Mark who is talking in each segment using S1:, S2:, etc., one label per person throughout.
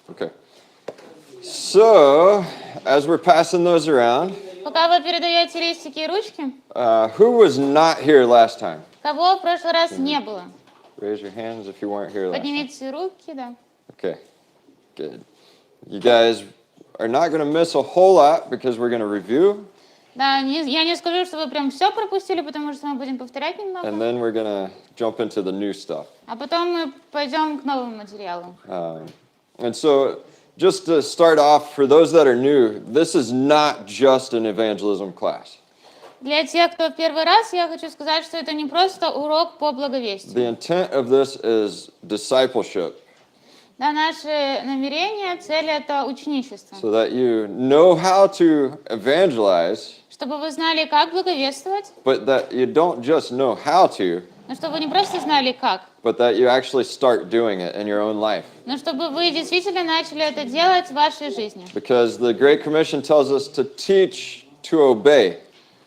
S1: Okay. So, as we're passing those around,
S2: Пока вы передаете листики и ручки,
S1: who was not here last time?
S2: кого в прошлый раз не было?
S1: Raise your hands if you weren't here last time.
S2: Поднимите руки, да.
S1: Okay, good. You guys are not going to miss a whole lot because we're going to review.
S2: Да, я не скажу, что вы прям все пропустили, потому что мы будем повторять немного.
S1: And then we're going to jump into the new stuff.
S2: А потом мы пойдем к новым материалам.
S1: And so, just to start off, for those that are new, this is not just an evangelism class.
S2: Для тех, кто в первый раз, я хочу сказать, что это не просто урок по благовестию.
S1: The intent of this is discipleship.
S2: Да, наше намерение, цель — это ученичество.
S1: So that you know how to evangelize,
S2: Чтобы вы знали, как благовествовать,
S1: but that you don't just know how to,
S2: но чтобы вы не просто знали, как,
S1: but that you actually start doing it in your own life.
S2: но чтобы вы действительно начали это делать в вашей жизни.
S1: Because the Great Commission tells us to teach, to obey.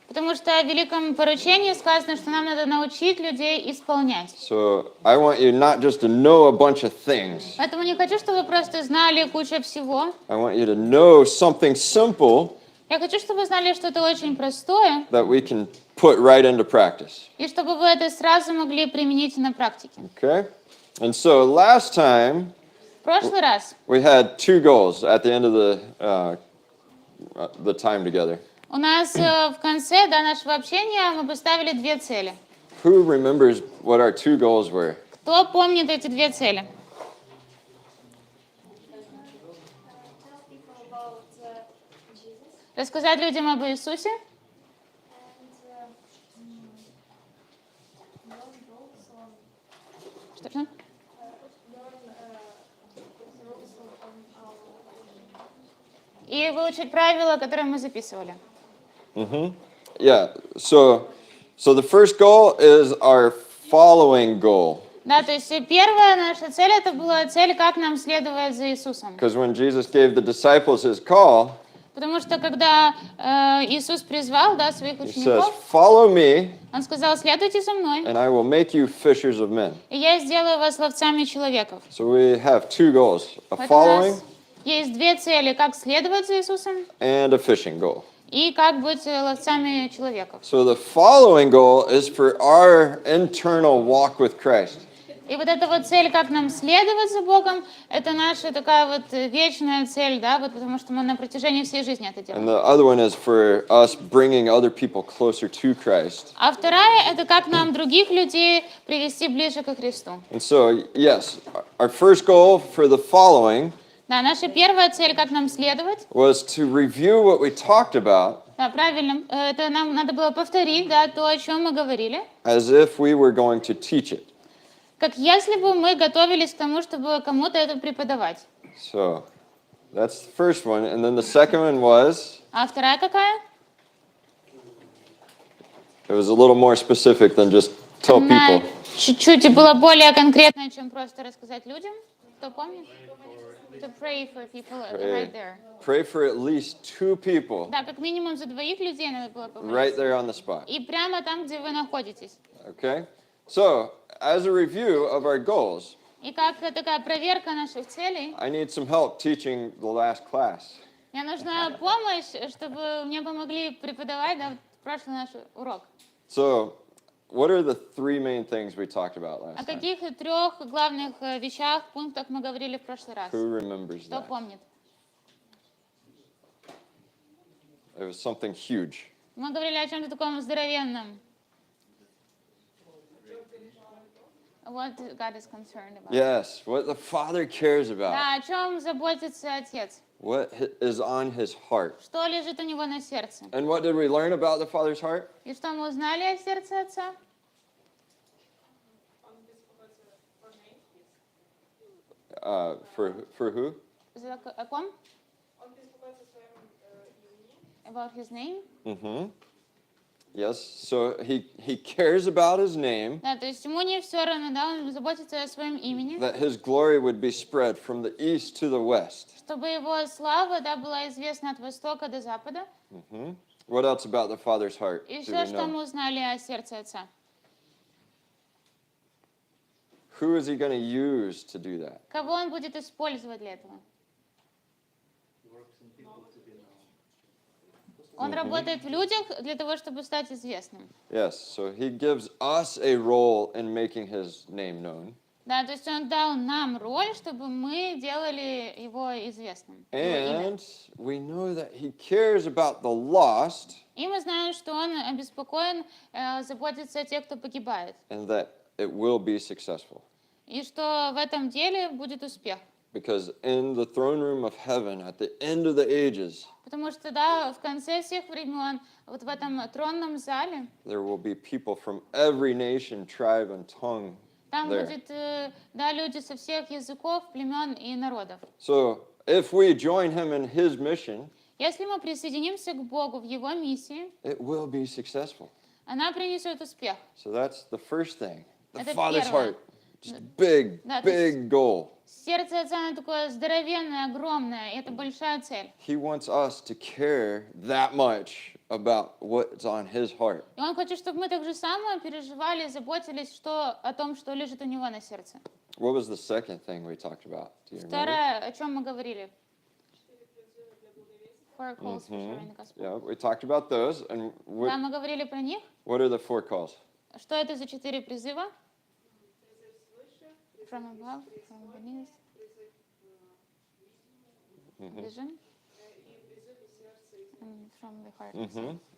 S2: Потому что в Великом поручении сказано, что нам надо научить людей исполнять.
S1: So I want you not just to know a bunch of things.
S2: Поэтому не хочу, чтобы вы просто знали кучу всего.
S1: I want you to know something simple
S2: Я хочу, чтобы вы знали что-то очень простое,
S1: that we can put right into practice.
S2: и чтобы вы это сразу могли применить на практике.
S1: Okay? And so last time
S2: В прошлый раз
S1: we had two goals at the end of the time together.
S2: у нас в конце нашего общения мы поставили две цели.
S1: Who remembers what our two goals were?
S2: Кто помнит эти две цели? Рассказать людям об Иисусе. Что? И выучить правила, которые мы записывали.
S1: Yeah. So the first goal is our following goal.
S2: Да, то есть первая наша цель — это была цель, как нам следовать за Иисусом.
S1: Because when Jesus gave the disciples his call,
S2: Потому что когда Иисус призвал, своих
S1: he says,
S2: учеников,
S1: "Follow me,
S2: Он сказал: следуйте за мной,
S1: and I will make you fishers of men."
S2: и я сделаю вас ловцами человеков.
S1: So we have two goals: a
S2: Поэтому у
S1: following
S2: нас есть две цели: как следовать за Иисусом
S1: and a fishing goal.
S2: и как быть ловцами человеков.
S1: So the following goal is for our internal walk with Christ.
S2: И вот эта вот цель, как нам следовать за Богом, это наша такая вот вечная цель, потому что мы на протяжении всей жизни это делаем.
S1: And the other one is for us bringing other people closer to Christ.
S2: А вторая — это как нам других людей привести ближе ко Христу.
S1: And so, yes, our first goal for the following
S2: Да, наша первая цель, как нам следовать,
S1: was to review what we talked about
S2: да, правильно, это нам надо было повторить, то, о чем мы говорили,
S1: as if we were going to teach it.
S2: как если бы мы готовились к тому, чтобы кому-то это преподавать.
S1: So that's the first one. And then the second one was,
S2: А вторая какая?
S1: it was a little more specific than just tell
S2: Она
S1: people.
S2: чуть-чуть была более конкретная, чем просто рассказать людям. Кто помнит? To pray for people right there.
S1: Pray for at least two people
S2: Да, как минимум за двоих людей надо было
S1: right
S2: помолиться.
S1: there on the spot.
S2: И прямо там, где вы находитесь.
S1: Okay? So, as a review of our goals,
S2: И как такая проверка наших целей,
S1: I need some help teaching the last class.
S2: мне нужна помощь, чтобы мне помогли преподавать прошлый наш урок.
S1: So, what are the three main things we talked about
S2: О
S1: last time?
S2: каких трех главных вещах, пунктах мы говорили в прошлый раз?
S1: Who remembers
S2: Кто
S1: that?
S2: помнит?
S1: It was something huge.
S2: Мы говорили о чем-то таком здоровенном. What God is concerned about.
S1: Yes, what the Father cares about.
S2: Да, о чем заботится Отец?
S1: What is on his heart.
S2: Что лежит у него на сердце?
S1: And what did we learn about the Father's heart?
S2: И что мы узнали о сердце Отца?
S1: For who?
S2: О ком? About his name.
S1: Mm-hmm. Yes, so he cares about his name,
S2: Да, то есть ему не все равно, да, он заботится о своем имени,
S1: that his glory would be spread from the east to the west.
S2: чтобы его слава, да, была известна от востока до запада.
S1: What else about the Father's heart
S2: И
S1: do
S2: еще
S1: we
S2: что
S1: know?
S2: мы узнали о сердце Отца?
S1: Who is he going to use to do that?
S2: Кого он будет использовать для этого? Он работает в людях для того, чтобы стать известным.
S1: Yes, so he gives us a role in making his name known.
S2: Да, то есть он дал нам роль, чтобы мы делали его известным. Его имя.
S1: And we know that he cares about the lost
S2: И мы знаем, что он обеспокоен, заботится о тех, кто погибает.
S1: and that it will be successful.
S2: И что в этом деле будет успех.
S1: Because in the throne room of heaven, at the end of the ages,
S2: Потому что, да, в конце всех времен, вот в этом тронном зале,
S1: there will be people from every nation, tribe, and tongue
S2: там
S1: there.
S2: будет, да, люди со всех языков, племен и народов.
S1: So if we join him in his mission,
S2: Если мы присоединимся к Богу в Его миссии,
S1: it will be successful.
S2: она принесет успех.
S1: So that's the first thing. The
S2: Это
S1: Father's
S2: первое.
S1: heart. Just big,
S2: Да, то есть
S1: big goal.
S2: сердце Отца, оно такое здоровенное, огромное, и это большая цель.
S1: He wants us to care that much about what's on his heart.
S2: И Он хочет, чтобы мы так же самое переживали, заботились о том, что лежит у Него на сердце.
S1: What was the second thing we talked about? Do you remember?
S2: Второе, о чем мы говорили? Four calls for sharing the gospel.
S1: Yeah, we talked about those. And
S2: Да, мы говорили про них.
S1: what are the 4 calls?
S2: Что это за 4 призыва? From above, from beneath, vision, and from the heart.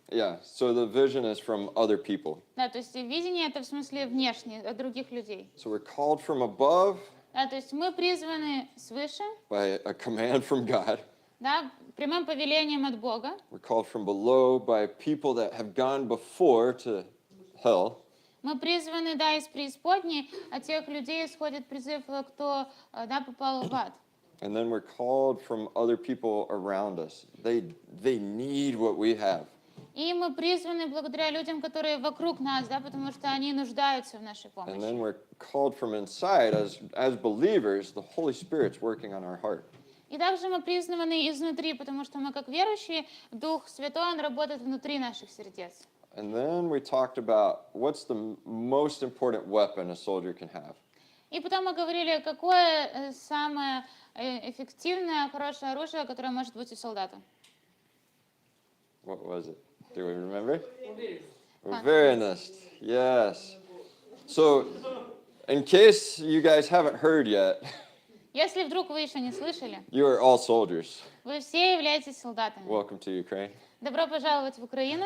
S1: Yeah, so the vision is from other people.
S2: Да, то есть видение это в смысле внешне, от других людей.
S1: So we're called from above
S2: Да, то есть мы призваны свыше,
S1: by a command from God.
S2: да, прямым повелением от Бога.
S1: We're called from below by people that have gone before to hell.
S2: Мы призваны, да, из преисподней, от тех людей исходит призыв, кто, да, попал в ад.
S1: And then we're called from other people around us. They need what we have.
S2: И мы призваны благодаря людям, которые вокруг нас, да, потому что они нуждаются в нашей
S1: And
S2: помощи.
S1: then we're called from inside as believers, the Holy Spirit's working on our heart.
S2: И также мы призваны изнутри, потому что мы, как верующие, Дух Святой, Он работает внутри наших сердец.
S1: And then we talked about what's the most important weapon a soldier can have.
S2: И потом мы говорили, какое самое эффективное, хорошее оружие, которое может быть у солдата.
S1: What was it? Do we remember? Uvernost. Yes. So, in case you guys haven't heard yet,
S2: Если вдруг вы еще не слышали,
S1: you are all soldiers.
S2: вы все являетесь солдатами.
S1: Welcome to Ukraine.
S2: Добро пожаловать в Украину.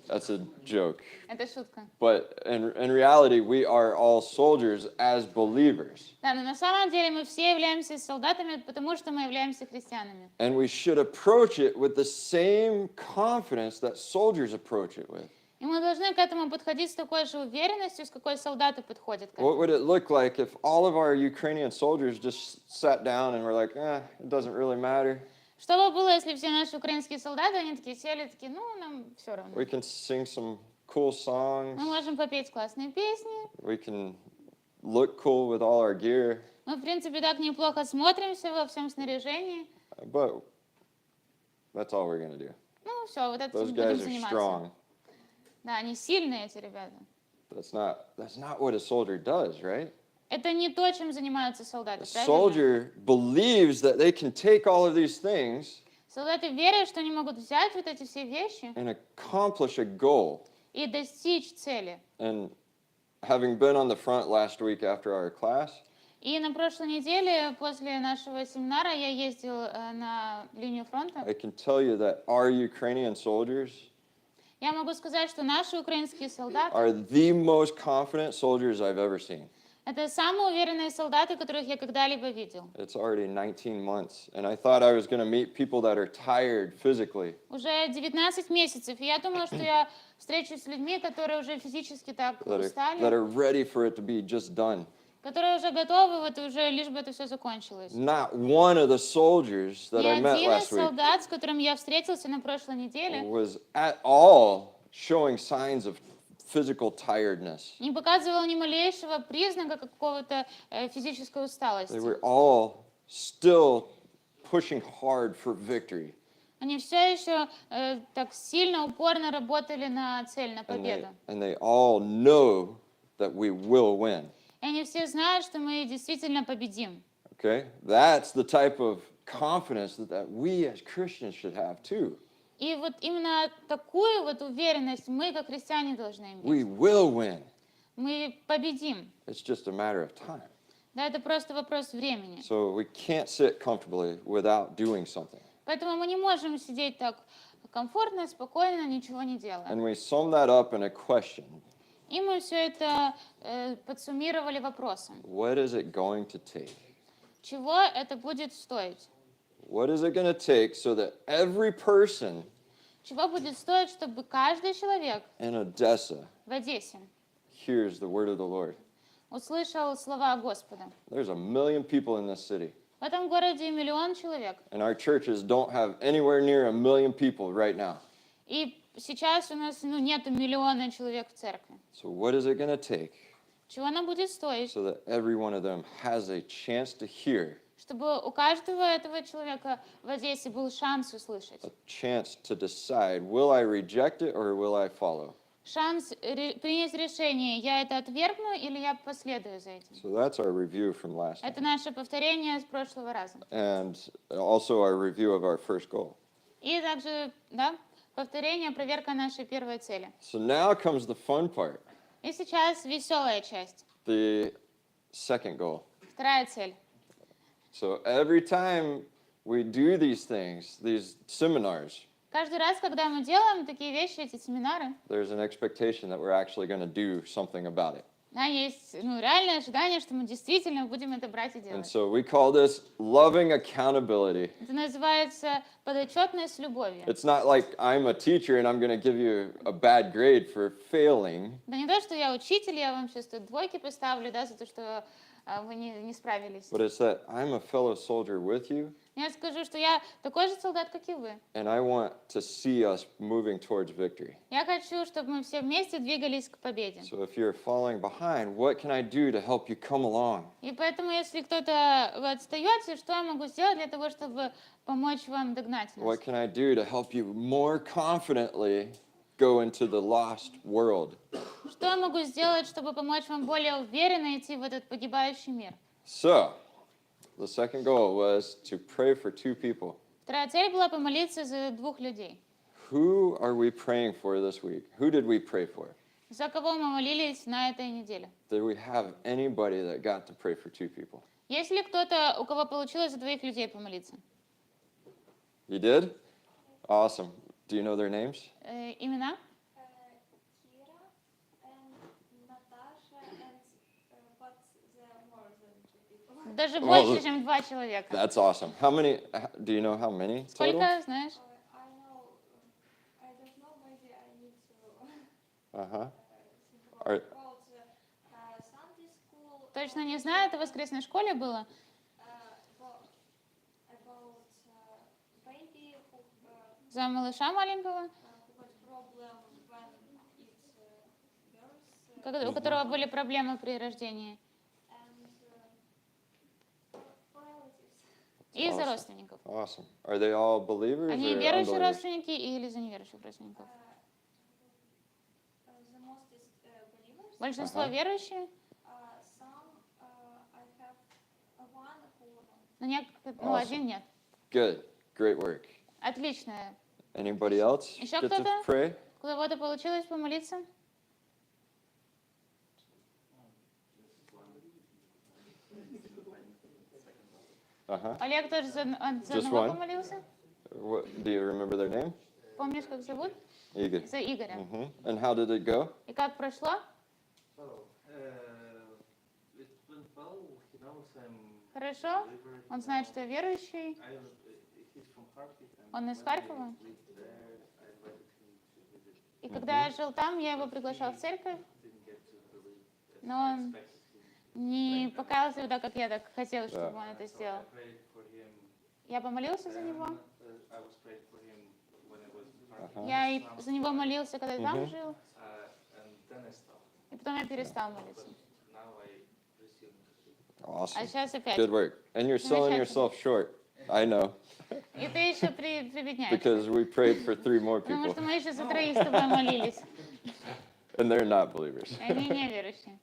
S1: That's a joke.
S2: Это шутка.
S1: But in reality, we are all soldiers as believers.
S2: Да, но на самом деле мы все являемся солдатами, потому что мы являемся христианами.
S1: And we should approach it with the same confidence that soldiers approach it with.
S2: И мы должны к этому подходить с такой же уверенностью, с какой солдаты подходят к
S1: What
S2: этому.
S1: would it look like if all of our Ukrainian soldiers just sat down and were like, it doesn't really matter.
S2: Что бы было, если все наши украинские солдаты, они такие сели, такие, ну, нам все равно.
S1: We can sing some cool songs.
S2: Мы можем попеть классные песни.
S1: We can look cool with all our gear.
S2: Мы, в принципе, так неплохо смотримся во всем снаряжении.
S1: But that's all we're going to do.
S2: Ну, все, вот это
S1: Those
S2: будем
S1: guys are
S2: заниматься.
S1: strong.
S2: Да, они сильные, эти ребята.
S1: That's not what a soldier does, right?
S2: Это не то, чем занимаются
S1: A
S2: солдаты, правильно?
S1: soldier believes that they can take all of these things
S2: Солдаты верят, что они могут взять вот эти все вещи
S1: and accomplish a goal.
S2: и достичь цели.
S1: And having been on the front last week after our class,
S2: И на прошлой неделе, после нашего семинара, я ездил на линию фронта.
S1: I can tell you that our Ukrainian soldiers
S2: Я могу сказать, что наши украинские солдаты
S1: are the most confident soldiers I've ever seen.
S2: это самые уверенные солдаты, которых я когда-либо видел.
S1: It's already 19 months, and I thought I was going to meet people that are tired physically.
S2: Уже 19 месяцев, и я думала, что я встречусь с людьми, которые уже физически так
S1: That
S2: устали,
S1: are ready for it to be just done.
S2: которые уже готовы, вот уже лишь бы это все закончилось.
S1: Not one of the soldiers that
S2: Ни
S1: I met
S2: один из
S1: last week
S2: солдат, с которым я встретился на прошлой неделе,
S1: was at all showing signs of physical tiredness.
S2: Не показывал ни малейшего признака какого-то физической
S1: They
S2: усталости.
S1: were all still pushing hard for victory.
S2: Они все еще так сильно, упорно работали на цель, на победу.
S1: And they all know that we will win.
S2: И они все знают, что мы действительно победим.
S1: Okay? That's the type of confidence that we as Christians should have too.
S2: И вот именно такую вот уверенность мы, как христиане, должны
S1: We
S2: иметь.
S1: will win.
S2: Мы победим.
S1: It's just a matter of time.
S2: Да, это просто вопрос времени.
S1: So we can't sit comfortably without doing something.
S2: Поэтому мы не можем сидеть так комфортно, спокойно, ничего не делая.
S1: And we sum that up in a question.
S2: И мы все это подсуммировали вопросом.
S1: What is it going to take?
S2: Чего это будет стоить?
S1: What is it going to take so that every person
S2: Чего будет стоить, чтобы каждый человек
S1: in Odessa
S2: в Одессе
S1: hears the word of the Lord?
S2: услышал слова Господа?
S1: There's 1 million people in this city,
S2: В этом городе 1 миллион человек.
S1: and our churches don't have anywhere near 1 million people right now.
S2: И сейчас у нас нету миллиона человек в церкви.
S1: So what is it going to take
S2: Чего нам будет стоить,
S1: so that every one of them has a chance to hear,
S2: чтобы у каждого этого человека в Одессе был шанс услышать?
S1: a chance to decide, will I reject it or will I follow?
S2: Шанс принять решение, я это отвергну или я последую за этим.
S1: So that's our review from last
S2: Это
S1: time.
S2: наше повторение с прошлого раза.
S1: And also our review of our first goal.
S2: И также, да, повторение, проверка нашей первой цели.
S1: So now comes the fun part,
S2: И сейчас веселая часть.
S1: the second goal.
S2: Вторая цель.
S1: So every time we do these things, these seminars,
S2: Каждый раз, когда мы делаем такие вещи, эти семинары,
S1: there's an expectation that we're actually going to do something about it.
S2: да, есть реальное ожидание, что мы действительно будем это брать и
S1: And
S2: делать.
S1: so we call this loving accountability.
S2: Это называется подотчетность с любовью.
S1: It's not like I'm a teacher and I'm going to give you a bad grade for failing.
S2: Да не то, что я учитель, я вам сейчас тут двойки поставлю, да, за то, что вы не справились.
S1: But it's that I'm a fellow soldier with you,
S2: Я скажу, что я такой же солдат, как и вы.
S1: and I want to see us moving towards victory.
S2: Я хочу, чтобы мы все вместе двигались к победе.
S1: So if you're falling behind, what can I do to help you come along?
S2: И поэтому, если кто-то вы отстаете, что я могу сделать для того, чтобы помочь вам догнать нас?
S1: What can I do to help you more confidently go into the lost world?
S2: Что я могу сделать, чтобы помочь вам более уверенно идти в этот погибающий мир?
S1: So, the second goal was to pray for 2 people.
S2: Вторая цель была помолиться за 2 людей.
S1: Who are we praying for this week? Who did we pray for?
S2: За кого мы молились на этой неделе?
S1: Did we have anybody that got to pray for 2 people?
S2: Есть ли кто-то, у кого получилось за 2 людей помолиться?
S1: You did? Awesome. Do you know their names?
S2: Имена?
S3: Kira and Natasha and what's there more than 2 people?
S2: Даже
S1: О,
S2: больше, чем 2 человека.
S1: That's awesome. How many? Do you know how many total?
S2: Сколько, знаешь?
S3: I know, I don't know, maybe I need to
S1: Uh-huh.
S3: think
S1: Are-
S3: about Sunday school.
S2: Точно не знаю, это в воскресной школе было.
S3: About baby who
S2: За малыша маленького,
S3: got problem when it's birth
S2: у которого были проблемы при рождении.
S3: and relatives.
S2: И за
S1: Awesome.
S2: родственников.
S1: Awesome. Are they all believers
S2: Они
S1: or
S2: верующие
S1: unbelievers?
S2: родственники или за неверующих родственников?
S3: The most is believers.
S2: Большинство
S1: Ага.
S2: верующие,
S3: Some I have one who
S2: но
S1: Awesome.
S2: один нет.
S1: Good. Great work.
S2: Отлично.
S1: Anybody else
S2: Еще
S1: get to
S2: кто-то?
S1: pray?
S2: У кого-то получилось помолиться?
S1: Uh-huh.
S2: Олег тоже за
S1: Just
S2: одного
S1: one?
S2: помолился?
S1: What, do you remember their name?
S2: Помнишь, как зовут?
S1: Igor.
S2: За Игоря.
S1: Mm-hmm. And how did it go?
S2: И как прошло?
S4: Well, it went well. He knows I'm
S2: Хорошо.
S4: believer.
S2: Он знает, что я верующий.
S4: He's from Kharkiv. And
S2: Он из
S4: when
S2: Харькова.
S4: we lived there, I invited him to visit.
S2: И когда я жил там, я его приглашал в церковь,
S4: Didn't get to believe as
S2: но
S4: I
S2: он
S4: expected him.
S2: не покаялся так, как я так хотела, чтобы он это
S4: So I
S2: сделал.
S4: prayed for him.
S2: Я помолился за него.
S4: I was prayed for him when I was in
S2: Я и за него молился, когда там жил,
S4: And then I stopped.
S2: и потом я перестал молиться.
S4: Now I resumed.
S2: А
S1: Awesome.
S2: сейчас опять.
S1: Good work. And you're selling yourself short. I know.
S2: И ты еще прибедняешься.
S1: Because we prayed for 3 more
S2: Потому
S1: people.
S2: что мы еще за 3 с тобой молились.
S1: And they're not believers.
S2: И они неверующие.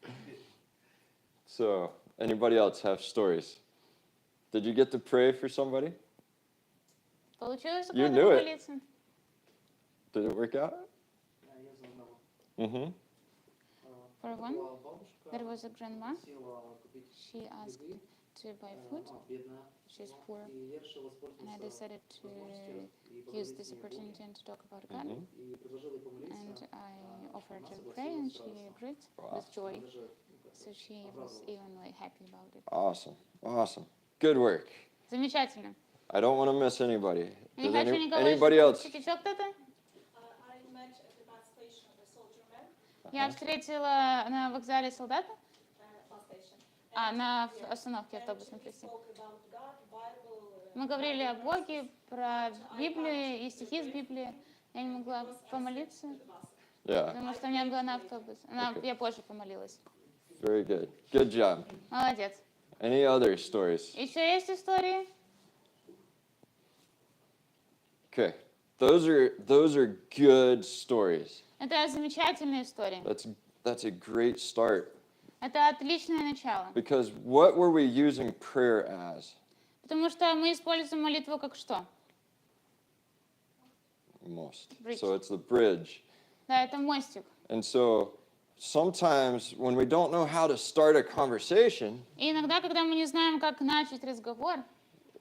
S1: So, anybody else have stories? Did you get to pray for somebody?
S2: Получилось у
S1: You
S2: кого-то
S1: knew it.
S2: помолиться?
S1: Did it work out?
S4: Я знал одного.
S1: Mm-hmm.
S2: For one,
S4: Была бабушка,
S2: there was a grandma.
S4: хотела купить
S2: She asked
S4: еды,
S2: to buy food.
S4: бедная.
S2: She's poor.
S4: И я решил
S2: And I
S4: воспользоваться
S2: decided to use this opportunity and to talk about God.
S4: и предложил ей помолиться.
S2: And I offered her to pray, and she agreed with joy. So she was even like happy about it.
S1: Awesome. Awesome. Good work.
S2: Замечательно.
S1: I don't want to miss anybody.
S2: Не
S1: Does
S2: хочу никого
S1: anybody else?
S2: исключить. Еще кто-то?
S3: I met at the bus station the soldier man,
S2: Я встретила на вокзале солдата,
S3: bus station.
S2: на остановке автобусной,
S3: We
S2: прости.
S3: spoke about God, Bible.
S2: Мы говорили о Боге, про Библию и стихи из Библии. Я не могла помолиться,
S1: Yeah.
S2: потому что мне было на автобус.
S1: Okay.
S2: Я позже помолилась.
S1: Very good. Good job.
S2: Молодец.
S1: Any other stories?
S2: Еще есть истории?
S1: Okay. Those are good stories.
S2: Это замечательная история.
S1: That's a great start.
S2: Это отличное начало.
S1: Because what were we using prayer as?
S2: Потому что мы используем молитву как что?
S1: Most.
S2: Bridge.
S1: So it's the bridge.
S2: Да, это мостик.
S1: And so sometimes when we don't know how to start a conversation,
S2: И иногда, когда мы не знаем, как начать разговор,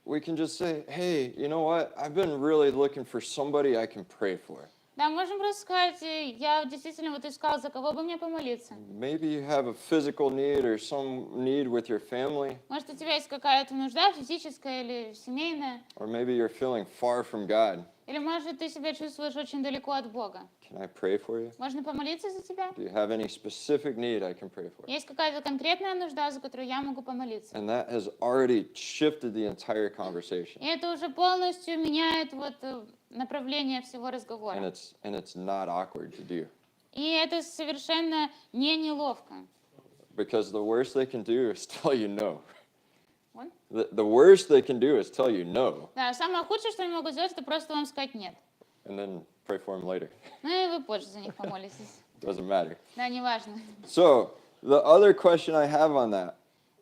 S1: we can just say, hey, you know what? I've been really looking for somebody I can pray for.
S2: да, можем просто сказать, я действительно вот искал, за кого бы мне помолиться.
S1: Maybe you have a physical need or some need with your family,
S2: Может, у тебя есть какая-то нужда физическая или семейная,
S1: or maybe you're feeling far from God.
S2: или, может, ты себя чувствуешь очень далеко от Бога.
S1: Can I pray for you?
S2: Можно помолиться за тебя?
S1: Do you have any specific need I can pray for?
S2: Есть какая-то конкретная нужда, за которую я могу помолиться.
S1: And that has already shifted the entire conversation.
S2: И это уже полностью меняет вот направление всего
S1: And
S2: разговора.
S1: it's not awkward to do.
S2: И это совершенно не неловко.
S1: Because the worst they can do is tell you no.
S2: Вот.
S1: The worst they can do is tell you no,
S2: Да, самое худшее, что они могут сделать, это просто вам сказать нет.
S1: and then pray for them later.
S2: Ну и вы позже за них помолитесь.
S1: Doesn't matter.
S2: Да, неважно.
S1: So the other question I have on that,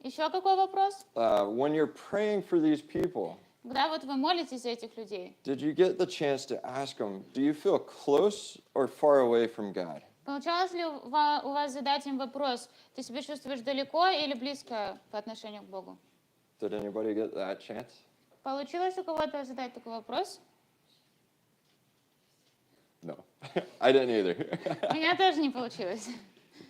S2: Еще какой вопрос?
S1: when you're praying for these people,
S2: Когда вот вы молитесь за этих людей,
S1: did you get the chance to ask them, do you feel close or far away from God?
S2: получалось ли у вас задать им вопрос, ты себя чувствуешь далеко или близко по отношению к Богу?
S1: Did anybody get that chance?
S2: Получилось у кого-то задать такой вопрос?
S1: No, I didn't either.
S2: У меня тоже не получилось.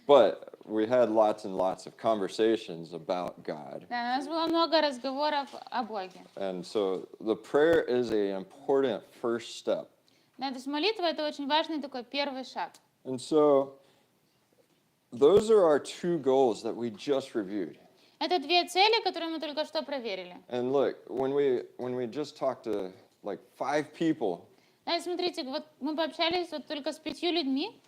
S1: But we had lots and lots of conversations about God.
S2: Да, у нас было много разговоров о Боге.
S1: And so the prayer is an important first step.
S2: Да, то есть молитва — это очень важный такой первый шаг.
S1: And so those are our 2 goals that we just reviewed.
S2: Это 2 цели, которые мы только что проверили.
S1: And look, when we just talked to like 5 people,
S2: Да, и смотрите, вот мы пообщались вот только с 5 людьми,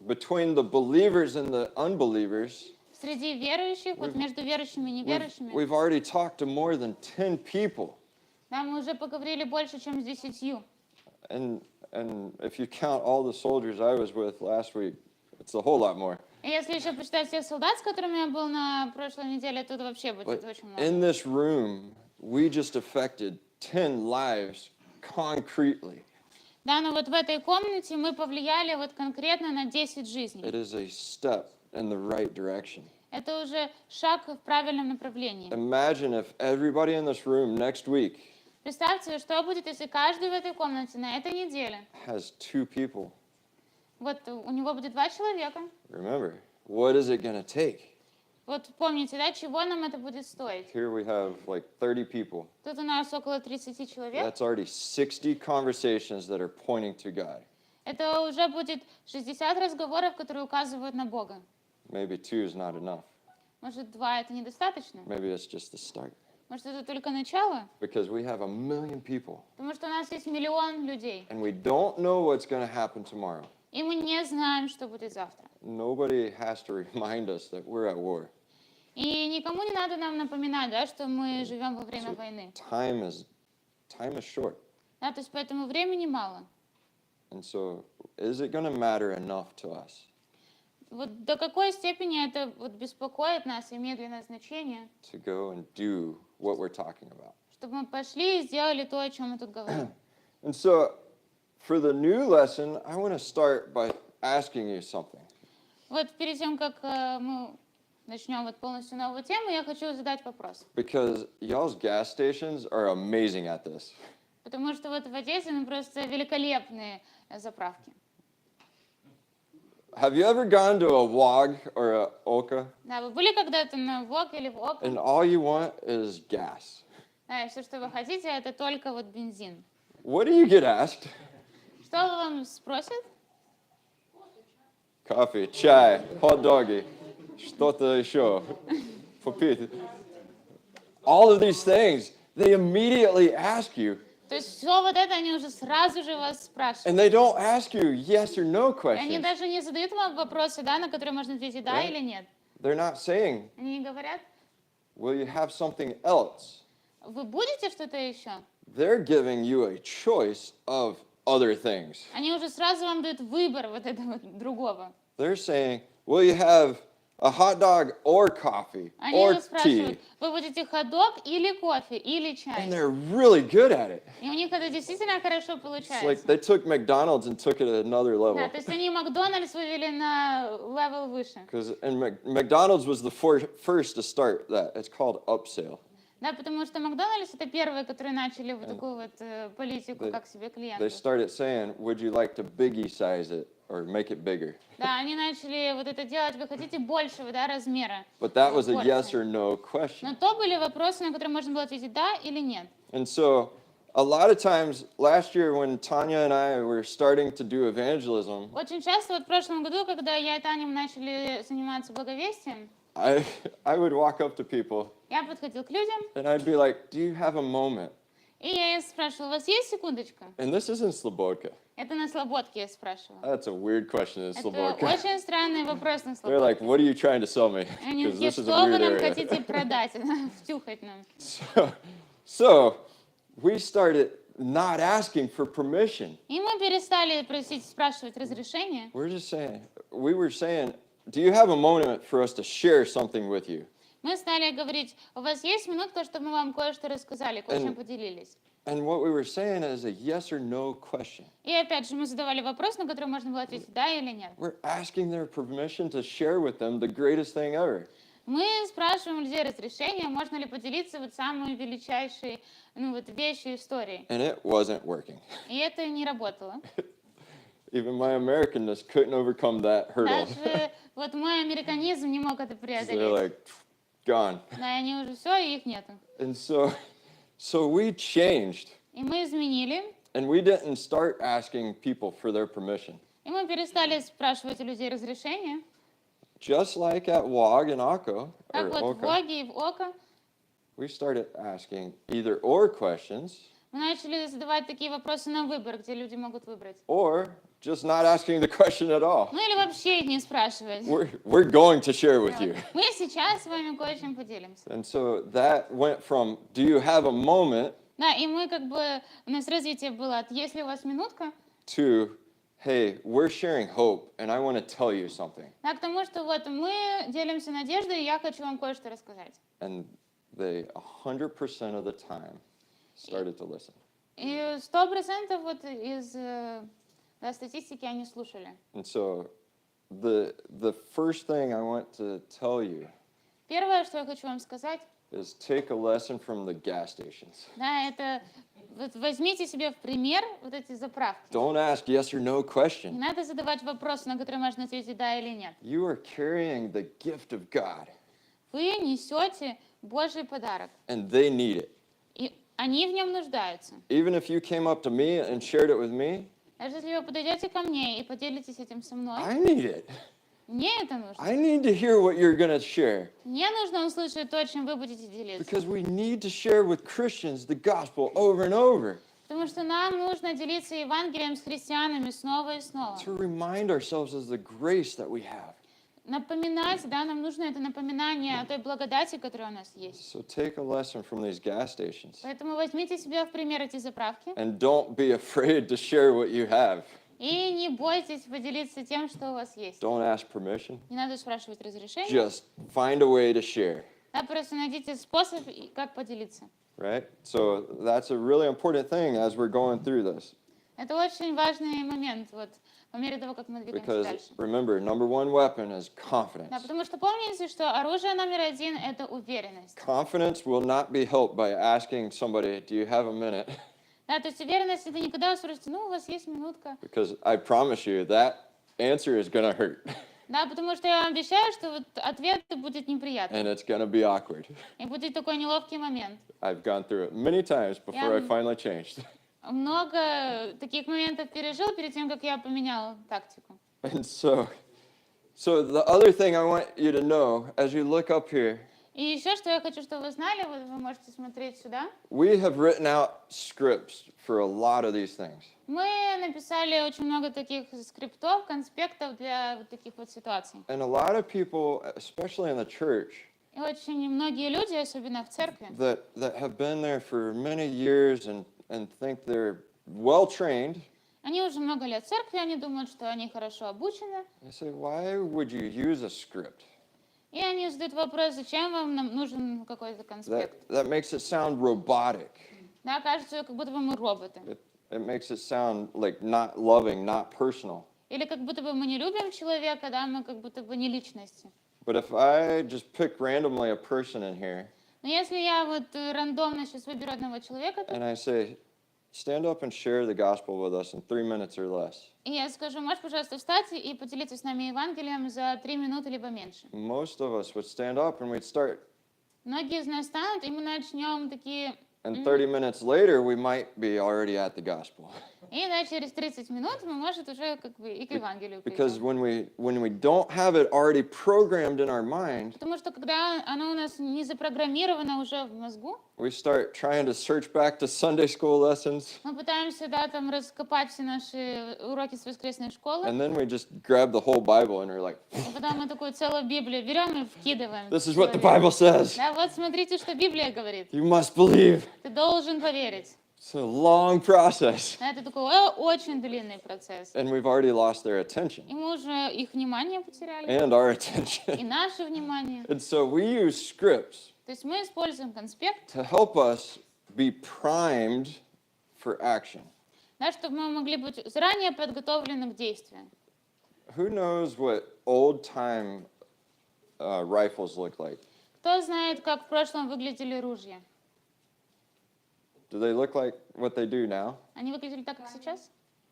S1: between the believers and the unbelievers,
S2: среди верующих, вот между верующими и неверующими.
S1: we've already talked to more than 10 people.
S2: Да, мы уже поговорили больше, чем с 10.
S1: And if you count all the soldiers I was with last week, it's a whole lot more.
S2: И если еще посчитать всех солдат, с которыми я был на прошлой неделе, тут вообще будет
S1: But
S2: очень много.
S1: in this room, we just affected 10 lives concretely.
S2: Да, но вот в этой комнате мы повлияли вот конкретно на 10 жизней.
S1: It is a step in the right direction.
S2: Это уже шаг в правильном направлении.
S1: Imagine if everybody in this room next week
S2: Представьте, что будет, если каждый в этой комнате на этой неделе,
S1: has 2 people.
S2: вот у него будет 2 человека.
S1: Remember, what is it going to take?
S2: Вот помните, да, чего нам это будет стоить?
S1: Here we have like 30 people.
S2: Тут у нас около 30 человек.
S1: That's already 60 conversations that are pointing to God.
S2: Это уже будет 60 разговоров, которые указывают на Бога.
S1: Maybe 2 is not enough.
S2: Может, 2 это недостаточно?
S1: Maybe it's just the start.
S2: Может, это только начало?
S1: because we have 1 million people
S2: Потому что у нас есть миллион людей,
S1: and we don't know what's going to happen tomorrow.
S2: и мы не знаем, что будет завтра.
S1: Nobody has to remind us that we're at war.
S2: И никому не надо нам напоминать, да, что мы живем во время войны.
S1: Time is short.
S2: Да, то есть поэтому времени мало.
S1: And so is it going to matter enough to us
S2: Вот до какой степени это вот беспокоит нас и имеет для нас значение,
S1: to go and do what we're talking about?
S2: чтобы мы пошли и сделали то, о чем мы тут говорим.
S1: And so for the new lesson, I want to start by asking you something.
S2: Вот перед тем, как мы начнем вот полностью новую тему, я хочу задать вопрос.
S1: Because y'all's gas stations are amazing at this.
S2: Потому что вот в Одессе, ну, просто великолепные заправки.
S1: Have you ever gone to a WOG or a OKA
S2: Да, вы были когда-то на ВОК или в ОК?
S1: and all you want is gas?
S2: Да, и все, что вы хотите, это только вот бензин.
S1: What do you get asked?
S2: Что вам спросят?
S1: Coffee, chai, hot doggy, что-то еще, попить. All of these things, they immediately ask you,
S2: То есть все вот это они уже сразу же вас спрашивают.
S1: and they don't ask you yes or no
S2: И они
S1: questions.
S2: даже не задают вам вопросы, да, на которые можно ответить да
S1: Right.
S2: или нет.
S1: They're not saying,
S2: Они не говорят,
S1: will you have something else?
S2: вы будете что-то еще?
S1: They're giving you a choice of other things.
S2: Они уже сразу вам дают выбор вот этого другого.
S1: They're saying, will you have a hot dog or coffee
S2: Они
S1: or
S2: вас спрашивают,
S1: tea?
S2: вы будете хот-дог или кофе, или чай.
S1: And they're really good at it.
S2: И у них это действительно хорошо
S1: It's like
S2: получается.
S1: they took McDonald's and took it at another
S2: Да,
S1: level.
S2: то есть они Макдональдс вывели на левел выше.
S1: Because McDonald's was the first to start that. It's called upsell.
S2: Да, потому что Макдональдс это первые, которые начали вот такую вот политику, как себе
S1: They
S2: клиентов.
S1: started saying, would you like to biggie size it or make it bigger?
S2: Да, они начали вот это делать, вы хотите большего, да, размера.
S1: But that was a
S2: порции.
S1: yes or no question.
S2: Но то были вопросы, на которые можно было ответить да или нет.
S1: And so a lot of times last year when Tanya and I were starting to do evangelism,
S2: Очень часто вот в прошлом году, когда я и Таня начали заниматься благовестием,
S1: I would walk up to people
S2: я подходил к людям,
S1: and I'd be like, do you have a moment?
S2: и я их спрашивала, у вас есть секундочка?
S1: And this isn't Slobodka.
S2: Это на Слободке я спрашивала.
S1: That's a weird question in
S2: Это
S1: Slobodka.
S2: очень странный вопрос на
S1: They're like,
S2: Слободке.
S1: what are you trying to sell me?
S2: Они
S1: Because
S2: такие,
S1: this is
S2: что
S1: a
S2: вы
S1: weird
S2: нам
S1: area.
S2: хотите продать, втюхать нам?
S1: So we started not asking for permission.
S2: И мы перестали просить, спрашивать разрешения.
S1: We were saying, do you have a moment for us to share something with you?
S2: Мы стали говорить, у вас есть минутка, чтобы мы вам кое-что рассказали, кое-чем поделились.
S1: And what we were saying is a yes or no question.
S2: И опять же мы задавали вопрос, на который можно было ответить да или нет.
S1: We're asking their permission to share with them the greatest thing ever.
S2: Мы спрашиваем у людей разрешения, можно ли поделиться вот самой величайшей, ну вот вещью истории.
S1: And it wasn't working.
S2: И это не работало.
S1: Even my Americanness couldn't overcome that hurdle.
S2: Даже вот мой американизм не мог это
S1: They're
S2: преодолеть.
S1: like, gone.
S2: Да, они уже все, и их нету.
S1: And so we changed.
S2: И мы изменили,
S1: And we didn't start asking people for their permission.
S2: и мы перестали спрашивать у людей разрешения.
S1: Just like at WOG and OCO,
S2: Как
S1: or
S2: вот в
S1: OCA,
S2: Боге и в Ока,
S1: we started asking either or questions
S2: мы начали задавать такие вопросы на выбор, где люди могут выбрать.
S1: or just not asking the question at all.
S2: Ну или вообще их не спрашивать.
S1: We're going to share with you.
S2: Мы сейчас с вами кое-чем поделимся.
S1: And so that went from, do you have a moment,
S2: Да, и мы как бы, у нас развитие было от «если у вас минутка»,
S1: to, hey, we're sharing hope and I want to tell you something.
S2: да, к тому, что вот мы делимся надеждой, и я хочу вам кое-что рассказать.
S1: And they 100% of the time started to listen.
S2: И 100% вот из да, статистики они слушали.
S1: And so the first thing I want to tell you
S2: Первое, что я хочу вам сказать,
S1: is take a lesson from the gas stations.
S2: да, это вот возьмите себе в пример вот эти заправки.
S1: Don't ask yes or no
S2: Не
S1: question.
S2: надо задавать вопросы, на которые можно ответить да или нет.
S1: You are carrying the gift of God,
S2: Вы несете Божий подарок,
S1: and they need it.
S2: и они в нем нуждаются.
S1: Even if you came up to me and shared it with me,
S2: Даже если вы подойдете ко мне и поделитесь этим со мной,
S1: I need it.
S2: Мне это нужно.
S1: I need to hear what you're going to share.
S2: Мне нужно услышать то, чем вы будете делиться.
S1: Because we need to share with Christians the gospel over and over.
S2: Потому что нам нужно делиться Евангелием с христианами снова и снова.
S1: To remind ourselves of the grace that we have.
S2: Напоминать, да, нам нужно это напоминание о той благодати, которая у нас есть.
S1: So take a lesson from these gas stations.
S2: Поэтому возьмите себя в пример эти заправки
S1: And don't be afraid to share what you have.
S2: и не бойтесь поделиться тем, что у вас есть.
S1: Don't ask permission.
S2: Не надо спрашивать разрешения.
S1: Just find a way to share.
S2: Да, просто найдите способ, как поделиться.
S1: Right? So that's a really important thing as we're going through this.
S2: Это очень важный момент, вот, по мере того, как мы двигаемся
S1: Because
S2: дальше.
S1: remember, number one weapon is
S2: Да,
S1: confidence.
S2: потому что помните, что оружие номер один — это уверенность.
S1: Confidence will not be helped by asking somebody, do you have a minute?
S2: Да, то есть уверенность — это никогда вы спросите, ну, у вас есть минутка.
S1: Because I promise you, that answer is going to hurt.
S2: Да, потому что я вам обещаю, что вот ответ будет неприятный.
S1: And it's going to be awkward.
S2: И будет такой неловкий момент.
S1: I've gone through it many times before I
S2: Yeah.
S1: finally changed.
S2: Много таких моментов пережил перед тем, как я поменял тактику.
S1: And so the other thing I want you to know as you look up here,
S2: И еще, что я хочу, чтобы вы знали, вот вы можете смотреть сюда.
S1: we have written out scripts for a lot of these things.
S2: Мы написали очень много таких скриптов, конспектов для вот таких вот ситуаций.
S1: And a lot of people, especially in the church,
S2: И очень многие люди, особенно в церкви,
S1: that have been there for many years and think they're well trained,
S2: они уже много лет в церкви, они думают, что они хорошо обучены.
S1: they say, why would you use a script?
S2: И они задают вопрос, зачем вам нужен какой-то конспект.
S1: That makes it sound robotic.
S2: Да, кажется, как будто бы мы роботы.
S1: It makes it sound like not loving, not personal.
S2: Или как будто бы мы не любим человека, да, мы как будто бы не личности.
S1: But if I just pick randomly a person in here
S2: Но если я вот рандомно сейчас выберу одного человека,
S1: and I say, stand up and share the gospel with us in 3 minutes or less,
S2: и я скажу, можешь, пожалуйста, встать и поделиться с нами Евангелием за 3 минуты либо меньше.
S1: most of us would stand up and we'd start.
S2: Многие из нас станут, и мы начнем такие...
S1: And 30 minutes later, we might be already at the gospel.
S2: И да, через 30 минут мы, может, уже как бы и к Евангелию
S1: Because
S2: придем.
S1: when we don't have it already programmed in our mind,
S2: Потому что когда оно у нас не запрограммировано уже в мозгу,
S1: we start trying to search back to Sunday school lessons,
S2: мы пытаемся, да, там раскопать все наши уроки с воскресной школы,
S1: and then we just grab the whole Bible and we're like,
S2: и потом мы такую целую Библию берем и вкидываем.
S1: this is
S2: в
S1: what the
S2: человека.
S1: Bible says.
S2: Да, вот смотрите, что Библия говорит.
S1: You must believe.
S2: Ты должен поверить.
S1: It's a long process.
S2: Да, это такой очень длинный процесс.
S1: And we've already lost their attention
S2: И мы уже их внимание потеряли,
S1: and our
S2: и
S1: attention.
S2: наше внимание.
S1: And so we use scripts
S2: То есть мы используем конспект,
S1: to help us be primed for action.
S2: да, чтобы мы могли быть заранее подготовлены к действию.
S1: Who knows what old time rifles look like?
S2: Кто знает, как в прошлом выглядели ружья?
S1: Do they look like what they do now?
S2: Они выглядели так, как сейчас?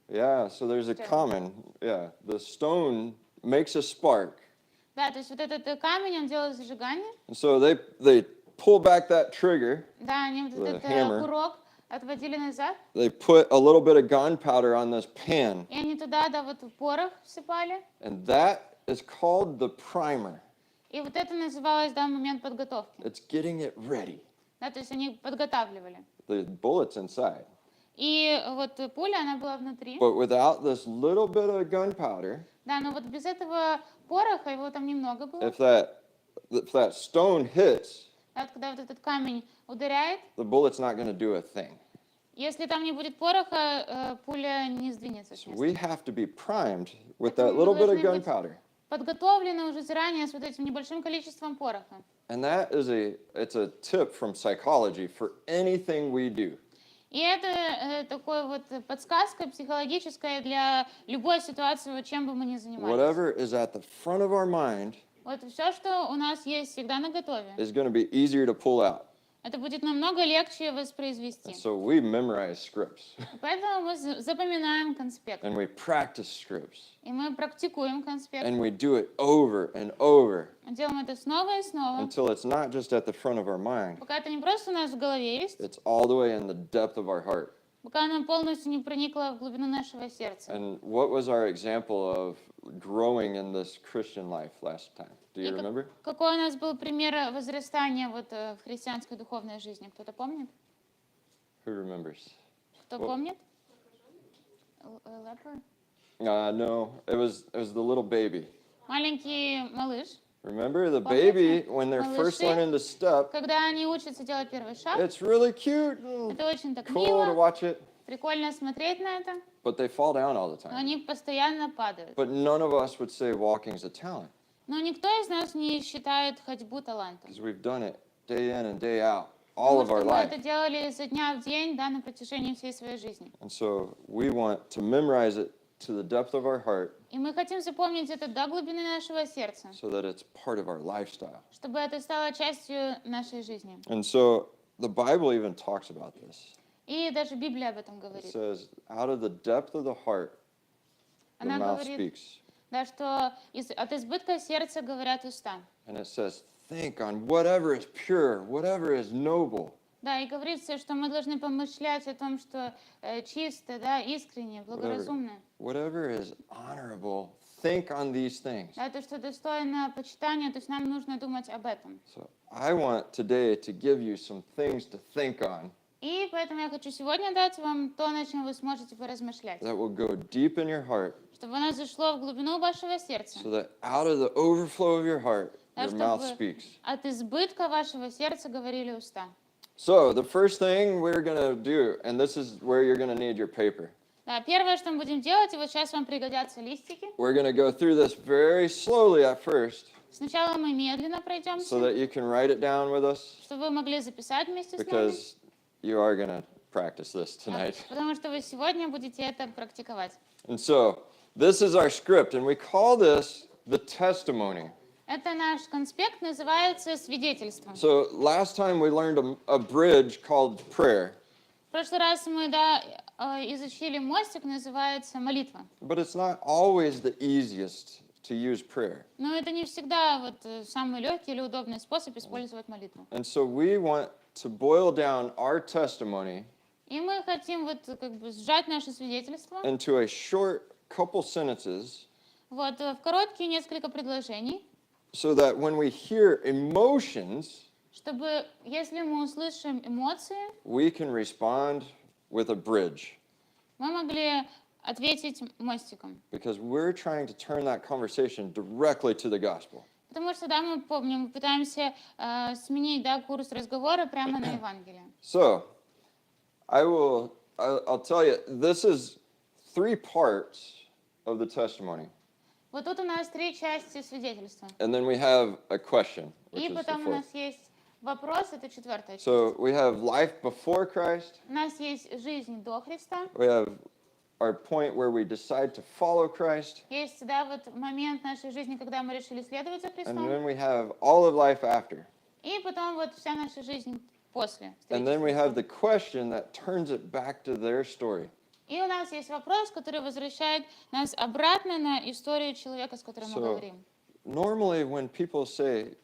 S1: Yeah, so there's a common, the stone makes a spark.
S2: Да, то есть вот этот камень, он делает зажигание.
S1: And so they pull back that trigger,
S2: Да, они вот
S1: The
S2: этот
S1: hammer.
S2: курок отводили назад,
S1: they put a little bit of gunpowder on this pan,
S2: и они туда, да, вот порох всыпали.
S1: and that is called the primer.
S2: И вот это называлось, да, момент подготовки.
S1: It's getting it ready.
S2: Да, то есть они подготавливали.
S1: The bullet's inside.
S2: И вот пуля, она была внутри.
S1: But without this little bit of gunpowder,
S2: Да, но вот без этого пороха, его там немного было.
S1: if that stone hits,
S2: Да, вот когда вот этот камень ударяет,
S1: the bullet's not going to do a thing.
S2: если там не будет пороха, пуля не сдвинется с
S1: So
S2: места.
S1: we have to be primed with
S2: Поэтому
S1: that
S2: мы
S1: little bit of
S2: должны быть
S1: gunpowder.
S2: подготовлены уже заранее с вот этим небольшим количеством пороха.
S1: And that is it's a tip from psychology for anything we do.
S2: И это такой вот подсказка психологическая для любой ситуации, вот чем бы мы ни занимались.
S1: Whatever is at the front of our mind
S2: Вот все, что у нас есть всегда наготове,
S1: is going to be easier to pull out.
S2: это будет намного легче воспроизвести.
S1: And so we memorize scripts
S2: Поэтому мы запоминаем конспект.
S1: and we practice scripts
S2: И мы практикуем конспект.
S1: and we do it over and over
S2: Мы делаем это снова и снова.
S1: until it's not just at the front of our mind,
S2: Пока это не просто у нас в голове есть,
S1: it's all the way in the depth of our heart.
S2: пока оно полностью не проникло в глубину нашего сердца.
S1: And what was our example of growing in this Christian life last time? Do you remember?
S2: Какой у нас был пример возрастания вот в христианской духовной жизни? Кто-то помнит?
S1: Who remembers?
S2: Кто
S1: Well-
S2: помнит? Leper?
S1: No, it was the little baby.
S2: Маленький малыш.
S1: Remember the
S2: Помните?
S1: baby when they're first
S2: Малыши,
S1: learning to step?
S2: когда они учатся делать первый шаг,
S1: It's really cute, and
S2: это очень так
S1: cool to
S2: мило,
S1: watch it,
S2: прикольно смотреть на это,
S1: but they fall down all the
S2: но
S1: time.
S2: они постоянно падают.
S1: But none of us would say walking's a talent
S2: Но никто из нас не считает ходьбу талантом.
S1: because we've done it day in and day out, all
S2: Потому
S1: of our
S2: что мы
S1: life.
S2: это делали изо дня в день, да, на протяжении всей своей жизни.
S1: And so we want to memorize it to the depth of our heart
S2: И мы хотим запомнить это до глубины нашего сердца,
S1: so that it's part of our lifestyle.
S2: чтобы это стало частью нашей жизни.
S1: And so the Bible even talks about this.
S2: И даже Библия об этом
S1: It
S2: говорит.
S1: says, out of the depth of the heart, the
S2: Она
S1: mouth
S2: говорит,
S1: speaks.
S2: да, что от избытка сердца говорят уста.
S1: And it says, think on whatever is pure, whatever is noble,
S2: Да, и говорится, что мы должны помышлять о том, что чисто, да, искренне, благоразумно.
S1: whatever is honorable, think on these things.
S2: Да, то, что достойно почитания, то есть нам нужно думать об этом.
S1: So I want today to give you some things to think on
S2: И поэтому я хочу сегодня дать вам то, на чем вы сможете поразмышлять.
S1: that will go deep in your heart
S2: Чтобы оно зашло в глубину вашего сердца.
S1: so that out of the overflow of your heart,
S2: Да,
S1: your mouth
S2: чтобы
S1: speaks.
S2: от избытка вашего сердца говорили уста.
S1: So the first thing we're going to do, and this is where you're going to need your paper.
S2: Да, первое, что мы будем делать, и вот сейчас вам пригодятся листики.
S1: We're going to go through this very slowly at first
S2: Сначала мы медленно
S1: so
S2: пройдемся,
S1: that you can write it down with us
S2: чтобы вы могли записать вместе с нами.
S1: because you are going to practice this
S2: Да,
S1: tonight.
S2: потому что вы сегодня будете это практиковать.
S1: And so this is our script, and we call this the testimony.
S2: Это наш конспект, называется свидетельством.
S1: So last time we learned a bridge called prayer,
S2: В прошлый раз мы, да, изучили мостик, называется молитва.
S1: but it's not always the easiest to use prayer.
S2: Но это не всегда вот самый легкий или удобный способ использовать молитву.
S1: And so we want to boil down our testimony
S2: И мы хотим вот как бы сжать наше свидетельство
S1: into a short couple sentences
S2: вот в короткие несколько предложений,
S1: so that when we hear emotions,
S2: чтобы, если мы услышим эмоции,
S1: we can respond with a bridge
S2: мы могли ответить мостиком.
S1: because we're trying to turn that conversation directly to the gospel.
S2: Потому что, да, мы помним, мы пытаемся сменить, да, курс разговора прямо на Евангелие.
S1: So, I'll tell you, this is 3 parts of the testimony.
S2: Вот тут у нас 3 части свидетельства.
S1: And then we have a question, which
S2: И
S1: is the
S2: потом у
S1: 4th.
S2: нас есть вопрос, это 4-я часть.
S1: So we have life before Christ.
S2: У нас есть жизнь до Христа,
S1: We have our point where we decide to follow Christ.
S2: есть, да, вот момент нашей жизни, когда мы решили следовать за
S1: And
S2: Христом,
S1: then we have all of life after.
S2: и потом вот вся наша жизнь после
S1: And
S2: встречи
S1: then
S2: с
S1: we have
S2: Христом.
S1: the question that turns it back to their story.
S2: И у нас есть вопрос, который возвращает нас обратно на историю человека, с которым мы
S1: So-
S2: говорим.
S1: Normally, when people say,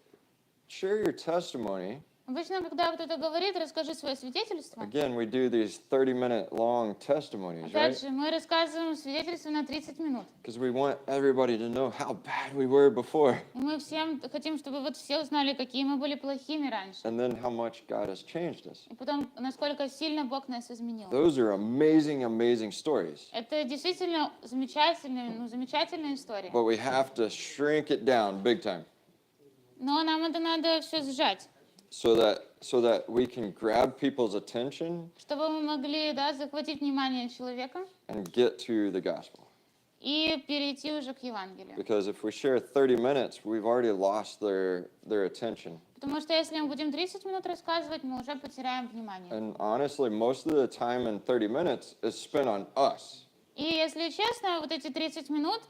S1: share your testimony,
S2: Обычно, когда кто-то говорит, расскажи свое свидетельство,
S1: again, we do these 30-minute long testimonies,
S2: опять
S1: right?
S2: же, мы рассказываем свидетельство на 30 минут.
S1: Because we want everybody to know how bad we were before
S2: И мы всем хотим, чтобы вот все узнали, какие мы были плохими раньше.
S1: and then how much God has changed us.
S2: И потом, насколько сильно Бог нас изменил.
S1: Those are amazing, amazing stories.
S2: Это действительно замечательная история.
S1: But we have to shrink it down big time
S2: Но нам это надо все сжать,
S1: so that we can grab people's attention
S2: чтобы мы могли, да, захватить внимание человека
S1: and get to the gospel.
S2: и перейти уже к Евангелию.
S1: Because if we share 30 minutes, we've already lost their attention.
S2: Потому что если мы будем 30 минут рассказывать, мы уже потеряем внимание.
S1: And honestly, most of the time in 30 minutes is spent on us.
S2: И если честно, вот эти 30 минут,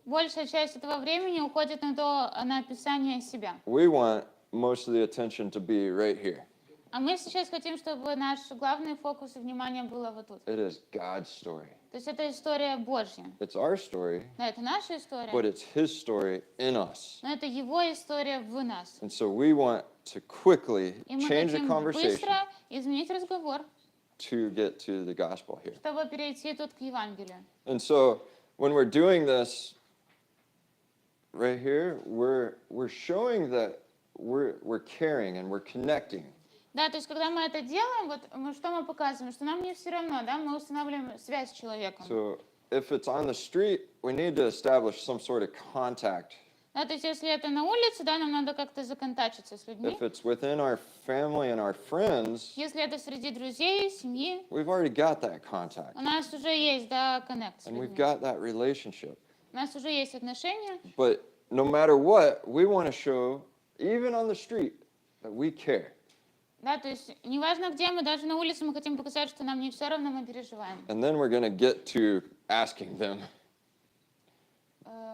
S2: большая часть этого времени уходит на описание себя.
S1: We want most of the attention to be right here.
S2: А мы сейчас хотим, чтобы наш главный фокус и внимание было вот тут.
S1: It is God's story.
S2: То есть это история Божья.
S1: It's our story,
S2: Да, это наша история,
S1: but it's His story in us.
S2: но это Его история в нас.
S1: And so we want to quickly
S2: И мы
S1: change the
S2: хотим
S1: conversation
S2: быстро изменить разговор,
S1: to get to the gospel here.
S2: чтобы перейти тут к Евангелию.
S1: And so when we're doing this, right here, we're showing that we're caring and we're connecting.
S2: Да, то есть, когда мы это делаем, вот что мы показываем, что нам не все равно, да, мы устанавливаем связь с человеком.
S1: So if it's on the street, we need to establish some sort of contact.
S2: Да, то есть, если это на улице, да, нам надо как-то законтачиться с людьми.
S1: If it's within our family and our friends,
S2: Если это среди друзей, семьи,
S1: we've already got that contact.
S2: у нас уже есть, да, коннект с
S1: And we've
S2: людьми.
S1: got that relationship.
S2: У нас уже есть отношения.
S1: But no matter what, we want to show, even on the street, that we care.
S2: Да, то есть, неважно где мы, даже на улице мы хотим показать, что нам не все равно, мы переживаем.
S1: And then we're going to get to asking them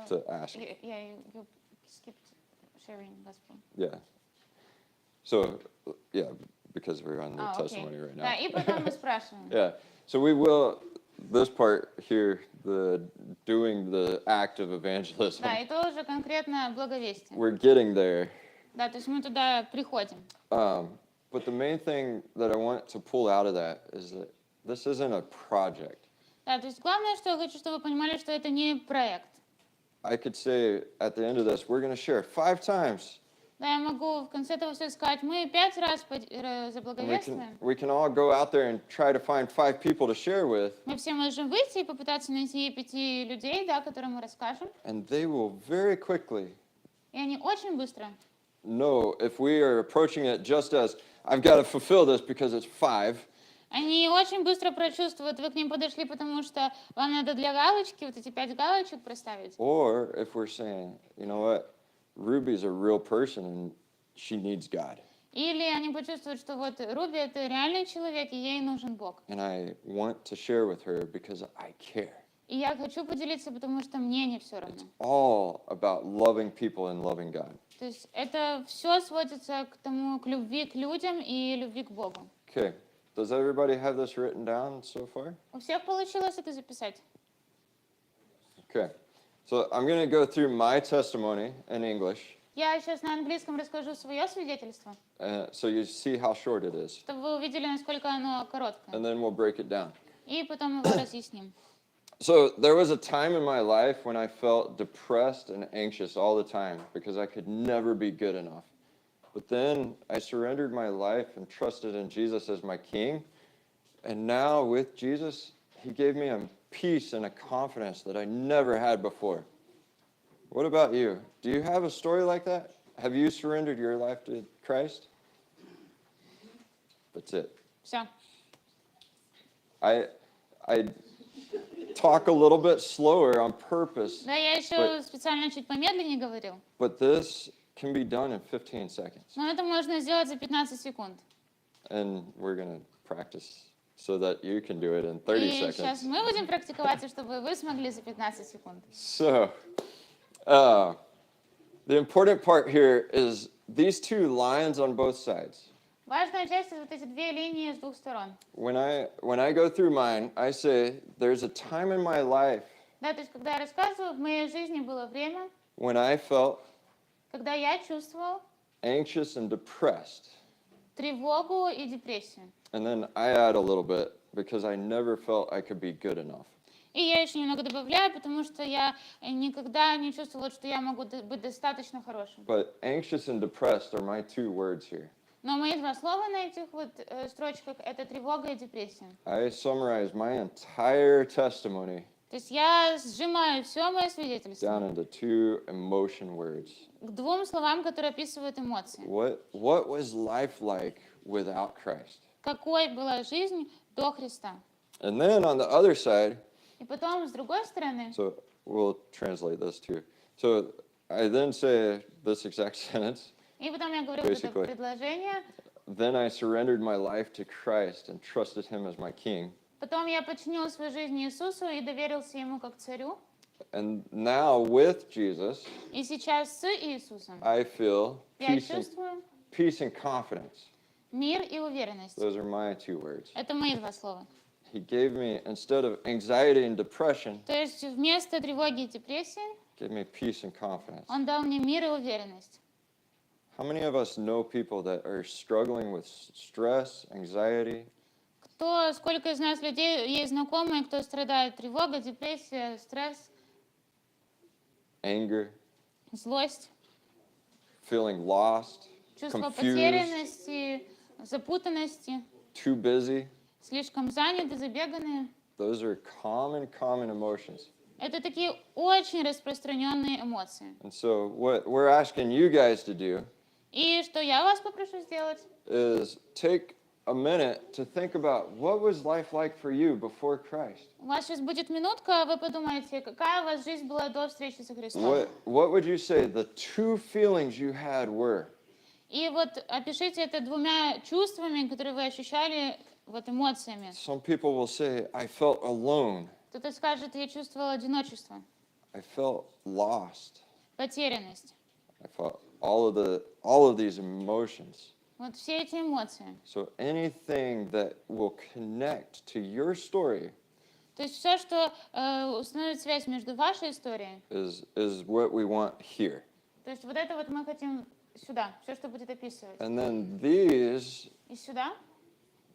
S1: to ask.
S2: Yeah, you skipped sharing gospel.
S1: Yeah. So, yeah, because we're on the
S2: А,
S1: testimony
S2: окей.
S1: right now.
S2: Да, и потом мы спрашиваем.
S1: Yeah. So we will, this part here, the doing the act of evangelism,
S2: Да, и то уже конкретно благовестие.
S1: we're getting there.
S2: Да, то есть мы туда приходим.
S1: But the main thing that I want to pull out of that is that this isn't a project.
S2: Да, то есть главное, что я хочу, чтобы вы понимали, что это не проект.
S1: I could say at the end of this, we're going to share 5 times.
S2: Да, я могу в конце этого все сказать, мы 5 раз
S1: And
S2: заблаговествуем.
S1: we can all go out there and try to find 5 people to share with,
S2: Мы все можем выйти и попытаться найти 5 людей, да, которым мы расскажем.
S1: and they will very quickly
S2: И они очень быстро,
S1: know if we are approaching it just as, I've got to fulfill this because it's 5,
S2: они очень быстро прочувствуют, вы к ним подошли, потому что вам надо для галочки вот эти 5 галочек проставить.
S1: or if we're saying, you know what, Ruby's a real person and she needs God,
S2: Или они почувствуют, что вот Руби это реальный человек, и ей нужен Бог.
S1: and I want to share with her because I care.
S2: И я хочу поделиться, потому что мне не все равно.
S1: All about loving people and loving God.
S2: То есть это все сводится к тому, к любви к людям и любви к Богу.
S1: Okay, does everybody have this written down so far?
S2: У всех получилось это записать?
S1: Okay, so I'm going to go through my testimony in English,
S2: Я сейчас на английском расскажу свое свидетельство,
S1: so you see how short it is,
S2: чтобы вы увидели, насколько оно
S1: and
S2: короткое.
S1: then we'll break it down.
S2: И потом его разъясним.
S1: So there was a time in my life when I felt depressed and anxious all the time because I could never be good enough. But then I surrendered my life and trusted in Jesus as my King. And now with Jesus, He gave me a peace and a confidence that I never had before. What about you? Do you have a story like that? Have you surrendered your life to Christ? That's it.
S2: Все.
S1: I talk a little bit slower on purpose,
S2: Да, я еще специально чуть помедленнее говорил.
S1: but this can be done in 15 seconds.
S2: Но это можно сделать за 15 секунд.
S1: And we're going to practice so that you can do it in 30
S2: И сейчас
S1: seconds.
S2: мы будем практиковаться, чтобы вы смогли за 15 секунд.
S1: So, the important part here is these 2 lines on both sides.
S2: Важная часть — это вот эти 2 линии с двух сторон.
S1: When I go through mine, I say, there's a time in my life
S2: Да, то есть, когда я рассказываю, в моей жизни было время,
S1: when I felt
S2: когда я чувствовал
S1: anxious and depressed.
S2: тревогу и депрессию.
S1: And then I add a little bit because I never felt I could be good enough.
S2: И я еще немного добавляю, потому что я никогда не чувствовала, что я могу быть достаточно хорошим.
S1: But anxious and depressed are my 2 words here.
S2: Но мои 2 слова на этих вот строчках — это тревога и депрессия.
S1: I summarize my entire testimony
S2: То есть я сжимаю все мое
S1: down
S2: свидетельство
S1: into 2 emotion words.
S2: к 2 словам, которые описывают эмоции.
S1: What was life like without Christ?
S2: Какой была жизнь до Христа?
S1: And then on the other side,
S2: И потом, с другой стороны,
S1: so we'll translate this too. So I then say this exact sentence.
S2: и потом я говорю вот это
S1: Basically.
S2: предложение,
S1: Then I surrendered my life to Christ and trusted Him as my King.
S2: потом я подчинил свою жизнь Иисусу и доверился Ему как царю.
S1: And now with Jesus,
S2: И сейчас с Иисусом
S1: I feel
S2: я
S1: peace
S2: чувствую
S1: and confidence.
S2: мир и уверенность.
S1: Those are my 2 words.
S2: Это мои 2 слова.
S1: He gave me, instead of anxiety and depression,
S2: То есть вместо тревоги и депрессии
S1: gave me peace and confidence.
S2: Он дал мне мир и уверенность.
S1: How many of us know people that are struggling with stress, anxiety?
S2: Сколько из нас людей есть знакомые, кто страдает тревога, депрессия, стресс,
S1: Anger,
S2: злость,
S1: feeling lost,
S2: чувство
S1: confused,
S2: потерянности, запутанности,
S1: too busy.
S2: слишком заняты, забеганные.
S1: Those are common emotions.
S2: Это такие очень распространенные эмоции.
S1: And so what we're asking you guys to do
S2: И что я вас попрошу сделать?
S1: is take a minute to think about what was life like for you before Christ.
S2: У вас сейчас будет минутка, вы подумаете, какая у вас жизнь была до встречи со Христом.
S1: What would you say the two feelings you had were?
S2: И вот опишите это двумя чувствами, которые вы ощущали, вот эмоциями.
S1: Some people will say, I felt alone.
S2: Кто-то скажет, я чувствовал одиночество,
S1: I felt lost.
S2: потерянность.
S1: I felt all of these emotions.
S2: Вот все эти эмоции.
S1: So anything that will connect to your story
S2: То есть все, что установит связь между вашей историей,
S1: is what we want here.
S2: то есть вот это вот мы хотим сюда, все, что будет описывать.
S1: And then these
S2: И сюда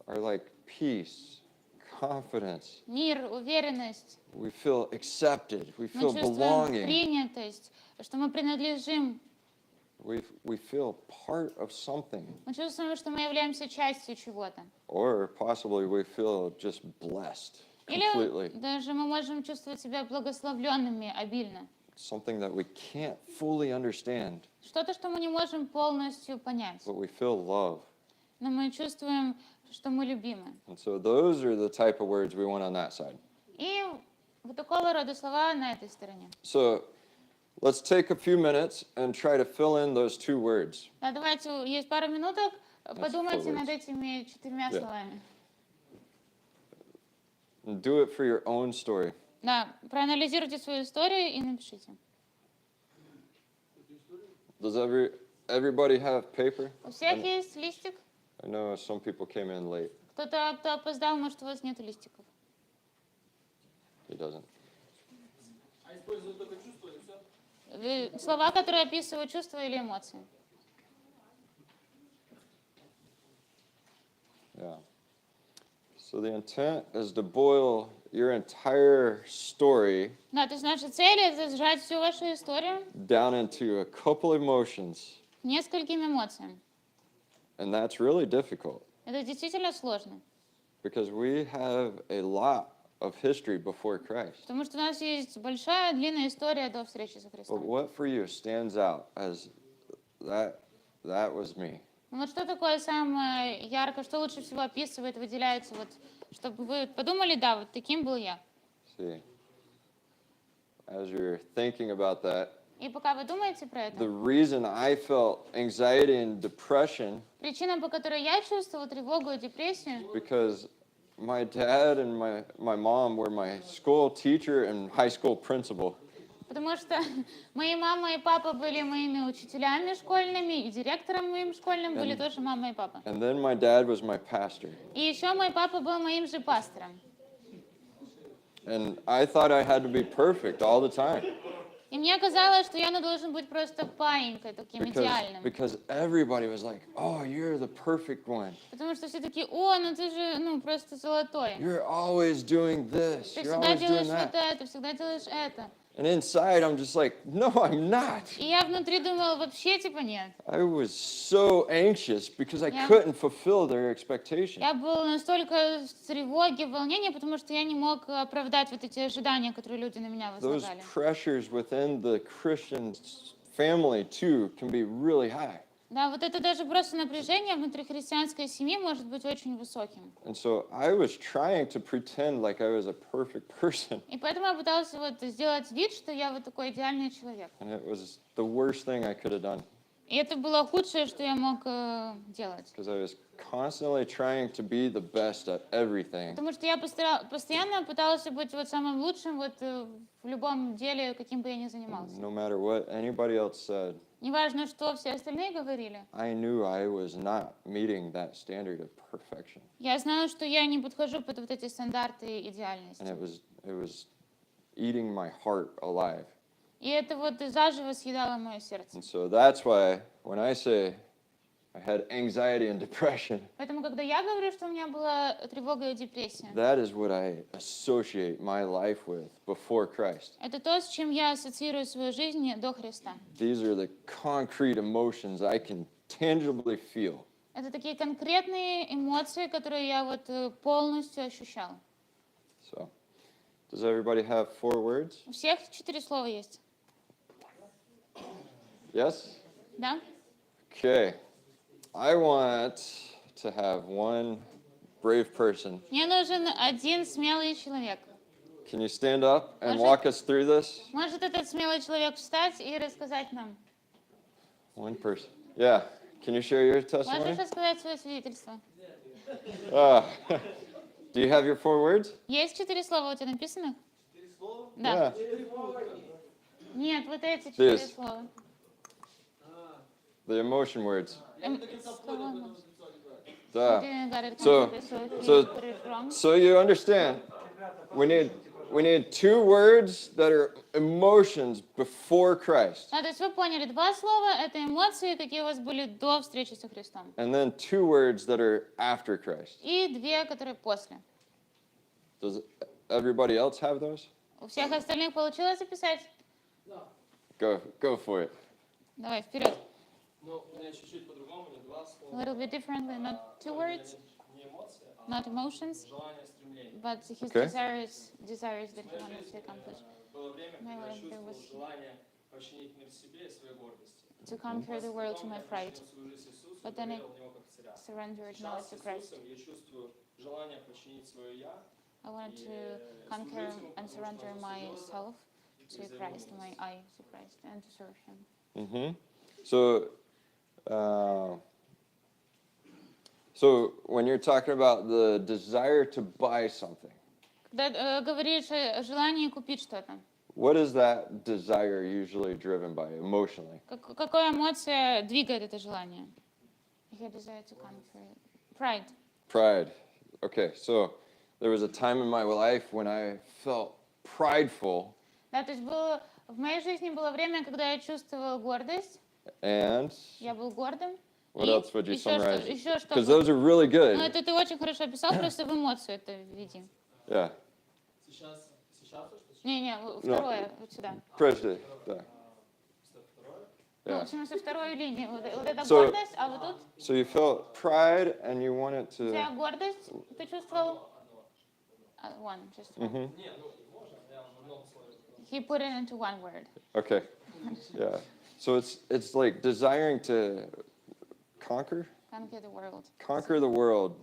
S1: are like peace, confidence.
S2: мир, уверенность.
S1: We feel accepted. We
S2: Мы
S1: feel
S2: чувствуем
S1: belonging.
S2: принятость, что мы принадлежим.
S1: We feel part of something.
S2: Мы чувствуем, что мы являемся частью чего-то.
S1: Or possibly we feel just blessed
S2: Или
S1: completely.
S2: даже мы можем чувствовать себя благословленными обильно.
S1: Something that we can't fully understand,
S2: Что-то, что мы не можем полностью понять.
S1: but we feel love.
S2: Но мы чувствуем, что мы любимы.
S1: And so those are the type of words we want on that side.
S2: И вот такого рода слова на этой стороне.
S1: So let's take a few minutes and try to fill in those two words.
S2: Да, давайте, есть пару минуток, подумайте
S1: four
S2: над
S1: words.
S2: этими 4
S1: Yeah.
S2: словами.
S1: And do it for your own story.
S2: Да, проанализируйте свою историю и напишите.
S1: Does everybody have paper?
S2: У всех есть листик?
S1: I know some people came in late.
S2: Кто-то, кто опоздал, может, у вас нет листиков.
S1: He doesn't.
S2: Слова, которые описывают чувства или эмоции.
S1: Yeah. So the intent is to boil your entire story
S2: Да, то есть наша цель — это сжать всю вашу историю
S1: down into a couple emotions,
S2: к нескольким эмоциям.
S1: and that's really difficult
S2: Это действительно сложно,
S1: because we have a lot of history before Christ.
S2: потому что у нас есть большая, длинная история до встречи со
S1: But
S2: Христом.
S1: what for you stands out as that was me?
S2: Ну вот что такое самое яркое, что лучше всего описывает, выделяется, вот, чтобы вы подумали, да, вот таким был я.
S1: See, as you're thinking about that,
S2: И пока вы думаете про
S1: the
S2: это,
S1: reason I felt anxiety and depression
S2: причина, по которой я чувствовала тревогу и депрессию,
S1: because my dad and my mom were my school teacher and high school principal.
S2: потому что мои мама и папа были моими учителями школьными, и директором моим школьным были тоже мама и папа.
S1: And then my dad was my pastor.
S2: И еще мой папа был моим же пастором.
S1: And I thought I had to be perfect all the time
S2: И мне казалось, что я должен быть просто паинькой, таким идеальным.
S1: because everybody was like, "Oh, you're the perfect one.
S2: Потому что все такие, о, ну ты же, ну, просто золотой.
S1: You're always doing this.
S2: Ты
S1: You're
S2: всегда
S1: always
S2: делаешь
S1: doing
S2: вот
S1: that."
S2: это, всегда делаешь это.
S1: And inside I'm just like, "No, I'm not."
S2: И я внутри думала, вообще типа нет.
S1: I was so anxious because I
S2: Yeah.
S1: couldn't fulfill their expectations.
S2: Я был настолько в тревоге, в волнении, потому что я не мог оправдать вот эти ожидания, которые люди на меня
S1: Those
S2: возлагали.
S1: pressures within the Christian family too can be really high.
S2: Да, вот это даже просто напряжение внутри христианской семьи может быть очень высоким.
S1: And so I was trying to pretend like I was a perfect person.
S2: И поэтому я пыталась вот сделать вид, что я вот такой идеальный человек.
S1: And it was the worst thing I could have done
S2: И это было худшее, что я мог делать.
S1: because I was constantly trying to be the best at everything.
S2: Потому что я постоянно пыталась быть вот самым лучшим вот в любом деле, каким бы я ни занимался.
S1: No matter what anybody else said,
S2: Неважно, что все остальные говорили.
S1: I knew I was not meeting that standard of perfection.
S2: Я знала, что я не подхожу под вот эти стандарты идеальности.
S1: And it was eating my heart alive.
S2: И это вот заживо съедало мое сердце.
S1: And so that's why when I say I had anxiety and depression.
S2: Поэтому, когда я говорю, что у меня была тревога и депрессия,
S1: That is what I associate my life with before Christ.
S2: это то, с чем я ассоциирую свою жизнь до Христа.
S1: These are the concrete emotions I can tangibly feel.
S2: Это такие конкретные эмоции, которые я вот полностью ощущал.
S1: So, does everybody have 4 words?
S2: У всех 4 слова есть.
S1: Yes?
S2: Да?
S1: Okay. I want to have one brave person.
S2: Мне нужен один смелый человек.
S1: Can you stand up and
S2: Может-
S1: walk us through this?
S2: Может этот смелый человек встать и рассказать нам?
S1: One person. Yeah. Can you share your
S2: Можешь
S1: testimony?
S2: рассказать свое свидетельство?
S1: Ah. Do you have your 4 words?
S2: Есть 4 слова у тебя написанных? Да.
S1: Yeah.
S2: Нет, вот эти 4
S1: This.
S2: слова.
S1: The emotion words.
S2: Слова.
S1: Duh.
S2: Didn't got it
S1: So-
S2: completely,
S1: so-
S2: put it wrong.
S1: So you understand, we need 2 words that are emotions before Christ,
S2: То есть вы поняли, 2 слова — это эмоции, какие у вас были до встречи со Христом.
S1: and then 2 words that are after Christ.
S2: И 2, которые после.
S1: Does everybody else have those?
S2: У всех остальных получилось записать?
S1: Go for it.
S2: Давай, вперед.
S5: Ну, у меня чуть-чуть по-другому, не 2
S2: A
S5: слова.
S2: little bit differently, not 2 words,
S5: Не эмоции, а
S2: not emotions,
S5: желание, стремление.
S2: but his
S1: Okay.
S2: desires that he wanted to accomplish.
S5: Было время,
S2: My
S5: когда я
S2: life there
S5: чувствовал
S2: was-
S5: желание подчинить мир себе и своей гордости.
S2: To conquer the world to my pride.
S5: Потом я свою жизнь Иисусу,
S2: But then I
S5: доверил в него как царя.
S2: surrendered now
S5: Сейчас
S2: to
S5: с
S2: Christ.
S5: Иисусом я чувствую желание подчинить свое «я»
S2: I wanted to conquer and surrender myself to Christ, my I to Christ, and to serve Him.
S1: Mm-hmm. So when you're talking about the desire to buy something,
S2: Когда говоришь о желании купить что-то,
S1: what is that desire usually driven by emotionally?
S2: какая эмоция двигает это желание? I had desire to conquer pride.
S1: Pride. Okay, so there was a time in my life when I felt prideful
S2: Да, то есть в моей жизни было время, когда я чувствовала гордость,
S1: and
S2: я был гордым.
S1: what
S2: И
S1: else would you
S2: еще
S1: summarize?
S2: что, еще что.
S1: Because those are really
S2: Ну,
S1: good.
S2: это ты очень хорошо описал, просто в эмоцию это введи.
S1: Yeah.
S5: Сейчас то, что
S2: Не-не, второе, вот сюда.
S1: Prejudice. Yeah.
S5: второе.
S2: Ну,
S1: Yeah.
S2: в смысле, вторую линию. Вот это
S1: So-
S2: гордость, а вот тут
S1: So you felt pride and you wanted
S2: у тебя
S1: to.
S2: гордость, ты чувствовал? One, just one.
S1: Mhm.
S5: Не, ну, можно, я в одном слове.
S2: He put it into one word.
S1: Okay. Yeah. So it's like desiring to conquer
S2: Conquer
S1: the
S2: the world.
S1: world.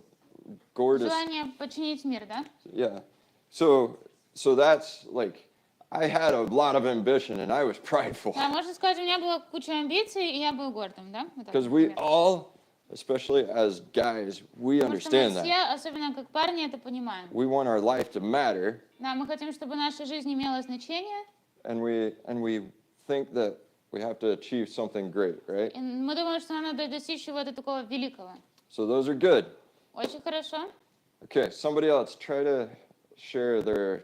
S1: Gorgeous.
S2: Желание подчинить мир, да?
S1: Yeah. So that's like I had a lot of ambition and I was prideful
S2: Да, можно сказать, у меня была куча амбиций, и я был гордым, да? Вот так,
S1: because we
S2: например.
S1: all, especially as guys, we
S2: Потому что мы
S1: understand
S2: все,
S1: that.
S2: особенно как парни, это понимаем.
S1: We want our life to matter
S2: Да, мы хотим, чтобы наша жизнь имела значение,
S1: and we think that we have to achieve something great, right?
S2: и мы думаем, что нам надо достичь чего-то такого великого.
S1: So those are good.
S2: Очень хорошо.
S1: Okay, somebody else try to share their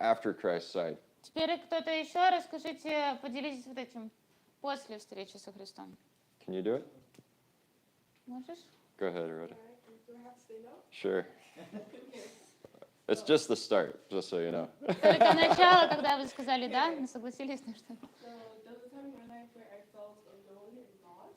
S1: after Christ side.
S2: Теперь кто-то еще, расскажите, поделитесь вот этим после встречи со Христом.
S1: Can you do it?
S2: Можешь?
S1: Go ahead, Rhoda.
S3: Do I have to say no?
S1: Sure. It's just the start, just so you know.
S2: Только начало, когда вы сказали «да», мы согласились на что-то.
S3: So there was a time in my life where I felt alone and lost.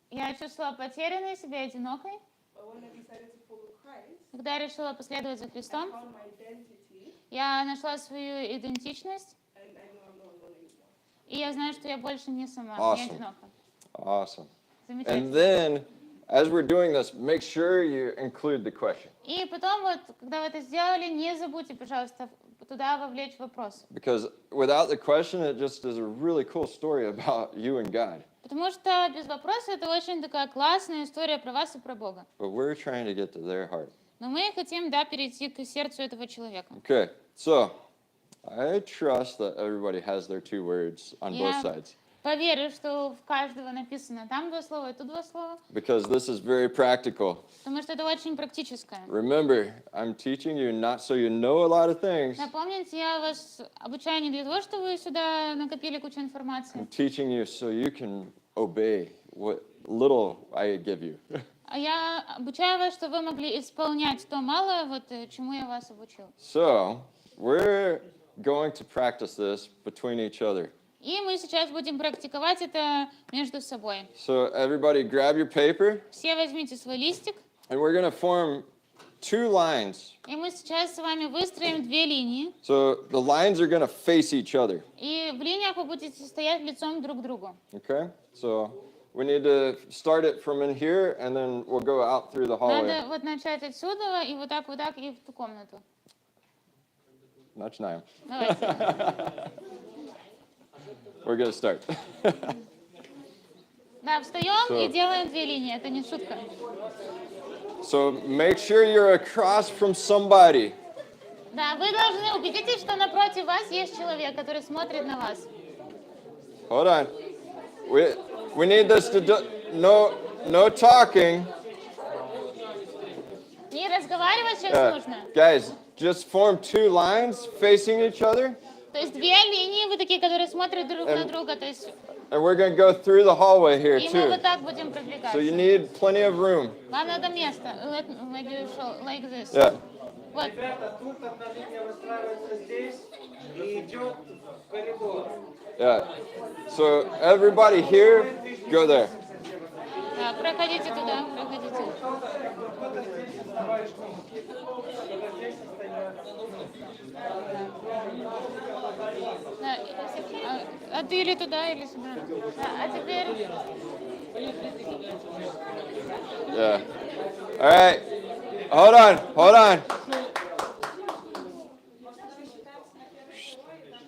S2: Я чувствовала потерянной, себя одинокой.
S3: But when I decided to follow Christ,
S2: Когда я решила последовать за
S3: I
S2: Христом,
S3: found my identity,
S2: я нашла свою идентичность,
S3: and I know I'm not alone anymore.
S2: и я знаю, что я больше не сама, не
S1: Awesome.
S2: одинока.
S1: Awesome. And
S2: Замечательно.
S1: then, as we're doing this, make sure you include the question.
S2: И потом вот, когда вы это сделали, не забудьте, пожалуйста, туда вовлечь вопрос.
S1: Because without the question, it just is a really cool story about you and God.
S2: Потому что без вопроса это очень такая классная история про вас и про Бога.
S1: But we're trying to get to their heart.
S2: Но мы хотим, да, перейти к сердцу этого человека.
S1: Okay, so I trust that everybody has their 2 words on both
S2: Я
S1: sides.
S2: поверю, что в каждого написано там 2 слова и тут 2 слова,
S1: Because this is very practical.
S2: потому что это очень практическое.
S1: Remember, I'm teaching you not so you know a lot of things.
S2: Напомните, я вас обучаю не для того, чтобы вы сюда накопили кучу информации.
S1: I'm teaching you so you can obey what little I give you.
S2: А я обучаю вас, чтобы вы могли исполнять то малое, вот чему я вас обучил.
S1: So, we're going to practice this between each other.
S2: И мы сейчас будем практиковать это между собой.
S1: So, everybody grab your paper,
S2: Все возьмите свой листик,
S1: and we're going to form 2 lines.
S2: и мы сейчас с вами выстроим 2 линии.
S1: So, the lines are going to face each other.
S2: И в линиях вы будете стоять лицом друг к другу.
S1: Okay? So, we need to start it from in here, and then we'll go out through the hallway.
S2: Надо вот начать отсюда, и вот так, и в ту комнату.
S1: Начинаем.
S2: Давайте.
S1: We're going to start.
S2: Да, встаем
S1: So-
S2: и делаем 2 линии, это не шутка.
S1: So, make sure you're across from somebody.
S2: Да, вы должны убедитесь, что напротив вас есть человек, который смотрит на вас.
S1: Hold on. We need this to do, no talking.
S2: Не разговаривать сейчас нужно.
S1: Guys, just form 2 lines facing each other,
S2: То есть 2 линии, вы такие, которые смотрят друг на друга. То есть,
S1: and we're going to go through the hallway here
S2: и мы
S1: too.
S2: вот так будем
S1: So you
S2: продвигаться.
S1: need plenty of room.
S2: Вам надо место. Maybe you show like this.
S1: Yeah.
S2: Вот.
S4: Ребята, тут одна линия выстраивается здесь и идет в коридор.
S1: Yeah. So everybody here, go there.
S2: Да, проходите туда, проходите.
S4: Кто-то здесь вставаешь, кто-то здесь остается.
S2: Да, а ты или туда, или сюда. Да, а теперь...
S1: Yeah. All right. Hold on.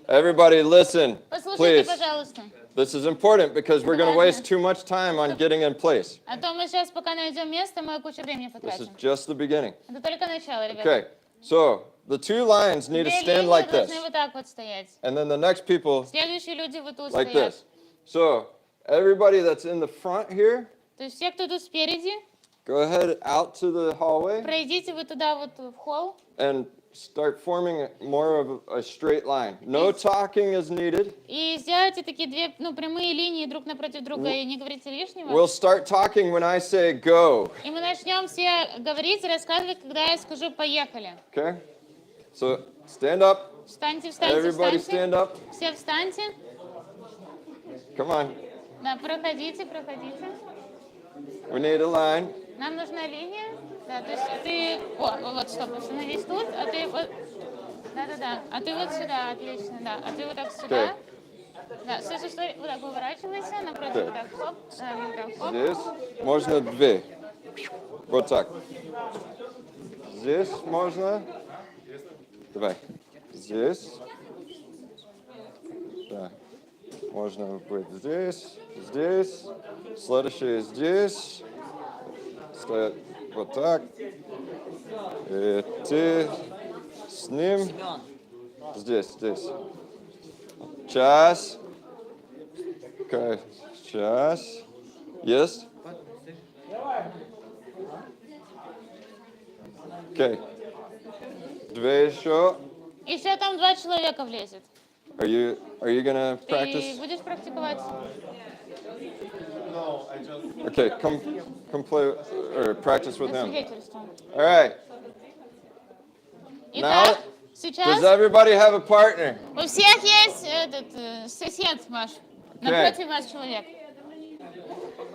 S1: Everybody listen,
S2: Послушайте,
S1: please.
S2: пожалуйста.
S1: This is important because we're going to waste too much time on getting in place.
S2: А то мы сейчас, пока найдем место, мы кучу времени
S1: This is
S2: потратим.
S1: just the beginning.
S2: Это только начало, ребята.
S1: Okay. So the 2 lines need to
S2: 2
S1: stand
S2: линии
S1: like this.
S2: должны вот так вот стоять.
S1: And then the next people
S2: Следующие люди вот тут
S1: like
S2: стоят.
S1: this. So everybody that's in the front here,
S2: То есть все, кто тут спереди,
S1: go ahead out to the hallway
S2: пройдите вы туда вот в холл
S1: and start forming more of a straight line. No talking is needed.
S2: и сделайте такие 2 прямые линии друг напротив друга и не говорите лишнего.
S1: We'll start talking when I say go.
S2: И мы начнем все говорить и рассказывать, когда я скажу «поехали».
S1: Okay? So stand up.
S2: Встаньте, встаньте,
S1: Everybody
S2: встаньте.
S1: stand up.
S2: Все встаньте.
S1: Come on.
S2: Да, проходите, проходите.
S1: We need a line.
S2: Нам нужна линия. Да, то есть ты... О, вот, стоп, остановись тут, а ты вот... Да-да-да. А ты вот сюда, отлично, да. А ты вот так сюда. Да, стой, вот так поворачивайся, напротив, вот так, хоп. Да, вот так, хоп.
S1: Здесь можно 2. Вот так. Здесь можно. Давай. Здесь. Да. Можно быть здесь. Следующее здесь. Стоят вот так. И ты с ним. Здесь. Час. Okay. Час. Есть? Okay. 2 еще.
S2: Еще там 2 человека влезет.
S1: Are you gonna
S2: Ты
S1: practice?
S2: будешь практиковать?
S1: Okay, come play or practice with
S2: На
S1: him.
S2: свидетельство.
S1: All right.
S2: Итак,
S1: Does
S2: сейчас
S1: everybody have a partner?
S2: у всех есть этот сосед ваш. Напротив вас человек.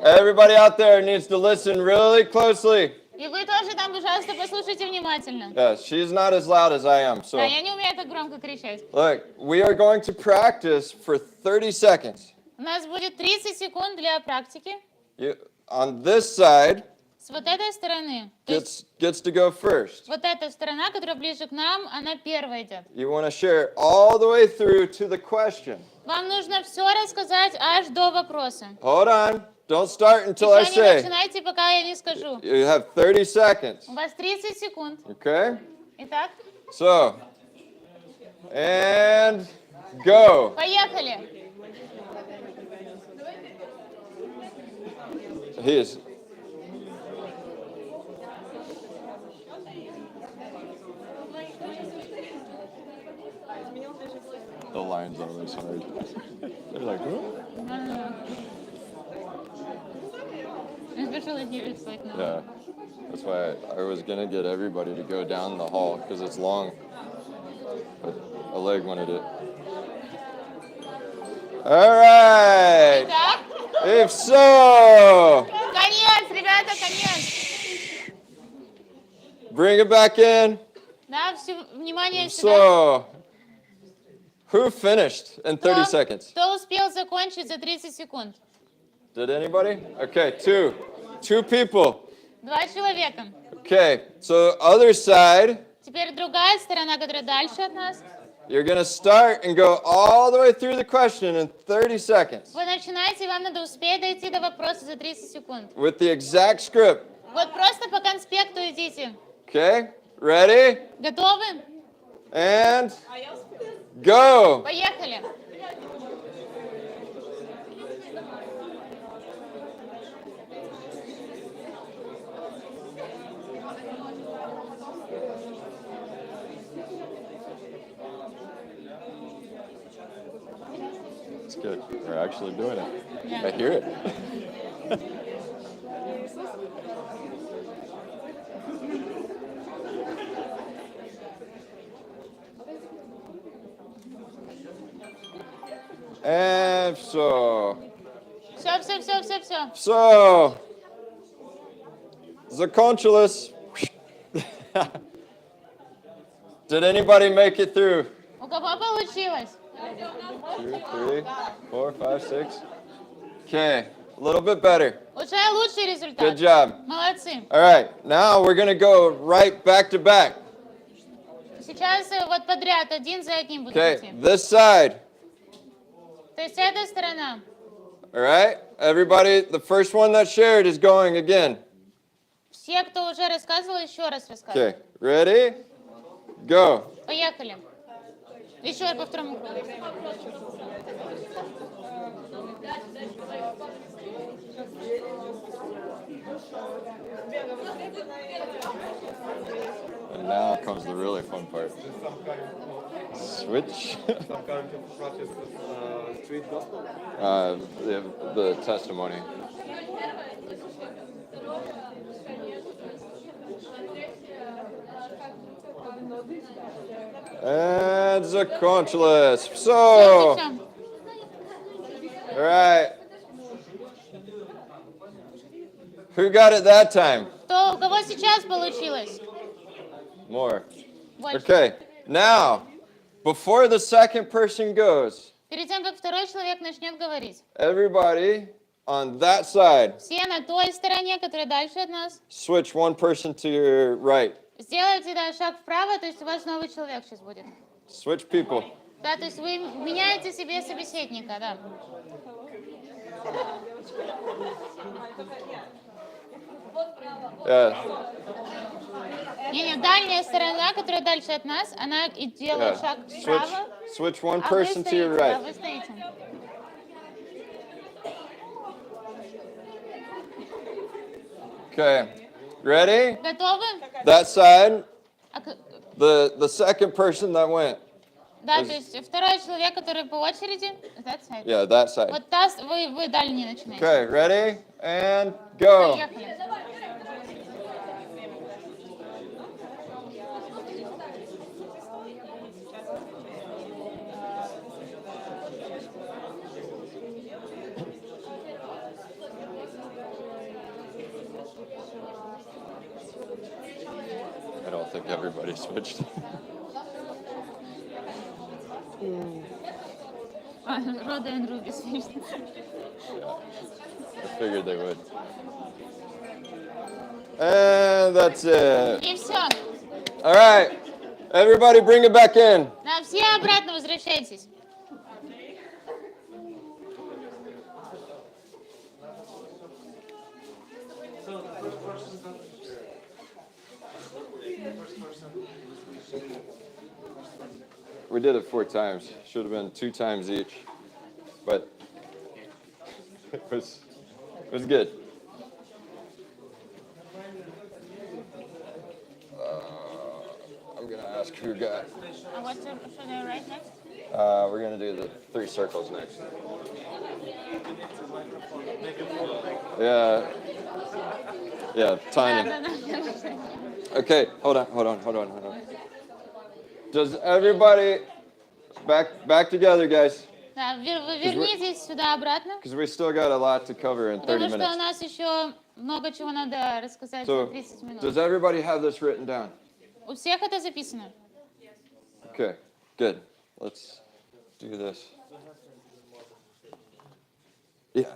S1: Everybody out there needs to listen really closely.
S2: И вы тоже там, пожалуйста, послушайте внимательно.
S1: Yeah, she's not as loud as I am.
S2: Да,
S1: So,
S2: я не умею так громко кричать.
S1: look, we are going to practice for 30 seconds.
S2: У нас будет 30 секунд для практики.
S1: On this side
S2: С вот этой стороны. То есть
S1: gets to go first.
S2: вот эта сторона, которая ближе к нам, она первая идет.
S1: You want to share all the way through to the question.
S2: Вам нужно все рассказать аж до вопроса.
S1: Hold on. Don't start until I
S2: Еще не
S1: say.
S2: начинайте, пока я не скажу.
S1: You have 30 seconds.
S2: У вас 30 секунд.
S1: Okay?
S2: Итак,
S1: So, and go.
S2: поехали.
S1: He is. The line's always hard. They're like, what?
S2: Він пішов від своїх ног.
S1: Yeah. That's why I was gonna get everybody to go down the hall because it's long. But Oleg wanted it. All right.
S2: Так,
S1: If so,
S2: конец, ребята, конец.
S1: bring it back in.
S2: Да, все, внимание сюда.
S1: So, who finished in 30 seconds?
S2: Кто успел закончить за 30 секунд?
S1: Did anybody? Okay, two. Two people.
S2: 2 человека.
S1: Okay, so other side,
S2: Теперь другая сторона, которая дальше от нас.
S1: you're gonna start and go all the way through the question in 30 seconds
S2: Вы начинаете, и вам надо успеть дойти до вопроса за 30 секунд.
S1: with the exact script.
S2: Вот просто по конспекту идите.
S1: Okay, ready?
S2: Готовы?
S1: And go.
S2: Поехали.
S1: It's good. We're actually doing it.
S2: Yeah.
S1: I hear it. And so,
S2: Все.
S1: so, закончилось. Did anybody make it through?
S2: У кого получилось?
S1: 2, 3, 4, 5, 6. Okay, a little bit better.
S2: Уже лучший результат.
S1: Good job.
S2: Молодцы.
S1: All right, now we're gonna go right back to back.
S2: Сейчас вот подряд, один за одним будем
S1: Okay,
S2: идти.
S1: this side.
S2: То есть эта сторона.
S1: All right, everybody, the first one that shared is going again.
S2: Все, кто уже рассказывал, еще раз рассказывают.
S1: Okay, ready? Go.
S2: Поехали. Еще по второму кругу.
S1: And now comes the really fun part. Switch.
S4: Some kind of practice with street gospel.
S1: The testimony. And закончилось. So,
S2: Всё.
S1: all right. Who got it that time?
S2: Кто, у кого сейчас получилось?
S1: More.
S2: Больше.
S1: Okay, now, before the second person goes,
S2: Перед тем, как второй человек начнет говорить,
S1: everybody on that side,
S2: все на той стороне, которая дальше от нас,
S1: switch one person to your right.
S2: сделайте шаг вправо, то есть у вас новый человек сейчас будет.
S1: Switch people.
S2: Да, то есть вы меняете себе собеседника, да.
S1: Yeah.
S2: Не, дальняя сторона, которая дальше от нас, она и делает
S1: Yeah.
S2: шаг вправо,
S1: Switch one
S2: а вы
S1: person to your
S2: стоите, да,
S1: right.
S2: вы стоите.
S1: Okay, ready?
S2: Готовы?
S1: That side,
S2: А
S1: the second person that went.
S2: да, то есть второй человек, который по очереди, that side.
S1: Yeah, that side.
S2: Вот вы дальний начинаете.
S1: Okay, ready? And go.
S2: Поехали.
S1: I don't think everybody switched.
S2: Рода и Руби смешно.
S1: I figured they would. And that's it.
S2: И все.
S1: All right, everybody bring it back in.
S2: Да, все обратно возвращайтесь.
S1: We did it 4 times. Should have been 2 times each, but it was good. I'm gonna ask who got.
S2: What should I write next?
S1: We're gonna do the 3 circles next. Yeah. Yeah, timing.
S2: Да-да-да.
S1: Okay, hold on. Does everybody back together, guys?
S2: Да, вы вернитесь сюда обратно,
S1: Because we still got a lot to cover in 30
S2: потому что у
S1: minutes.
S2: нас еще много чего надо рассказать за
S1: So,
S2: 30 минут.
S1: does everybody have this written down?
S2: У всех это записано?
S1: Okay, good. Let's do this. Yeah,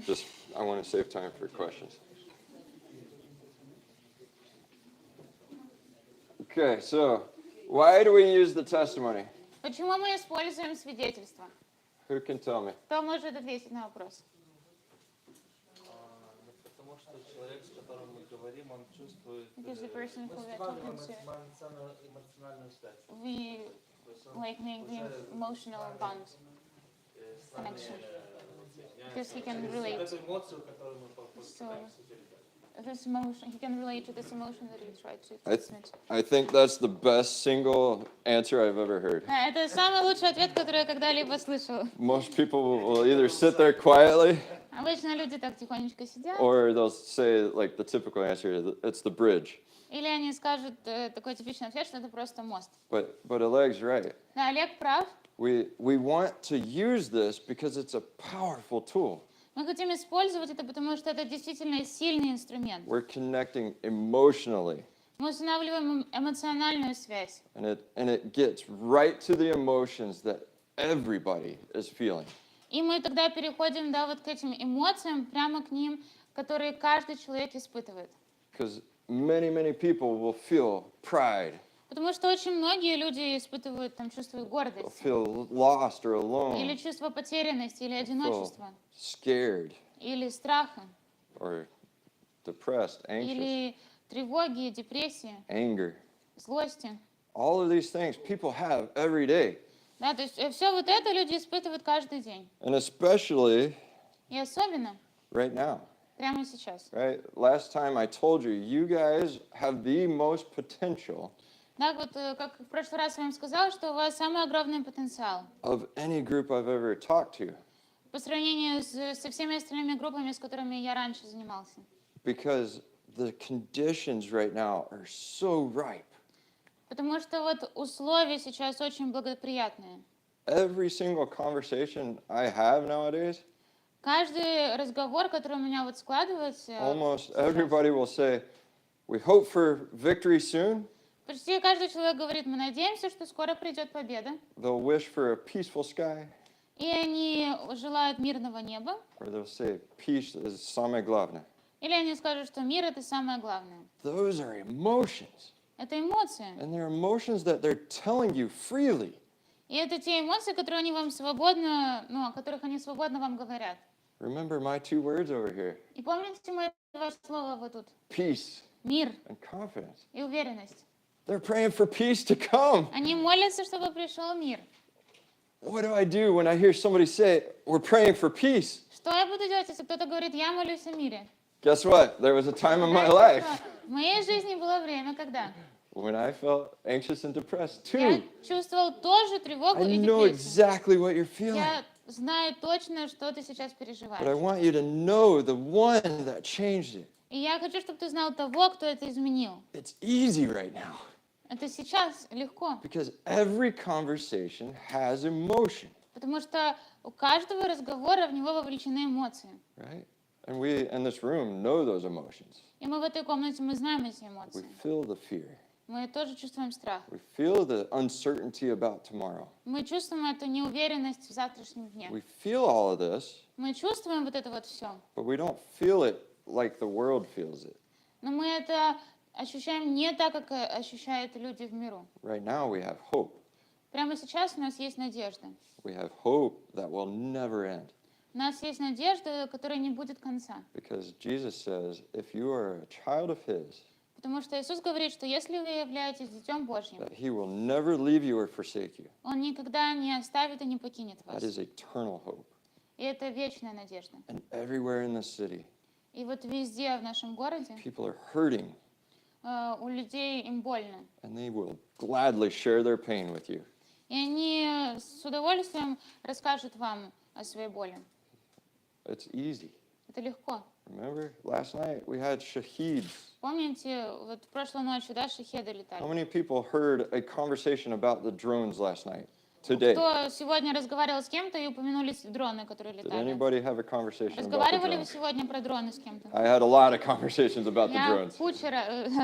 S1: just I want to save time for questions. Okay, so why do we use the testimony?
S2: Почему мы используем свидетельство?
S1: Who can tell me?
S2: Кто может ответить на вопрос?
S6: Потому что человек, с которым мы говорим, он чувствует
S2: Because the person who we're talking to,
S6: эмоциональную связь.
S2: we like make the emotional bond connection. Because he can relate.
S6: Эту эмоцию, которую мы
S2: So, this emotion, he can relate to this emotion that we try to
S1: I,
S2: transmit.
S1: I think that's the best single answer I've ever heard.
S2: Это самый лучший ответ, который я когда-либо слышала.
S1: Most people will either sit there quietly
S2: Обычно люди так тихонечко сидят,
S1: or they'll say like the typical answer, it's the bridge.
S2: или они скажут такой типичный ответ, что это просто мост.
S1: But Oleg's right.
S2: Да, Олег прав.
S1: We want to use this because it's a powerful tool.
S2: Мы хотим использовать это, потому что это действительно сильный инструмент.
S1: We're connecting emotionally,
S2: Мы устанавливаем эмоциональную связь.
S1: and it gets right to the emotions that everybody is feeling.
S2: И мы тогда переходим, да, вот к этим эмоциям, прямо к ним, которые каждый человек испытывает.
S1: Because many people will feel pride,
S2: Потому что очень многие люди испытывают, там, чувствуют
S1: will
S2: гордость,
S1: feel lost or
S2: или
S1: alone,
S2: чувство потерянности, или
S1: feel
S2: одиночества,
S1: scared
S2: или страха,
S1: or depressed, anxious,
S2: или тревоги, депрессии,
S1: anger.
S2: злости.
S1: All of these things people have every day.
S2: Да, то есть все вот это люди испытывают каждый день.
S1: And especially
S2: И особенно
S1: right now,
S2: прямо сейчас.
S1: right? Last time I told you, you guys have the most potential
S2: Да, вот как в прошлый раз я вам сказала, что у вас самый огромный потенциал
S1: of any group I've ever talked to.
S2: по сравнению со всеми остальными группами, с которыми я раньше занимался.
S1: Because the conditions right now are so ripe.
S2: Потому что вот условия сейчас очень благоприятные.
S1: Every single conversation I have nowadays,
S2: Каждый разговор, который у меня вот складывается,
S1: almost
S2: сейчас,
S1: everybody will say, we hope for victory soon.
S2: почти каждый человек говорит, мы надеемся, что скоро придет победа.
S1: They'll wish for a peaceful sky,
S2: И они желают мирного неба.
S1: or they'll say, peace is самое главное.
S2: Или они скажут, что мир — это самое главное.
S1: Those are emotions.
S2: Это эмоции.
S1: And they're emotions that they're telling you freely.
S2: И это те эмоции, которые они вам свободно, ну, о которых они свободно вам говорят.
S1: Remember my two words over here,
S2: И помните мои два слова вот тут?
S1: peace
S2: Мир
S1: and confidence.
S2: и уверенность.
S1: They're praying for peace to come.
S2: Они молятся, чтобы пришел мир.
S1: What do I do when I hear somebody say, we're praying for peace?
S2: Что я буду делать, если кто-то говорит, я молюсь о мире?
S1: Guess what? There was a time in my
S2: Знаете
S1: life
S2: что? В моей жизни было время, когда
S1: when I felt anxious and depressed
S2: я
S1: too.
S2: чувствовал тоже тревогу
S1: I
S2: и
S1: know
S2: депрессию.
S1: exactly what you're feeling.
S2: Я знаю точно, что ты сейчас
S1: But I
S2: переживаешь.
S1: want you to know the one that changed it.
S2: И я хочу, чтобы ты знал того, кто это изменил.
S1: It's easy right now
S2: Это сейчас легко,
S1: because every conversation has emotion,
S2: потому что у каждого разговора в него вовлечены эмоции.
S1: right? And we in this room know those emotions.
S2: И мы в этой комнате, мы знаем эти
S1: We
S2: эмоции.
S1: feel the fear.
S2: Мы тоже чувствуем страх.
S1: We feel the uncertainty about tomorrow.
S2: Мы чувствуем эту неуверенность в завтрашнем дне.
S1: We feel all of this,
S2: Мы чувствуем вот это вот все.
S1: but we don't feel it like the world feels it.
S2: Но мы это ощущаем не так, как ощущают люди в миру.
S1: Right now we have hope.
S2: Прямо сейчас у нас есть надежда.
S1: We have hope that will never end.
S2: У нас есть надежда, которой не будет конца.
S1: Because Jesus says, if you are a child of His,
S2: Потому что Иисус говорит, что если вы являетесь Детем Божьим,
S1: that He will never leave you or forsake you.
S2: Он никогда не оставит и не покинет
S1: That
S2: вас.
S1: is eternal hope.
S2: И это вечная надежда.
S1: And everywhere in this city,
S2: И вот везде в нашем городе
S1: people are hurting,
S2: у людей им больно.
S1: and they will gladly share their pain with you.
S2: И они с удовольствием расскажут вам о своей боли.
S1: It's easy.
S2: Это легко.
S1: Remember, last night we had shaheeds.
S2: Помните, вот прошлой ночью, да, шахеды
S1: How
S2: летали?
S1: many people heard a conversation about the drones last night? Today.
S2: Кто сегодня разговаривал с кем-то и упомянулись дроны, которые
S1: Did
S2: летали?
S1: anybody have a conversation about the
S2: Разговаривали вы
S1: drones?
S2: сегодня про дроны с кем-то?
S1: I had a lot of conversations about the
S2: Я
S1: drones.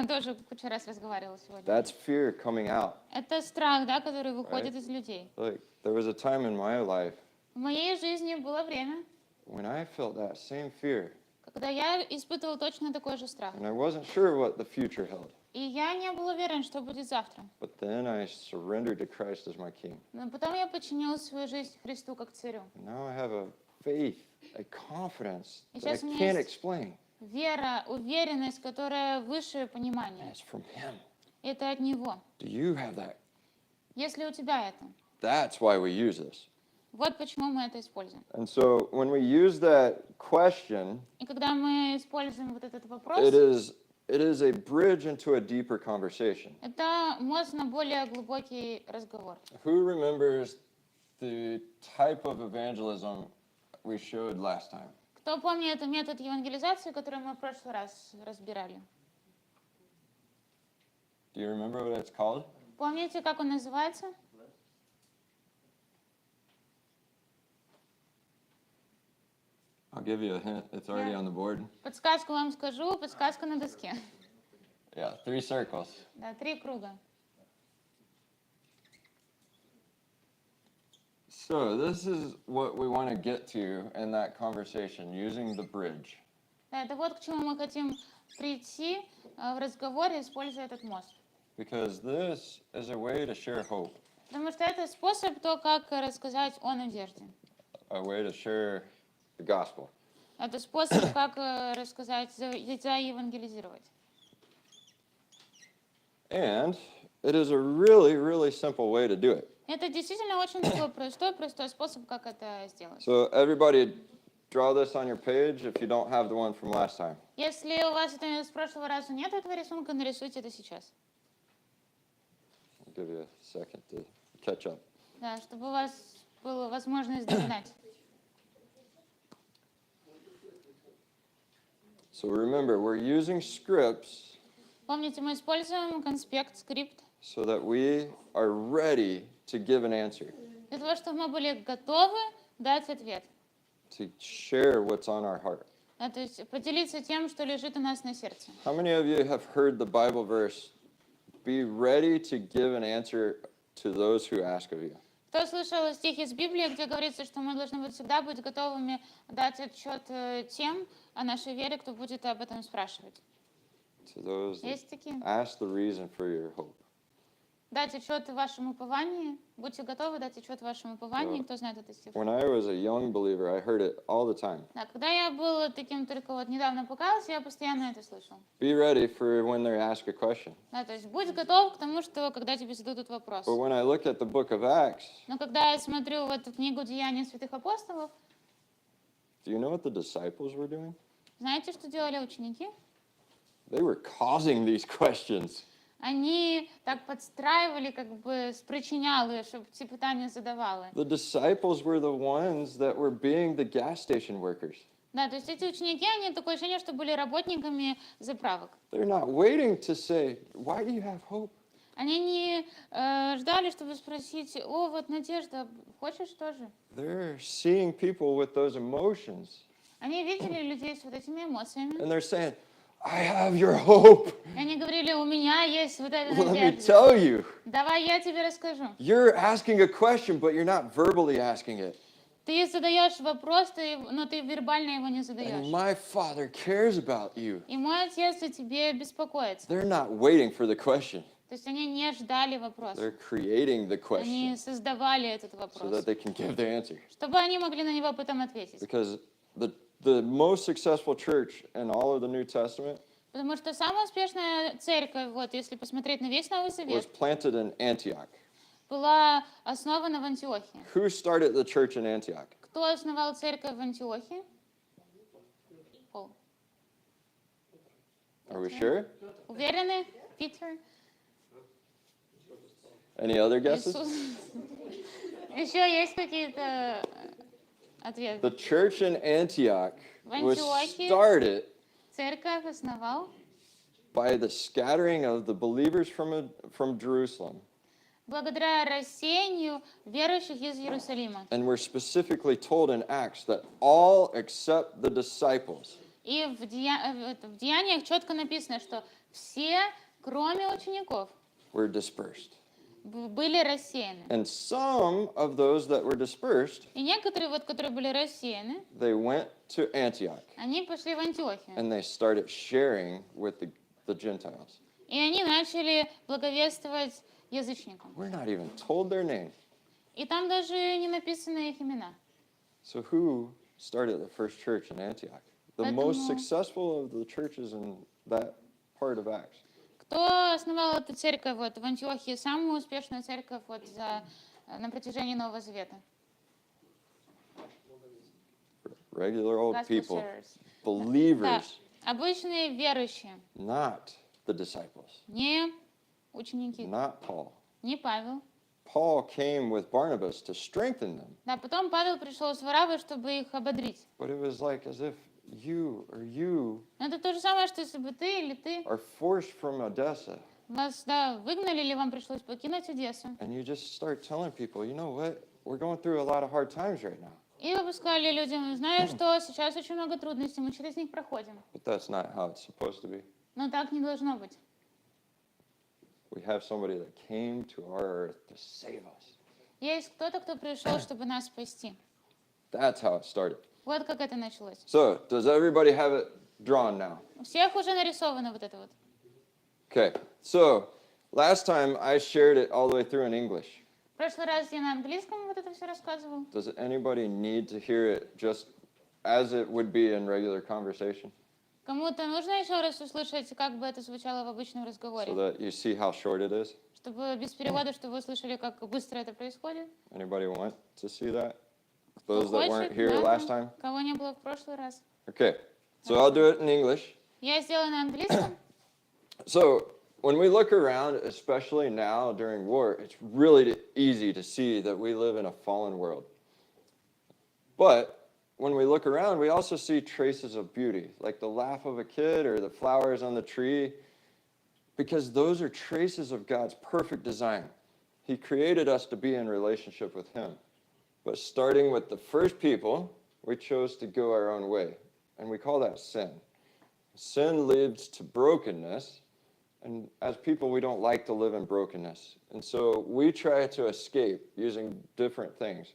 S2: тоже кучу раз разговаривала сегодня.
S1: That's fear coming out.
S2: Это страх, да, который выходит из людей.
S1: Like, there was a time in my life
S2: В моей жизни было время,
S1: when I felt that same fear,
S2: когда я испытывала точно такой же страх.
S1: and I wasn't sure what the future held.
S2: И я не был уверен, что будет завтра.
S1: But then I surrendered to Christ as my King.
S2: Но потом я подчинила свою жизнь Христу как царю.
S1: And now I have a faith, a confidence
S2: И
S1: that I
S2: сейчас у меня
S1: can't
S2: есть
S1: explain.
S2: вера, уверенность, которая выше
S1: And
S2: понимания.
S1: it's from Him.
S2: Это от Него.
S1: Do you have that?
S2: Если у тебя это.
S1: That's why we use this.
S2: Вот почему мы это используем.
S1: And so when we use that question,
S2: И когда мы используем вот этот вопрос,
S1: it is a bridge into a deeper conversation.
S2: это мост на более глубокий разговор.
S1: Who remembers the type of evangelism we showed last time?
S2: Кто помнит метод евангелизации, который мы в прошлый раз разбирали?
S1: Do you remember what it's called?
S2: Помните, как он называется?
S1: I'll give you a hint. It's already on the board.
S2: Подсказку вам скажу, подсказка на доске.
S1: Yeah, 3 circles.
S2: Да, 3 круга.
S1: So this is what we want to get to in that conversation, using the bridge.
S2: Да, это вот к чему мы хотим прийти в разговоре, используя этот мост.
S1: Because this is a way to share hope,
S2: Потому что это способ то, как рассказать о надежде.
S1: a way to share the gospel.
S2: Это способ, как рассказать, заевангелизировать.
S1: And it is a really, really simple way to do it.
S2: Это действительно очень такой простой способ, как это сделать.
S1: So everybody draw this on your page if you don't have the one from last time.
S2: Если у вас это с прошлого раза нет этого рисунка, нарисуйте это сейчас.
S1: I'll give you a second to catch up.
S2: Да, чтобы у вас была возможность догнать.
S1: So remember, we're using scripts
S2: Помните, мы используем конспект, скрипт,
S1: so that we are ready to give an answer,
S2: для того, чтобы мы были готовы дать ответ.
S1: to share what's on our heart.
S2: Да, то есть поделиться тем, что лежит у нас на сердце.
S1: How many of you have heard the Bible verse, be ready to give an answer to those who ask of you?
S2: Кто слышал стих из Библии, где говорится, что мы должны всегда быть готовыми дать отчет тем о нашей вере, кто будет об этом спрашивать?
S1: To those that
S2: Есть такие?
S1: ask the reason for your hope.
S2: Дать отчет вашему упованию. Будьте готовы дать отчет вашему упованию. Кто знает этот стих?
S1: When I was a young believer, I heard it all the time.
S2: Да, когда я был таким только вот недавно покаялся, я постоянно это слышал.
S1: Be ready for when they ask a question.
S2: Да, то есть будь готов к тому, что когда тебе зададут вопрос.
S1: But when I look at the book of Acts,
S2: Но когда я смотрю в эту книгу «Деяния святых апостолов»,
S1: do you know what the disciples were doing?
S2: знаете, что делали ученики?
S1: They were causing these questions.
S2: Они так подстраивали, как бы спричиняли, чтобы эти питания задавали.
S1: The disciples were the ones that were being the gas station workers.
S2: Да, то есть эти ученики, они такое ощущение, что были работниками заправок.
S1: They're not waiting to say, why do you have hope?
S2: Они не ждали, чтобы спросить, о, вот Надежда, хочешь тоже?
S1: They're seeing people with those emotions.
S2: Они видели людей с вот этими эмоциями.
S1: And they're saying, I have your hope.
S2: И они говорили, у меня есть вот эта
S1: Let me
S2: надежда.
S1: tell you.
S2: Давай я тебе расскажу.
S1: You're asking a question, but you're not verbally asking it.
S2: Ты задаешь вопрос, но ты вербально его не
S1: And
S2: задаешь.
S1: my Father cares about you.
S2: И мой отец о тебе беспокоится.
S1: They're not waiting for the question.
S2: То есть они не ждали вопроса.
S1: They're creating the
S2: Они
S1: question
S2: создавали этот
S1: so
S2: вопрос,
S1: that they can give the answer.
S2: чтобы они могли на него потом ответить.
S1: Because the most successful church in all of the New Testament
S2: Потому что самая успешная церковь, вот если посмотреть на весь Новый
S1: was
S2: Завет,
S1: planted in Antioch.
S2: была основана в Антиохии.
S1: Who started the church in Antioch?
S2: Кто основал церковь в Антиохии? Пол.
S1: Are we sure?
S2: Уверены? Питер?
S1: Any other guesses?
S2: Иисус? Еще есть какие-то Ответ.
S1: The church in Antioch
S2: В
S1: was
S2: Антиохии
S1: started
S2: церковь основал
S1: by the scattering of the believers from Jerusalem.
S2: благодаря рассеянию верующих из Иерусалима.
S1: And we're specifically told in Acts that all except the disciples
S2: И в Деяниях четко написано, что все, кроме учеников,
S1: were dispersed.
S2: были рассеяны.
S1: And some of those that were dispersed,
S2: И некоторые, которые были рассеяны,
S1: they went to Antioch
S2: они пошли в Антиохию.
S1: and they started sharing with the Gentiles.
S2: И они начали благовествовать язычникам.
S1: We're not even told their name.
S2: И там даже не написаны их имена.
S1: So who started the first church in Antioch? The most
S2: Поэтому-
S1: successful of the churches in that part of Acts.
S2: Кто основал эту церковь в Антиохии, самую успешную церковь на протяжении Нового Завета?
S1: Regular old
S2: Gospel
S1: people,
S2: sharers. Да,
S1: believers,
S2: обычные верующие,
S1: not the disciples,
S2: не ученики,
S1: not Paul.
S2: не Павел.
S1: Paul came with Barnabas to strengthen them,
S2: Да, потом Павел пришел с Варавой, чтобы их ободрить.
S1: but it was like as if you
S2: Но это то же самое, что если бы ты или ты
S1: are forced from Odessa
S2: вас выгнали или вам пришлось покинуть Одессу.
S1: and you just start telling people, you know what, we're going through a lot of hard times right now.
S2: И вы бы сказали людям, знаю, что сейчас очень много трудностей, мы через них проходим.
S1: But that's not how it's supposed to be.
S2: Но так не должно быть.
S1: We have somebody that came to our earth to save us.
S2: Есть кто-то, кто пришел, чтобы нас спасти.
S1: That's how it started.
S2: Вот как это началось.
S1: So, does everybody have it drawn now?
S2: У всех уже нарисовано вот это вот.
S1: Okay, so last time I shared it all the way through in English.
S2: В прошлый раз я на английском вот это все рассказывал.
S1: Does anybody need to hear it just as it would be in regular conversation
S2: Кому-то нужно еще раз услышать, как бы это звучало в обычном
S1: so
S2: разговоре,
S1: that you see how short it is?
S2: чтобы без перевода, чтобы вы слышали, как быстро это происходит.
S1: Anybody want to see that?
S2: Кто
S1: Those that weren't
S2: хочет,
S1: here
S2: да,
S1: last time?
S2: кого не было в прошлый раз.
S1: Okay, so I'll do it in English.
S2: Я сделала на английском.
S1: So, when we look around, especially now during war, it's really easy to see that we live in a fallen world. But when we look around, we also see traces of beauty, like the laugh of a kid or the flowers on the tree, because those are traces of God's perfect design. He created us to be in relationship with Him. But starting with the first people, we chose to go our own way, and we call that sin. Sin leads to brokenness, and as people, we don't like to live in brokenness. And so we try to escape using different things.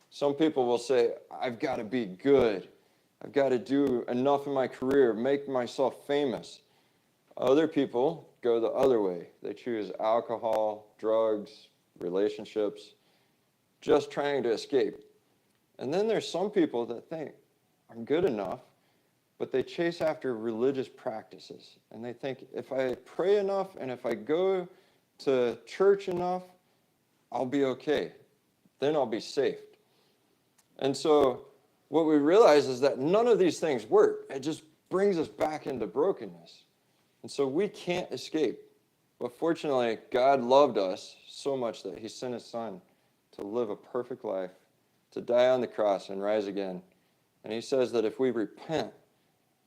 S1: Some people will say, I've got to be good. I've got to do enough in my career, make myself famous. Other people go the other way. They choose alcohol, drugs, relationships, just trying to escape. And then there's some people that think, I'm good enough, but they chase after religious practices. And they think, if I pray enough and if I go to church enough, I'll be okay. Then I'll be saved. And so what we realize is that none of these things work. It just brings us back into brokenness. And so we can't escape. But fortunately, God loved us so much that He sent His Son to live a perfect life, to die on the cross and rise again. And He says that if we repent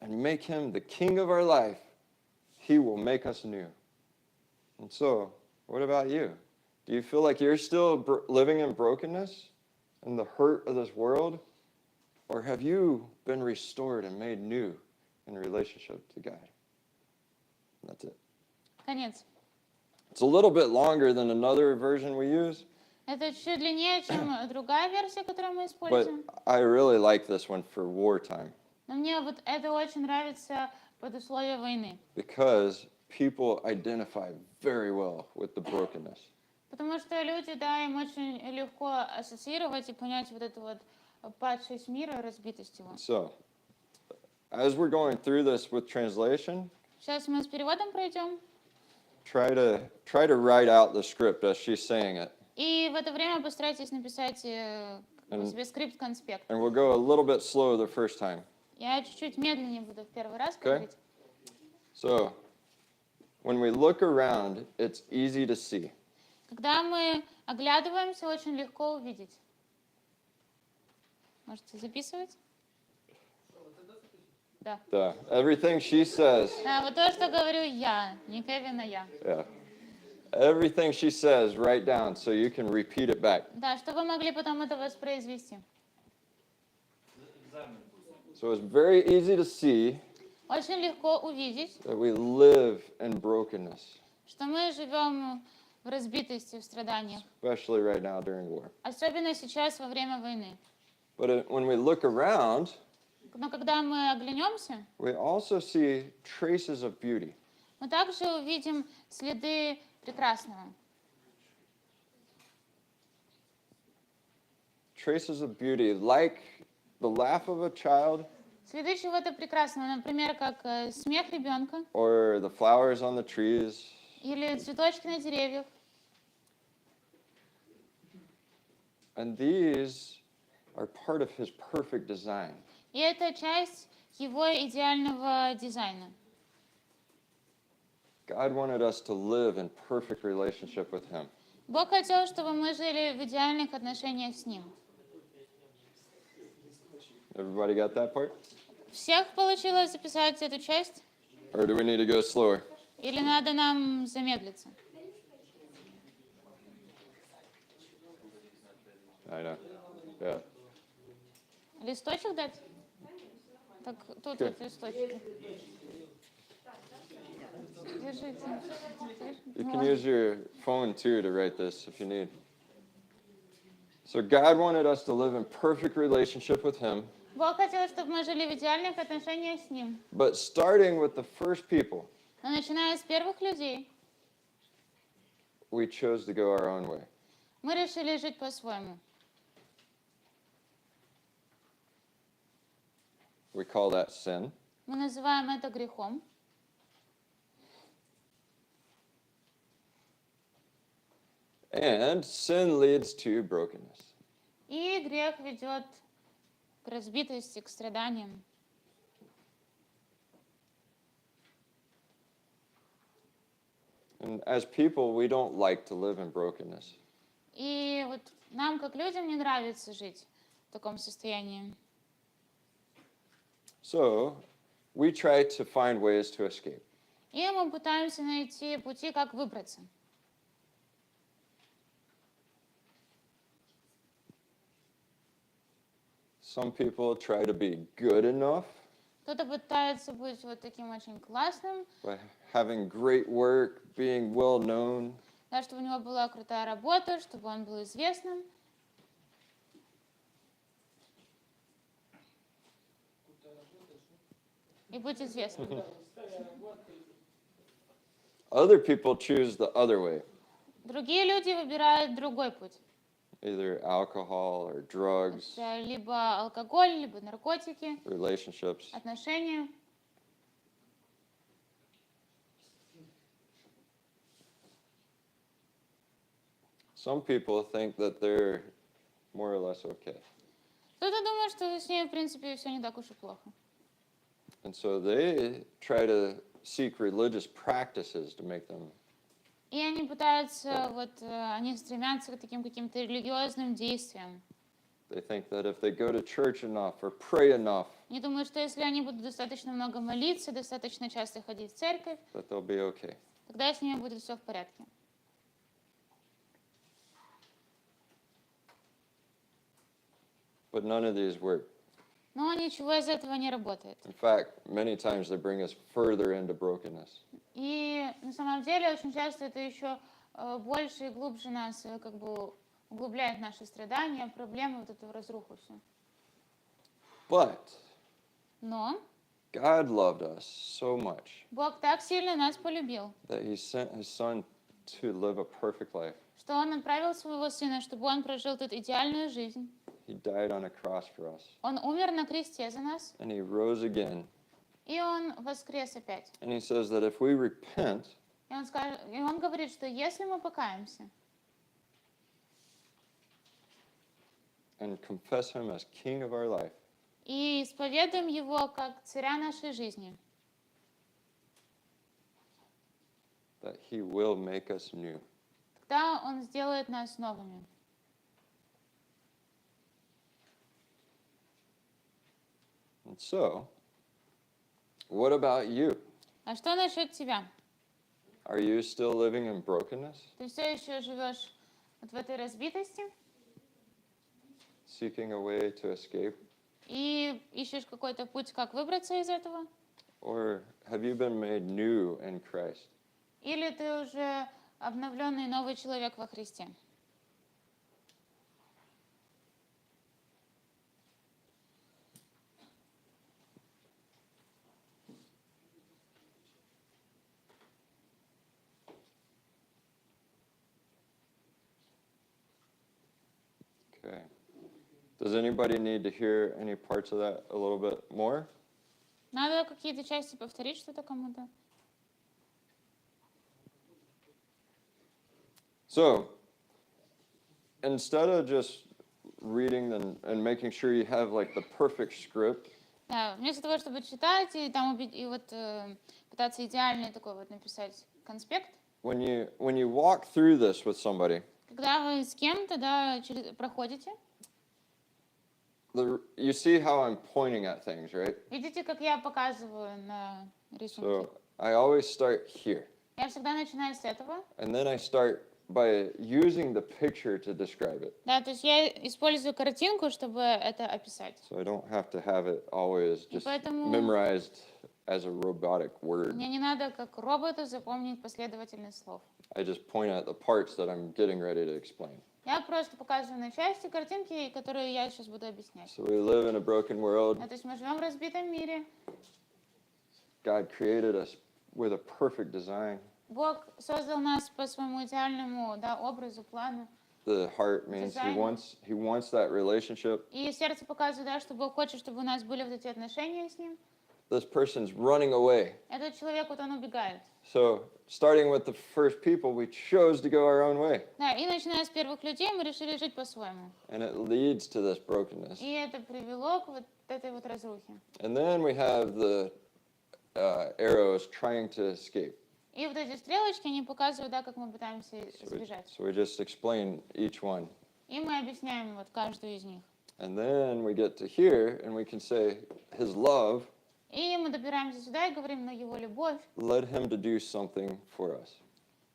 S1: and make Him the King of our life, He will make us new. And so, what about you? Do you feel like you're still living in brokenness and the hurt of this world? Or have you been restored and made new in relationship to God? That's it.
S2: Конец.
S1: It's a little bit longer than another version we use,
S2: Это чуть длиннее, чем другая версия, которую мы
S1: but
S2: используем.
S1: I really like this one for wartime
S2: Но мне вот это очень нравится под условия войны.
S1: because people identify very well with the brokenness.
S2: Потому что люди, да, им очень легко ассоциировать и понять вот эту вот падшесть мира, разбитость его.
S1: So, as we're going through this with translation,
S2: Сейчас мы с переводом пройдем.
S1: try to write out the script as she's saying it.
S2: И в это время постарайтесь написать себе скрипт-конспект.
S1: And we'll go a little bit slow the first time.
S2: Я чуть-чуть медленнее буду в первый раз
S1: Okay.
S2: говорить.
S1: So, when we look around, it's easy to see.
S2: Когда мы оглядываемся, очень легко увидеть. Можете записывать? Да.
S1: Everything she says,
S2: Да, вот то, что говорю я, не Кевин, а я.
S1: yeah. Everything she says, write down so you can repeat it back.
S2: Да, чтобы вы могли потом это воспроизвести.
S1: So it's very easy to see
S2: Очень легко увидеть,
S1: that we live in brokenness,
S2: что мы живем в разбитости, в страданиях.
S1: especially right now during war.
S2: Особенно сейчас, во время войны.
S1: But when we look around,
S2: Но когда мы оглянемся,
S1: we also see traces of beauty.
S2: мы также увидим следы прекрасного.
S1: Traces of beauty, like the laugh of a child
S2: Следы чего-то прекрасного, например, как смех ребенка
S1: or the flowers on the trees.
S2: или цветочки на деревьях.
S1: And these are part of his perfect design.
S2: И это часть его идеального дизайна.
S1: God wanted us to live in perfect relationship with him.
S2: Бог хотел, чтобы мы жили в идеальных отношениях с Ним.
S1: Everybody got that part?
S2: Всех получилось записать эту часть?
S1: Or do we need to go slower?
S2: Или надо нам замедлиться?
S1: I know. Yeah.
S2: Листочек дать? Так, тут
S1: Окей.
S2: вот листочек. Держите.
S1: You can use your phone too to write this if you need. So God wanted us to live in perfect relationship with him,
S2: Бог хотел, чтобы мы жили в идеальных отношениях с Ним.
S1: but starting with the first people,
S2: Но начиная с первых людей,
S1: we chose to go our own way.
S2: мы решили жить по-своему.
S1: We call that sin.
S2: Мы называем это грехом.
S1: And sin leads to brokenness.
S2: И грех ведет к разбитости, к страданиям.
S1: And as people, we don't like to live in brokenness.
S2: И вот нам, как людям, не нравится жить в таком состоянии.
S1: So we try to find ways to escape.
S2: И мы пытаемся найти пути, как выбраться.
S1: Some people try to be good enough
S2: Кто-то пытается быть вот таким очень классным,
S1: by having great work, being well known.
S2: да, чтобы у него была крутая работа, чтобы он был известным. И быть известным.
S1: Other people choose the other way,
S2: Другие люди выбирают другой путь.
S1: either alcohol or drugs,
S2: Это либо алкоголь, либо наркотики,
S1: relationships.
S2: отношения.
S1: Some people think that they're more or less okay.
S2: Кто-то думает, что с ней, в принципе, все не так уж и плохо.
S1: And so they try to seek religious practices to make them.
S2: И они пытаются, они стремятся к таким каким-то религиозным действиям.
S1: They think that if they go to church enough or pray enough,
S2: Они думают, что если они будут достаточно много молиться, достаточно часто ходить в церковь,
S1: that they'll be okay.
S2: тогда с ними будет все в порядке.
S1: But none of these work.
S2: Но ничего из этого не работает.
S1: In fact, many times they bring us further into brokenness.
S2: И на самом деле очень часто это еще больше и глубже нас как бы углубляет наши страдания, проблемы, вот эту разруху всю.
S1: But
S2: Но
S1: God loved us so much
S2: Бог так сильно нас полюбил,
S1: that he sent his son to live a perfect life.
S2: что Он отправил своего Сына, чтобы Он прожил тут идеальную жизнь.
S1: He died on a cross for us.
S2: Он умер на кресте за нас,
S1: And he rose again.
S2: и Он воскрес опять.
S1: And he says that if we repent,
S2: И Он говорит, что если мы покаемся
S1: and confess him as king of our life,
S2: и исповедуем Его как царя нашей жизни,
S1: that he will make us new.
S2: тогда Он сделает нас новыми.
S1: And so, what about you?
S2: А что насчет тебя?
S1: Are you still living in brokenness,
S2: Ты все еще живешь вот в этой разбитости
S1: seeking a way to escape?
S2: и ищешь какой-то путь, как выбраться из этого?
S1: Or have you been made new in Christ?
S2: Или ты уже обновленный новый человек во Христе?
S1: Okay. Does anybody need to hear any parts of that a little bit more?
S2: Надо какие-то части повторить что-то кому-то?
S1: So, instead of just reading and making sure you have like the perfect script,
S2: Да, вместо того, чтобы читать и там и вот пытаться идеальный такой вот написать конспект,
S1: when you walk through this with somebody,
S2: когда вы с кем-то, да, проходите,
S1: you see how I'm pointing at things, right?
S2: видите, как я показываю на рисунке.
S1: So I always start here,
S2: Я всегда начинаю с этого.
S1: and then I start by using the picture to describe it.
S2: Да, то есть я использую картинку, чтобы это описать.
S1: So I don't have to have it always just
S2: поэтому-
S1: memorized as a robotic word.
S2: Мне не надо как роботу запомнить последовательность слов.
S1: I just point at the parts that I'm getting ready to explain.
S2: Я просто показываю на части картинки, которые я сейчас буду объяснять.
S1: So we live in a broken world.
S2: Да, то есть мы живем в разбитом мире.
S1: God created us with a perfect design.
S2: Бог создал нас по своему идеальному, да, образу, плану.
S1: The heart means
S2: Design.
S1: he wants that relationship.
S2: И сердце показывает, да, что Бог хочет, чтобы у нас были вот эти отношения с Ним.
S1: This person's running away.
S2: Этот человек, вот он убегает.
S1: So starting with the first people, we chose to go our own way.
S2: Да, и начиная с первых людей, мы решили жить по-своему.
S1: And it leads to this brokenness.
S2: И это привело к вот этой вот разрухе.
S1: And then we have the arrows trying to escape.
S2: И вот эти стрелочки, они показывают, да, как мы пытаемся сбежать.
S1: So we just explain each one.
S2: И мы объясняем вот каждую из них.
S1: And then we get to here and we can say, His love
S2: И мы добираемся сюда и говорим, но его любовь
S1: led Him to do something for us.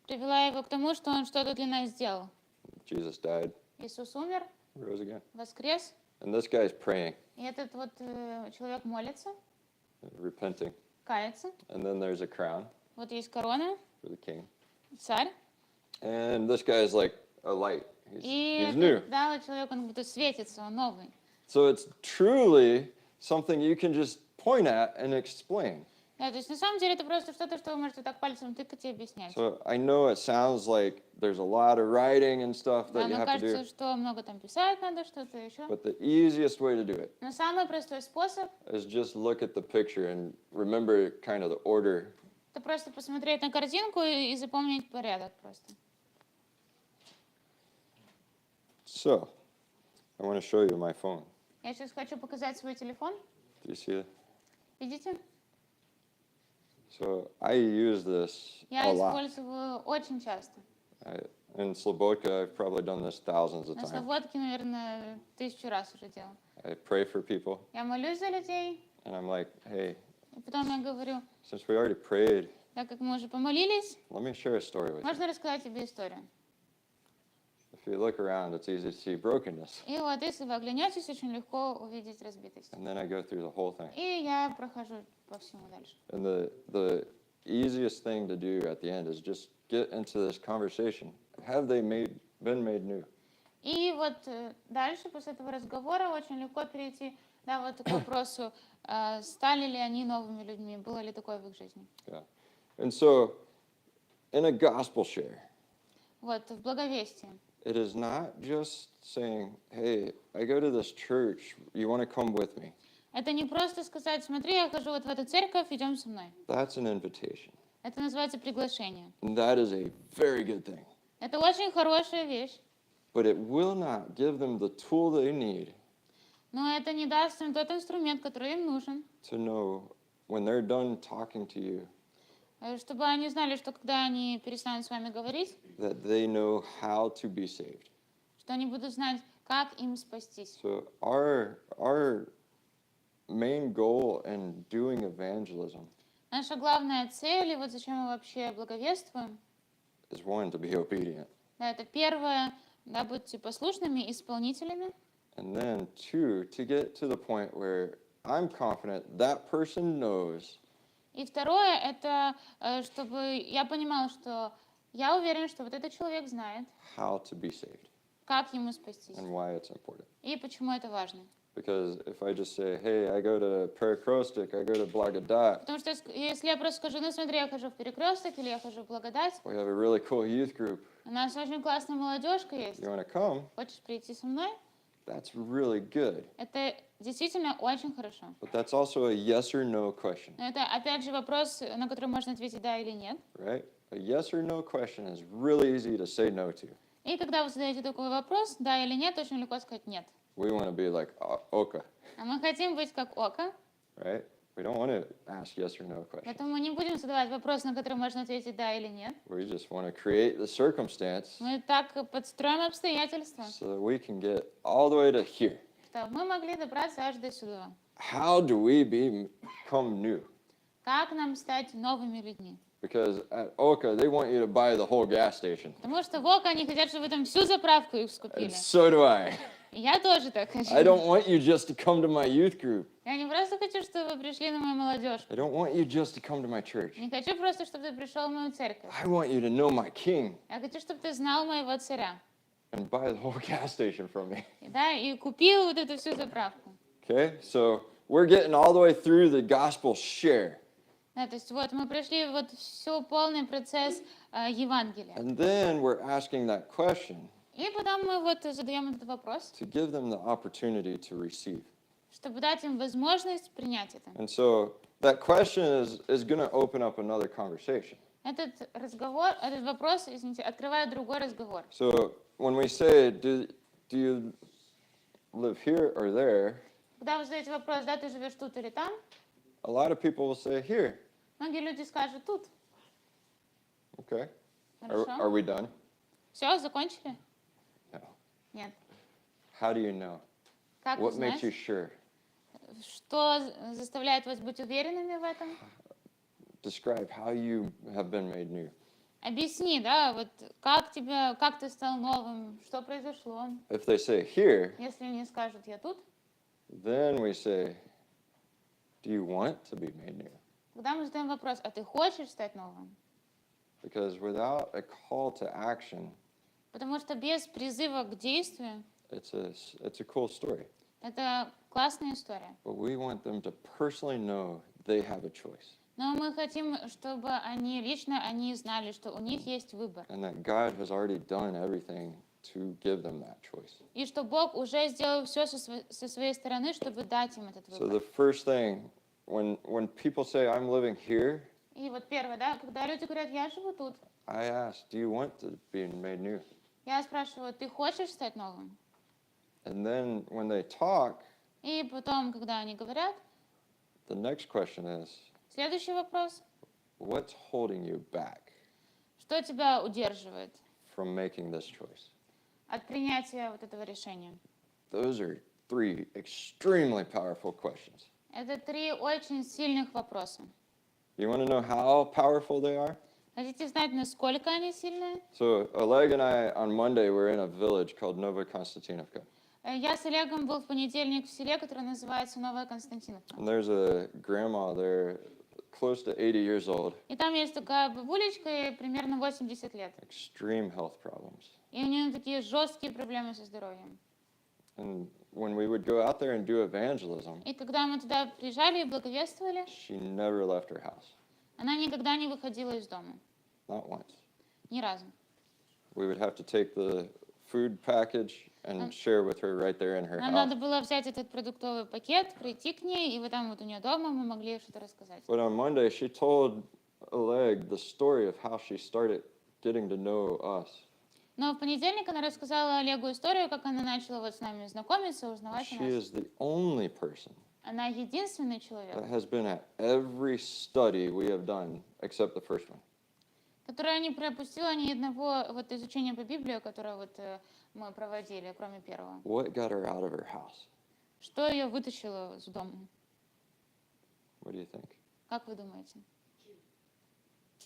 S2: привела его к тому, что он что-то для нас сделал.
S1: Jesus died,
S2: Иисус умер,
S1: rose again.
S2: воскрес,
S1: And this guy's praying,
S2: и этот вот человек молится,
S1: repenting.
S2: кается.
S1: And then there's a crown
S2: Вот есть корона,
S1: for the king.
S2: царь.
S1: And this guy's like a light.
S2: И
S1: He's new.
S2: этот, да, вот человек, он будто светится, он новый.
S1: So it's truly something you can just point at and explain.
S2: Да, то есть на самом деле это просто что-то, что вы можете так пальцем тыкать и объяснять.
S1: So I know it sounds like there's a lot of writing and stuff
S2: Да,
S1: that you
S2: нам
S1: have to
S2: кажется,
S1: do,
S2: что много там писать надо, что-то еще.
S1: but the easiest way to do it
S2: Но самый простой способ
S1: is just look at the picture and remember kind of the order.
S2: — это просто посмотреть на картинку и запомнить порядок просто.
S1: So I want to show you my phone.
S2: Я сейчас хочу показать свой телефон.
S1: Do you see it?
S2: Видите?
S1: So I use this
S2: Я
S1: a lot.
S2: использую очень часто.
S1: In Slobodka, I've probably done this thousands of
S2: На
S1: times.
S2: Слободке, наверное, 1000 раз уже делал.
S1: I pray for people,
S2: Я молюсь за людей,
S1: and I'm like, hey,
S2: и потом я говорю,
S1: since we already prayed,
S2: так как мы уже помолились,
S1: let me share a story with you.
S2: можно рассказать тебе историю.
S1: If you look around, it's easy to see brokenness.
S2: И вот если вы оглянетесь, очень легко увидеть разбитость.
S1: And then I go through the whole thing.
S2: И я прохожу по всему дальше.
S1: And the easiest thing to do at the end is just get into this conversation. Have they been made new?
S2: И вот дальше, после этого разговора, очень легко перейти, да, вот к вопросу, стали ли они новыми людьми, было ли такое в их жизни.
S1: Yeah. And so, in a gospel share,
S2: Вот, в благовестии.
S1: it is not just saying, hey, I go to this church, you want to come with me?
S2: Это не просто сказать, смотри, я хожу вот в эту церковь, идем со мной.
S1: That's an invitation.
S2: Это называется приглашение.
S1: And that is a very good thing.
S2: Это очень хорошая вещь,
S1: But it will not give them the tool they need
S2: но это не даст им тот инструмент, который им нужен,
S1: to know when they're done talking to you
S2: чтобы они знали, что когда они перестанут с вами говорить,
S1: that they know how to be saved.
S2: что они будут знать, как им спастись.
S1: So our main goal in doing evangelism
S2: Наша главная цель, и вот зачем мы вообще благовествуем,
S1: is one, to be obedient,
S2: да, это первое, да, будьте послушными исполнителями,
S1: and then two, to get to the point where I'm confident that person knows
S2: и второе, это чтобы я понимала, что я уверена, что вот этот человек знает,
S1: how to be saved
S2: как ему спастись
S1: and why it's important.
S2: и почему это важно.
S1: Because if I just say, hey, I go to Перекресток, I go to Благодать,
S2: Потому что если я просто скажу, ну смотри, я хожу в Перекресток или я хожу в Благодать,
S1: we have a really cool youth group,
S2: у нас очень классная молодежка есть,
S1: you want to come?
S2: хочешь прийти со мной?
S1: That's really good.
S2: Это действительно очень хорошо.
S1: But that's also a yes or no question,
S2: Но это опять же вопрос, на который можно ответить да или нет.
S1: right? A yes or no question is really easy to say no to.
S2: И когда вы задаете такой вопрос, да или нет, очень легко сказать нет.
S1: We want to be like Oka,
S2: А мы хотим быть как Ока,
S1: right? We don't want to ask yes or no questions.
S2: поэтому мы не будем задавать вопрос, на который можно ответить да или нет.
S1: We just want to create the circumstance
S2: Мы так подстроим обстоятельства,
S1: so that we can get all the way to here.
S2: чтобы мы могли добраться аж до сюда.
S1: How do we become new?
S2: Как нам стать новыми людьми?
S1: Because at Oka, they want you to buy the whole gas station.
S2: Потому что в Ока они хотят, чтобы вы там всю заправку их
S1: And
S2: скупили.
S1: so do I.
S2: И я тоже так хочу.
S1: I don't want you just to come to my youth group.
S2: Я не просто хочу, чтобы вы пришли на мою молодежь.
S1: I don't want you just to come to my church.
S2: Не хочу просто, чтобы ты пришел в мою церковь.
S1: I want you to know my king
S2: Я хочу, чтобы ты знал моего царя.
S1: and buy the whole gas station from me.
S2: И, да, и купил вот эту всю заправку.
S1: Okay? So we're getting all the way through the gospel share.
S2: Да, то есть вот мы прошли вот все полный процесс Евангелия.
S1: And then we're asking that question
S2: И потом мы вот задаем этот вопрос,
S1: to give them the opportunity to receive.
S2: чтобы дать им возможность принять это.
S1: And so that question is going to open up another conversation.
S2: Этот разговор, этот вопрос, извините, открывает другой разговор.
S1: So when we say, do you live here or there,
S2: Когда вы задаете вопрос, да, ты живешь тут или там,
S1: a lot of people will say here.
S2: многие люди скажут тут.
S1: Okay.
S2: Хорошо.
S1: Are we done?
S2: Все, закончили?
S1: No.
S2: Нет.
S1: How do you know?
S2: Как
S1: What makes you
S2: узнать?
S1: sure?
S2: Что заставляет вас быть уверенными в этом?
S1: Describe how you have been made new.
S2: Объясни, да, вот как ты стал новым, что произошло.
S1: If they say here,
S2: Если они скажут, я тут,
S1: then we say, do you want to be made new?
S2: тогда мы задаем вопрос, а ты хочешь стать новым?
S1: Because without a call to action,
S2: Потому что без призыва к действию
S1: it's a cool story.
S2: это классная история.
S1: But we want them to personally know they have a choice
S2: Но мы хотим, чтобы они знали, что у них есть выбор.
S1: and that God has already done everything to give them that choice.
S2: И что Бог уже сделал все со своей стороны, чтобы дать им этот
S1: So
S2: выбор.
S1: the first thing, when people say, I'm living here,
S2: И вот первое, да, когда люди говорят, я живу тут,
S1: I ask, do you want to be made new?
S2: я спрашиваю, ты хочешь стать новым?
S1: And then when they talk,
S2: И потом, когда они говорят,
S1: the next question is,
S2: следующий вопрос,
S1: what's holding you back
S2: что тебя удерживает
S1: from making this choice?
S2: от принятия вот этого решения?
S1: Those are three extremely powerful questions.
S2: Это 3 очень сильных вопроса.
S1: You want to know how powerful they are?
S2: Хотите знать, насколько они сильные?
S1: So Oleg and I on Monday were in a village called Novokonstantinovka.
S2: Я с Олегом был в понедельник в селе, которое называется Новая Константиновка.
S1: And there's a grandma there close to 80 years old,
S2: И там есть такая бабулечка, ей примерно 80 лет.
S1: extreme health problems.
S2: И у нее такие жесткие проблемы со здоровьем.
S1: And when we would go out there and do evangelism,
S2: И когда мы туда приезжали и благовествовали,
S1: she never left her house,
S2: она никогда не выходила из дома.
S1: not once.
S2: Ни разу.
S1: We would have to take the food package and share with her right there in her
S2: Нам
S1: house.
S2: надо было взять этот продуктовый пакет, прийти к ней, и вот там вот у нее дома мы могли ей что-то рассказать.
S1: But on Monday, she told Oleg the story of how she started getting to know us.
S2: Но в понедельник она рассказала Олегу историю, как она начала вот с нами знакомиться, узнавать о
S1: She
S2: нас.
S1: is the only person
S2: Она единственный человек,
S1: that has been at every study we have done except the first one.
S2: которая не пропустила ни одного вот изучения по Библии, которое вот мы проводили, кроме первого.
S1: What got her out of her house?
S2: Что ее вытащило из дома?
S1: What do you think?
S2: Как вы думаете?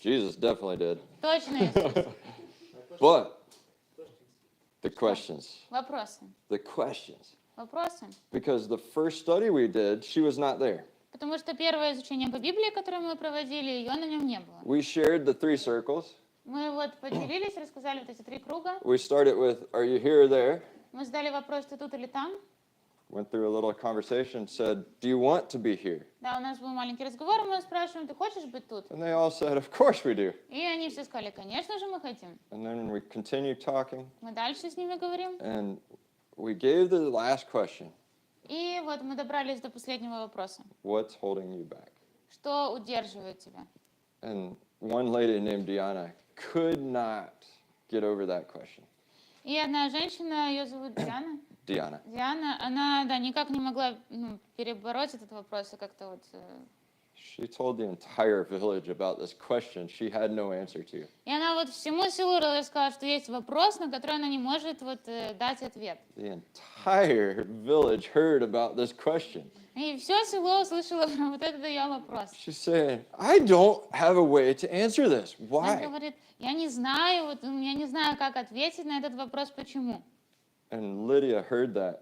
S1: Jesus definitely did.
S2: Точно Иисус.
S1: But the questions,
S2: Вопросы.
S1: the questions.
S2: Вопросы.
S1: Because the first study we did, she was not there.
S2: Потому что первое изучение по Библии, которое мы проводили, ее на нем не было.
S1: We shared the 3 circles.
S2: Мы вот поделились, рассказали вот эти 3 круга.
S1: We started with, are you here or there?
S2: Мы задали вопрос, ты тут или там?
S1: Went through a little conversation, said, do you want to be here?
S2: Да, у нас был маленький разговор, мы спрашиваем, ты хочешь быть тут?
S1: And they all said, of course we do.
S2: И они все сказали, конечно же мы хотим.
S1: And then we continued talking,
S2: Мы дальше с ними говорим.
S1: and we gave the last question,
S2: И вот мы добрались до последнего вопроса.
S1: what's holding you back?
S2: Что удерживает тебя?
S1: And one lady named Diana could not get over that question.
S2: И одна женщина, ее зовут Диана.
S1: Diana.
S2: Диана, она, да, никак не могла перебороть этот вопрос и как-то вот...
S1: She told the entire village about this question she had no answer to.
S2: И она вот всему селу рассказала, что есть вопрос, на который она не может вот дать ответ.
S1: The entire village heard about this question.
S2: И все село услышало про вот этот ее вопрос.
S1: She's saying, I don't have a way to answer this.
S2: Она
S1: Why?
S2: говорит, я не знаю, вот, я не знаю, как ответить на этот вопрос, почему.
S1: And Lydia heard that.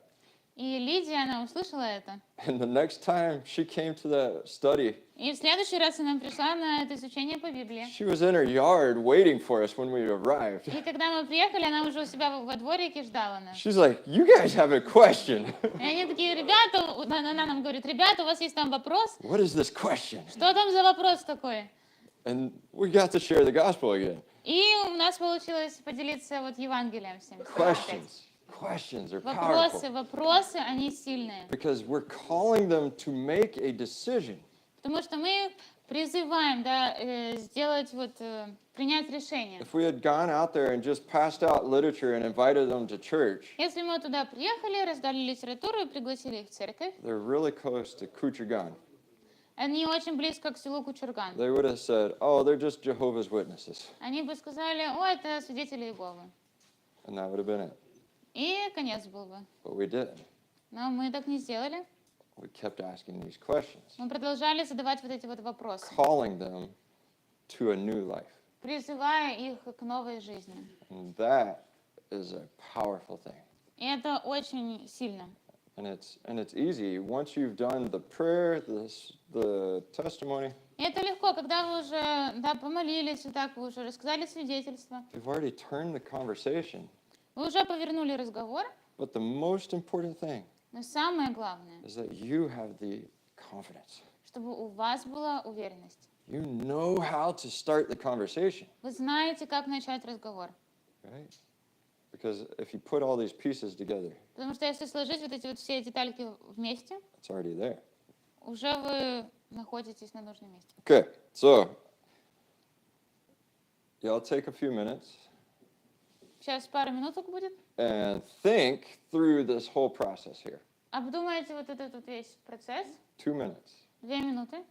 S2: И Лидия, она услышала это.
S1: And the next time she came to the study,
S2: И в следующий раз она пришла на это изучение по Библии.
S1: she was in her yard waiting for us when we arrived.
S2: И когда мы приехали, она уже у себя во дворике ждала нас.
S1: She's like, you guys have a question.
S2: И они такие, ребята, она нам говорит, ребята, у вас есть там вопрос?
S1: What is this question?
S2: Что там за вопрос такой?
S1: And we got to share the gospel again.
S2: И у нас получилось поделиться вот Евангелием всем.
S1: Questions are
S2: Вопросы,
S1: powerful
S2: вопросы, они сильные.
S1: because we're calling them to make a decision.
S2: Потому что мы призываем, да, сделать вот, принять решение.
S1: If we had gone out there and just passed out literature and invited them to church,
S2: Если мы туда приехали, раздали литературу и пригласили их в церковь,
S1: they're really close to Kuchagan.
S2: они очень близко к селу Кучурган.
S1: They would have said, oh, they're just Jehovah's Witnesses.
S2: Они бы сказали, о, это свидетели Иеговы.
S1: And that would have been it.
S2: И конец был бы.
S1: But we didn't.
S2: Но мы так не сделали.
S1: We kept asking these questions,
S2: Мы продолжали задавать вот эти вот вопросы,
S1: calling them to a new life.
S2: призывая их к новой жизни.
S1: And that is a powerful thing.
S2: И это очень сильно.
S1: And it's easy. Once you've done the prayer, the testimony,
S2: И это легко, когда вы уже, да, помолились, и так вы уже рассказали свидетельство,
S1: you've already turned the conversation.
S2: вы уже повернули разговор,
S1: But the most important thing
S2: но самое главное,
S1: is that you have the confidence.
S2: чтобы у вас была уверенность.
S1: You know how to start the conversation,
S2: Вы знаете, как начать разговор.
S1: right? Because if you put all these pieces together,
S2: Потому что если сложить вот эти вот все детальки вместе,
S1: it's already there.
S2: уже вы находитесь на нужном месте.
S1: Okay, so y'all take a few minutes
S2: Сейчас пару минуток будет.
S1: and think through this whole process here.
S2: Обдумайте вот этот вот весь процесс.
S1: 2 minutes.
S2: 2 минуты.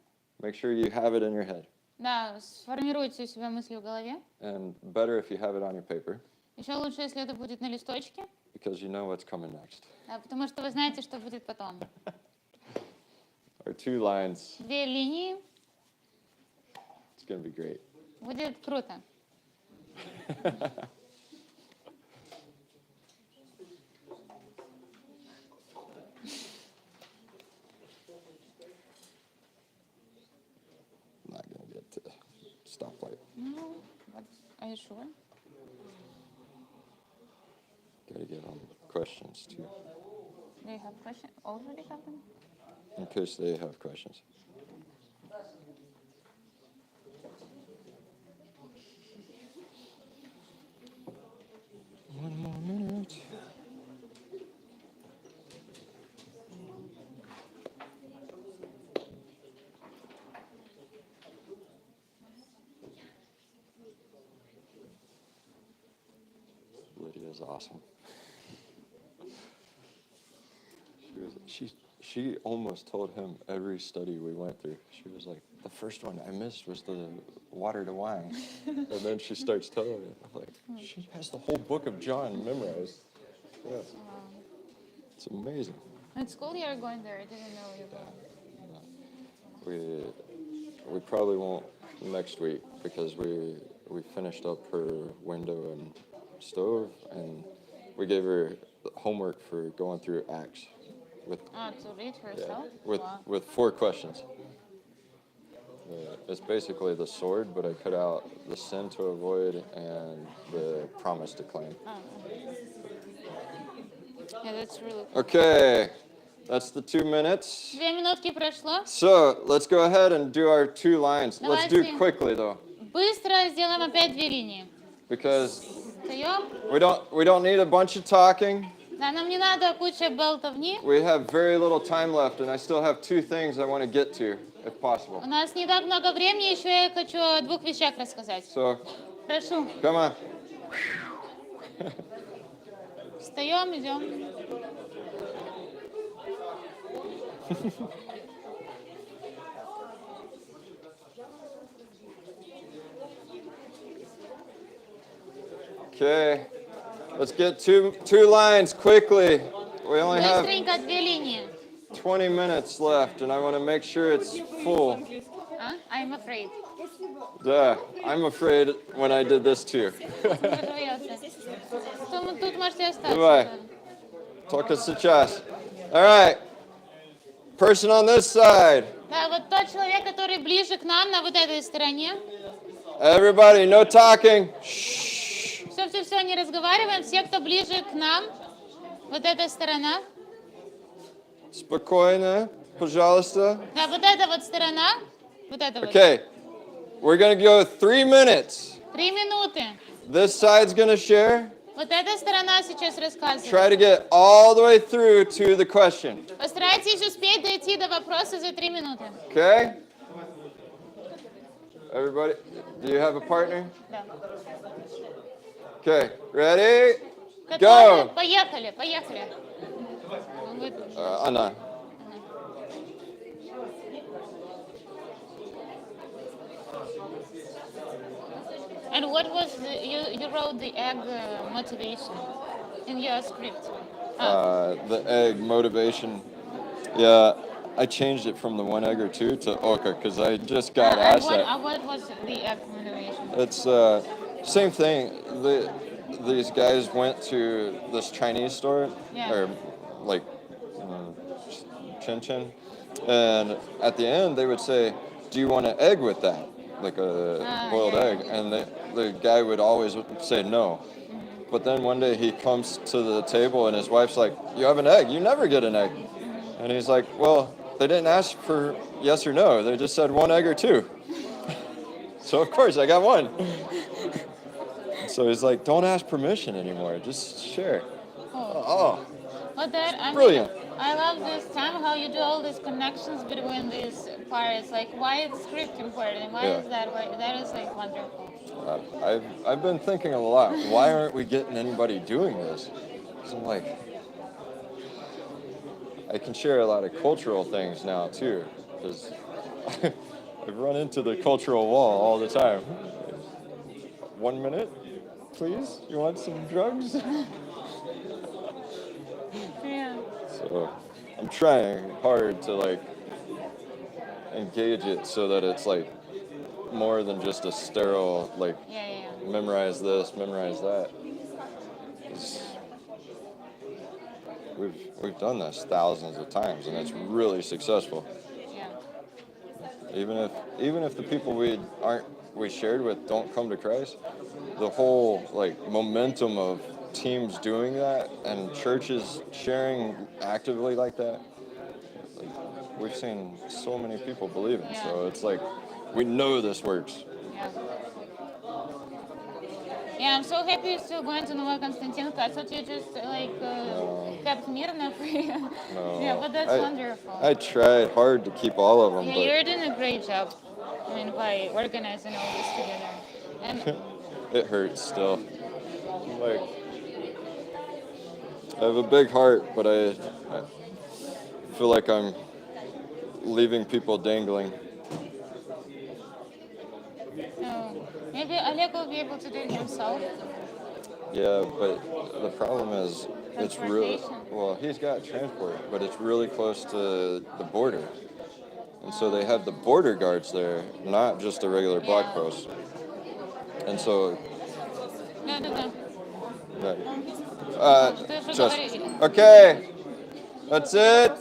S1: Make sure you have it in your head.
S2: Да, сформируйте у себя мысли в голове.
S1: And better if you have it on your paper,
S2: Еще лучше, если это будет на листочке,
S1: because you know what's coming next.
S2: да, потому что вы знаете, что будет потом.
S1: Our 2 lines,
S2: 2 линии.
S1: it's going to be great.
S2: Будет круто.
S1: Not going to get to stoplight.
S2: Ну, вот, are you sure?
S1: Got to get on questions too,
S2: Do you have question? Already have them?
S1: in case they have questions. One more minute. Lydia's awesome. She almost told him every study we went through. She was like, the first one I missed was the water to wine. And then she starts telling me, I'm like, she has the whole book of John memorized. Yeah. It's amazing.
S2: At school you are going there. I didn't know you were.
S1: we probably won't next week because we finished up her window and stove, and we gave her homework for going through Acts with
S2: To read herself?
S1: with
S2: Wow.
S1: with 4 questions. It's basically the sword, but I cut out the sin to avoid and the promise to claim.
S2: Yeah, that's really cool.
S1: Okay, that's the 2 minutes.
S2: 2 минутки прошло.
S1: So let's go ahead and do our 2 lines. Let's do
S2: Давайте.
S1: quickly though,
S2: Быстро сделаем опять 2 линии.
S1: because
S2: Встаем.
S1: we don't need a bunch of talking.
S2: Да, нам не надо куча болтовни.
S1: We have very little time left, and I still have 2 things I want to get to, if possible.
S2: У нас не так много времени, еще я хочу о 2 вещах рассказать.
S1: So,
S2: Прошу.
S1: come on.
S2: Встаем, идем.
S1: Okay, let's get two lines quickly. We only have
S2: Быстренько 2 линии.
S1: 20 minutes left, and I want to make sure it's full.
S2: I'm afraid.
S1: Duh, I'm afraid when I did this too.
S2: Тут можете
S1: Давай.
S2: остаться.
S1: Только сейчас. All right, person on this side.
S2: Да, вот тот человек, который ближе к нам, на вот этой стороне.
S1: Everybody, no talking. Shh.
S2: Все, не разговариваем. Все, кто ближе к нам, вот эта сторона.
S1: Спокойно, пожалуйста.
S2: Да, вот эта вот сторона. Вот эта вот.
S1: Okay, we're gonna go 3 minutes.
S2: 3 минуты.
S1: This side's gonna share.
S2: Вот эта сторона сейчас рассказывает.
S1: Try to get all the way through to the question.
S2: Постарайтесь успеть дойти до вопроса за 3 минуты.
S1: Okay? Everybody, do you have a partner?
S2: Да.
S1: Okay, ready?
S2: Готовы?
S1: Go!
S2: Поехали.
S1: Anna.
S2: And what was you wrote the egg motivation in your script?
S1: The egg motivation. Yeah, I changed it from the 1 egg or 2 to Oka because I just got asked that.
S2: What was the egg motivation?
S1: It's same thing. These guys went to this Chinese store,
S2: Yeah.
S1: or like Chin Chin, and at the end they would say, "Do you want an egg with that?" Like a boiled
S2: yeah.
S1: egg, and the guy would always say no. But then one day he comes to the table and his wife's like, "You have an egg? You never get an egg." And he's like, "Well, they didn't ask for yes or no. They just said 1 egg or 2." So of course I got 1. So he's like, "Don't ask permission anymore. Just share." Oh,
S2: But that,
S1: brilliant.
S2: I love this time how you do all these connections between these parts. Like, why is script important? Why
S1: Yeah.
S2: is that? Why, that is like wonderful.
S1: I've been thinking a lot. Why aren't we getting anybody doing this? 'Cause I'm like, I can share a lot of cultural things now too, because I've run into the cultural wall all the time. 1 minute, please. You want some drugs?
S2: Yeah.
S1: So I'm trying hard to like engage it so that it's like more than just a sterile like
S2: Yeah.
S1: memorize this, memorize that. 'Cause we've done this thousands of times and it's really successful.
S2: Yeah.
S1: Even if the people we shared with don't come to Christ, the whole like momentum of teams doing that and churches sharing actively like that, like, we've seen so many people believing.
S2: Yeah.
S1: So it's like we know this works.
S2: Yeah. Yeah, I'm so happy you're still going to Новая Константинка. I thought you just kept Mirna for you.
S1: No,
S2: Yeah, but that's wonderful.
S1: I tried hard to keep all of them,
S2: Yeah,
S1: but
S2: you're doing a great job. I mean, by organizing all this together. And
S1: it hurts still. Like, I have a big heart, but I feel like I'm leaving people dangling.
S2: maybe Oleg will be able to do it himself.
S1: Yeah, but the problem is it's really,
S2: Transportation.
S1: well, he's got transport, but it's really close to the border. And so they have the border guards there, not just a regular blog
S2: Yeah.
S1: post. And so,
S2: Да. Ты же
S1: just,
S2: говоришь.
S1: okay, that's it.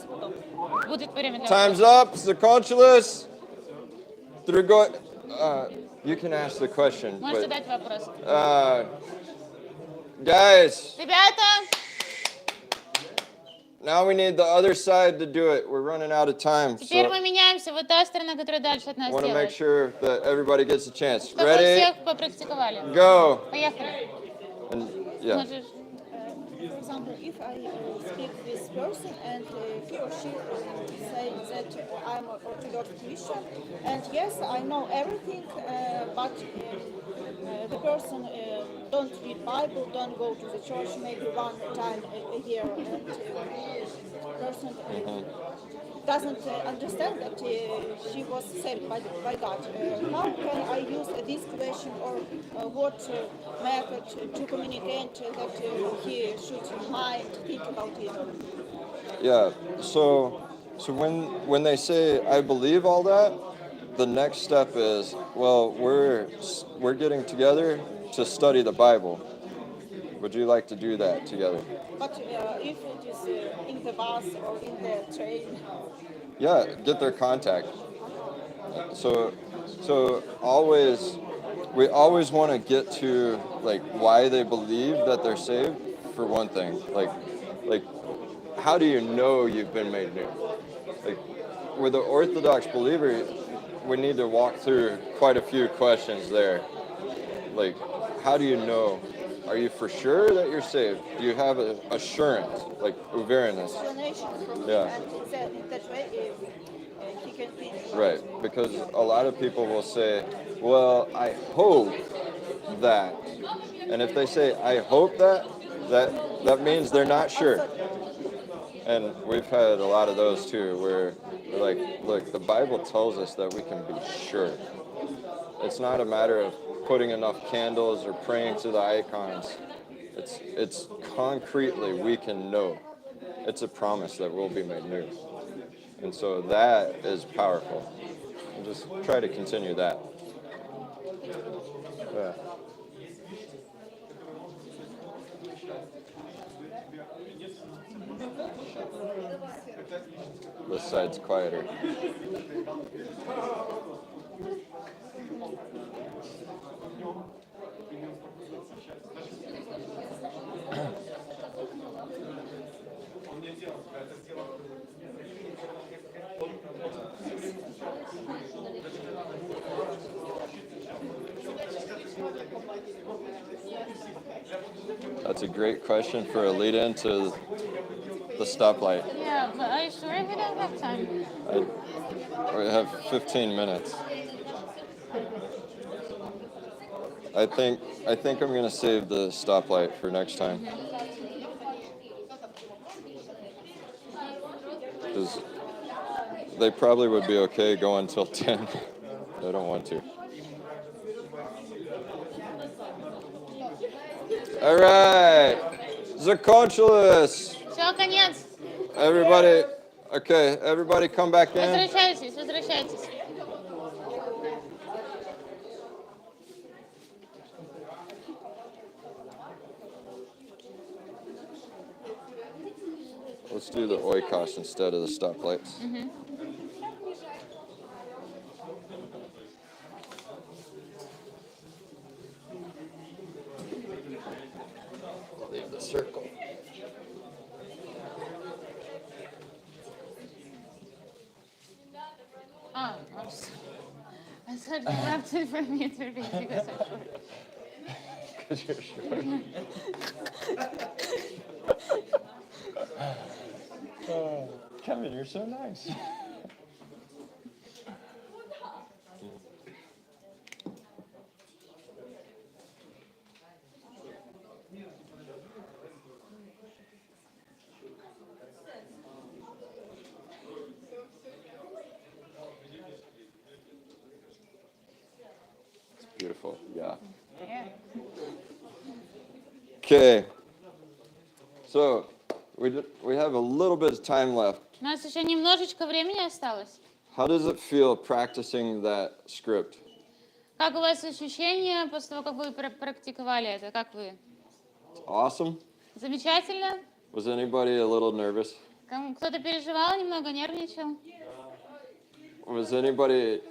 S2: Будет время для
S1: Time's
S2: вопросов.
S1: up. Закончилось. You can ask the question,
S2: Можете
S1: but
S2: дать вопрос.
S1: guys,
S2: Ребята,
S1: now we need the other side to do it. We're running out of time.
S2: теперь
S1: So
S2: мы меняемся. Вы та сторона, которая дальше от
S1: I
S2: нас
S1: want to make
S2: делает.
S1: sure that everybody gets a chance.
S2: Чтобы
S1: Ready?
S2: всех попрактиковали.
S1: Go.
S2: Поехали.
S1: And, yeah.
S2: Можешь.
S7: For example, if I speak with person and he or she say that I'm an Orthodox Christian, and yes, I know everything, but the person don't read Bible, don't go to the church maybe one time a year, and person doesn't understand that she was saved by God. How can I use this question, or what method to communicate that he should mind, think about it?
S1: Yeah. So when they say I believe all that, the next step is, well, we're getting together to study the Bible. Would you like to do that together?
S7: But if it is in the bus or in the train,
S1: Yeah, get their contact. So we always want to get to like why they believe that they're saved for one thing. Like how do you know you've been made new? Like with the Orthodox believer, we need to walk through quite a few questions there. Like, how do you know? Are you for sure that you're saved? Do you have an assurance, like uvereness?
S7: explanation from
S1: Yeah.
S7: him, and in that way he can finish.
S1: Right, because a lot of people will say, well, I hope that. And if they say, I hope that means they're not sure. And we've had a lot of those too, where they're like, look, the Bible tells us that we can be sure. It's not a matter of putting enough candles or praying to the icons. It's concretely we can know. It's a promise that we'll be made new. And so that is powerful. And just try to continue that. Yeah. This side's quieter. That's a great question for a lead into the stoplight.
S2: Yeah, but are you sure we don't have time?
S1: We have 15 minutes. I think I'm gonna save the stoplight for next time. Because they probably would be okay going till 10. They don't want to. All right, закончилось.
S2: Все, конец.
S1: Everybody, okay, everybody come back in.
S2: Возвращайтесь.
S1: Let's do the oikos instead of the stoplights. Leave the circle.
S2: I thought you left it for me to read because I'm short.
S1: Because you're short. Kevin, you're so nice. It's beautiful, yeah.
S2: Yeah.
S1: Okay. So we have a little bit of time left.
S2: У нас еще немножечко времени осталось.
S1: How does it feel practicing that script?
S2: Как у вас ощущения после того, как вы практиковали это? Как вы?
S1: Awesome.
S2: Замечательно?
S1: Was anybody a little nervous?
S2: Кто-то переживал, немного нервничал?
S1: Was anybody?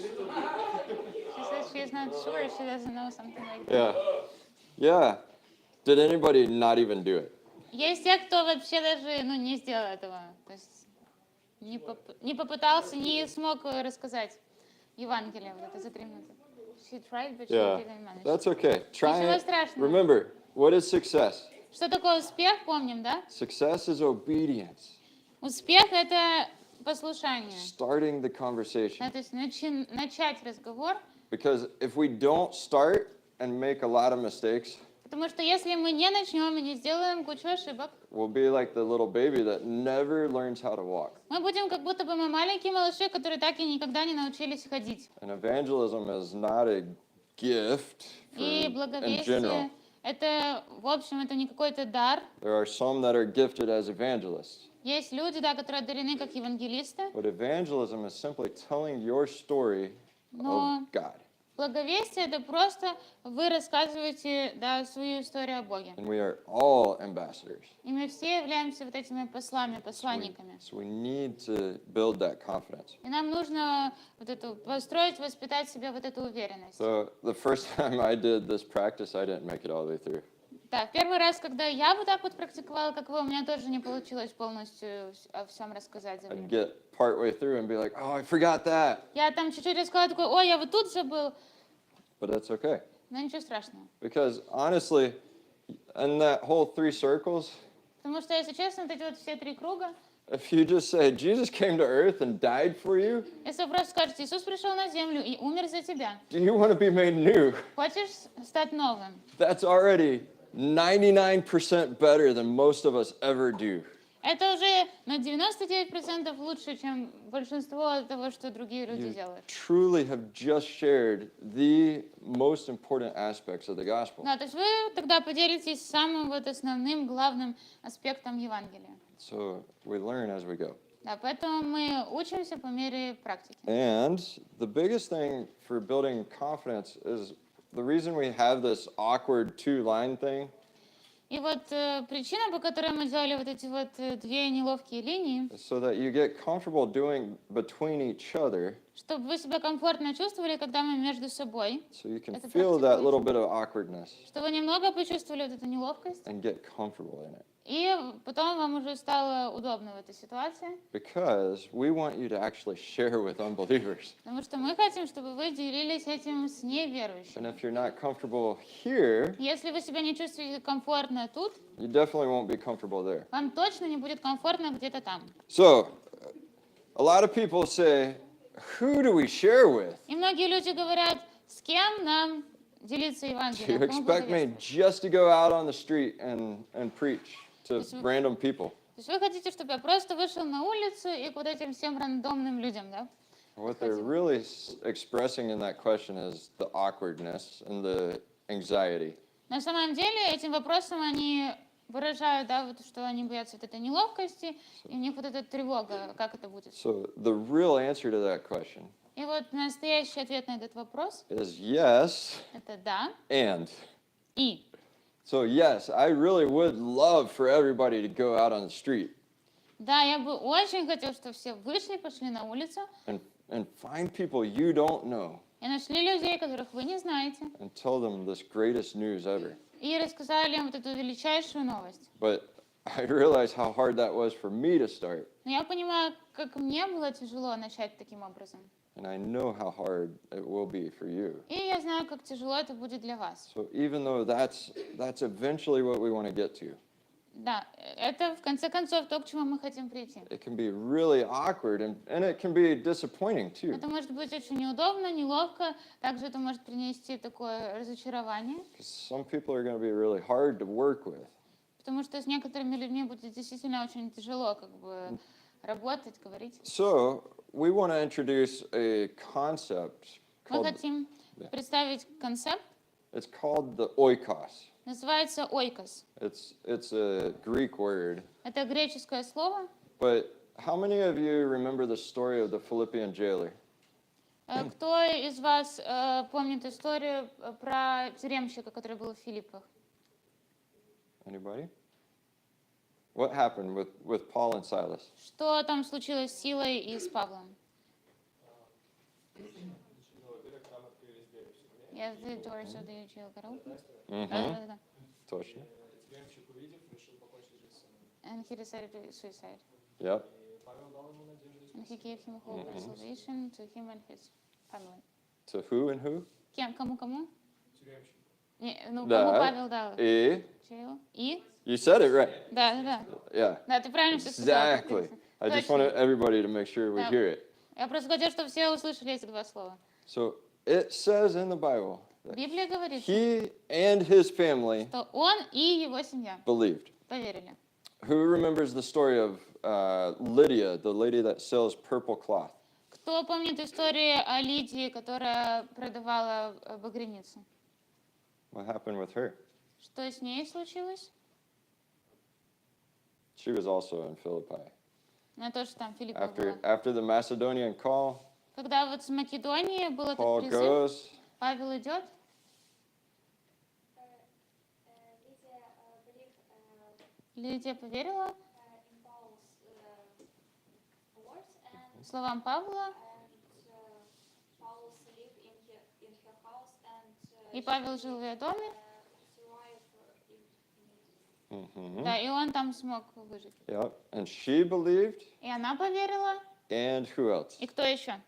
S2: She says she's not sure, she doesn't know, something like that.
S1: Yeah. Yeah. Did anybody not even do it?
S2: Есть те, кто вообще даже не сделал этого. То есть не попытался, не смог рассказать Евангелие вот это за 3 минуты. She tried, but she
S1: Yeah.
S2: didn't manage.
S1: That's okay. Try
S2: Ничего
S1: it.
S2: страшного.
S1: Remember, what is success?
S2: Что такое успех, помним, да?
S1: Success is obedience.
S2: Успех — это послушание.
S1: Starting the conversation.
S2: Да, то есть начать разговор.
S1: Because if we don't start and make a lot of mistakes,
S2: Потому что если мы не начнем и не сделаем кучу ошибок,
S1: we'll be like the little baby that never learns how to walk.
S2: мы будем как будто бы мы маленькие малыши, которые так и никогда не научились ходить.
S1: And evangelism is not a gift
S2: И
S1: in general.
S2: благовестие — это, в общем, это не какой-то дар.
S1: There are some that are gifted as evangelists.
S2: Есть люди, да, которые одарены как евангелисты,
S1: But evangelism is simply telling your story
S2: но
S1: of God.
S2: благовестие — это просто вы рассказываете, да, свою историю о Боге.
S1: And we are all ambassadors.
S2: И мы все являемся вот этими послами, посланниками.
S1: So we need to build that confidence.
S2: И нам нужно вот эту построить, воспитать в себе вот эту уверенность.
S1: So the first time I did this practice, I didn't make it all the way through.
S2: Да, первый раз, когда я вот так вот практиковала, как вы, у меня тоже не получилось полностью о всем рассказать за
S1: I'd
S2: время.
S1: get partway through and be like, oh, I forgot that.
S2: Я там чуть-чуть рассказала, такой, ой, я вот тут забыл.
S1: But that's okay.
S2: Но ничего страшного.
S1: Because honestly, in that whole 3 circles,
S2: Потому что, если честно, вот эти вот все 3 круга,
S1: if you just say, Jesus came to earth and died for you,
S2: если вы просто скажете, Иисус пришел на землю и умер за тебя,
S1: do you want to be made new?
S2: хочешь стать новым?
S1: That's already 99% better than most of us ever do.
S2: Это уже на 99% лучше, чем большинство того, что другие люди
S1: You
S2: делают.
S1: truly have just shared the most important aspects of the gospel.
S2: Да, то есть вы тогда поделитесь самым вот основным, главным аспектом Евангелия.
S1: So we learn as we go.
S2: Да, поэтому мы учимся по мере практики.
S1: And the biggest thing for building confidence is the reason we have this awkward 2-line thing
S2: И вот причина, по которой мы делали вот эти вот 2 неловкие линии,
S1: is so that you get comfortable doing between each other,
S2: чтобы вы себя комфортно чувствовали, когда мы между собой,
S1: so you can
S2: Это
S1: feel that
S2: практикуется.
S1: little bit of awkwardness
S2: чтобы вы немного почувствовали вот эту неловкость,
S1: and get comfortable in it.
S2: и потом вам уже стало удобно в этой ситуации,
S1: Because we want you to actually share with unbelievers.
S2: потому что мы хотим, чтобы вы делились этим с
S1: And
S2: неверующими.
S1: if you're not comfortable here,
S2: Если вы себя не чувствуете комфортно тут,
S1: you definitely won't be comfortable there.
S2: вам точно не будет комфортно где-то там.
S1: So, a lot of people say, who do we share with?
S2: И многие люди говорят, с кем нам делиться
S1: Do you
S2: Евангелием? Кому
S1: expect me
S2: благовествовать?
S1: just to go out on the street and preach to
S2: Yes, we-
S1: random people?
S2: То есть вы хотите, чтобы я просто вышел на улицу и к вот этим всем рандомным людям, да?
S1: What they're really expressing in that question is the awkwardness and the anxiety.
S2: На самом деле этим вопросом они выражают, да, вот, что они боятся вот этой неловкости, и у них вот эта тревога, как это будет.
S1: So, the real answer to that question
S2: И вот настоящий ответ на этот вопрос
S1: is yes
S2: — это да
S1: and.
S2: и.
S1: So, yes, I really would love for everybody to go out on the street
S2: Да, я бы очень хотел, чтобы все вышли, пошли на улицу
S1: and find people you don't know
S2: и нашли людей, которых вы не знаете,
S1: and tell them this greatest news ever.
S2: и рассказали им вот эту величайшую новость.
S1: But I realized how hard that was for me to start,
S2: Но я понимаю, как мне было тяжело начать таким образом.
S1: and I know how hard it will be for you.
S2: И я знаю, как тяжело это будет для вас.
S1: So even though that's eventually what we want to get to,
S2: Да, это в конце концов то, к чему мы хотим прийти.
S1: it can be really awkward and it can be disappointing too.
S2: Это может быть очень неудобно, неловко, также это может принести такое разочарование,
S1: Because some people are going to be really hard to work with.
S2: потому что с некоторыми людьми будет действительно очень тяжело как бы работать, говорить.
S1: So we want to introduce a concept
S2: Мы
S1: called,
S2: хотим представить концепт,
S1: it's called the oikos.
S2: называется ойкос.
S1: It's a Greek word.
S2: Это греческое слово.
S1: But how many of you remember the story of the Philippian jailer?
S2: Кто из вас помнит историю про тюремщика, который был в Филиппах?
S1: Anybody? What happened with Paul and Silas?
S2: Что там случилось с Силой и с Павлом?
S5: Во-первых, там открылись двери в тюрьме.
S2: Yeah, the doors of the jail got open.
S1: Mm-hmm.
S2: Да-да-да.
S1: Точно.
S5: Тюремщик, увидев, решил покончить жизнь самим.
S2: And he decided to suicide.
S1: Yep.
S5: И Павел дал ему надежду и
S2: And he gave him hope and salvation to him and his family.
S1: To who and who?
S2: Кому?
S5: тюремщик.
S2: Ну,
S1: Да.
S2: кому Павел дал?
S1: И?
S2: Jail. И?
S1: You said it right.
S2: Да.
S1: Yeah.
S2: Да, ты правильно все сказал.
S1: Exactly. I just
S2: Точно.
S1: wanted everybody to make sure we
S2: Да.
S1: hear it.
S2: Я просто хотела, чтобы все услышали эти два слова.
S1: So it says in the Bible that
S2: Библия говорит,
S1: he and his family
S2: что он и его семья
S1: believed.
S2: поверили.
S1: Who remembers the story of Lydia, the lady that sells purple cloth?
S2: Кто помнит историю о Лидии, которая продавала багряницу?
S1: What happened with her?
S2: Что с ней случилось?
S1: She was also in Philippi.
S2: На то, что там Филиппа была.
S1: After the Macedonian call,
S2: Когда вот с Македонии был этот
S1: Paul
S2: призыв,
S1: goes,
S2: Павел идет,
S3: Lydia
S2: Лидия
S3: believed
S2: поверила
S3: in Paul's words, and
S2: словам Павла,
S3: Paul lived in her house, and
S2: и Павел жил в ее доме,
S3: survived if needed.
S1: mhm,
S2: да, и он там смог выжить.
S1: yep, and she believed,
S2: И она поверила,
S1: and who else?
S2: и кто еще?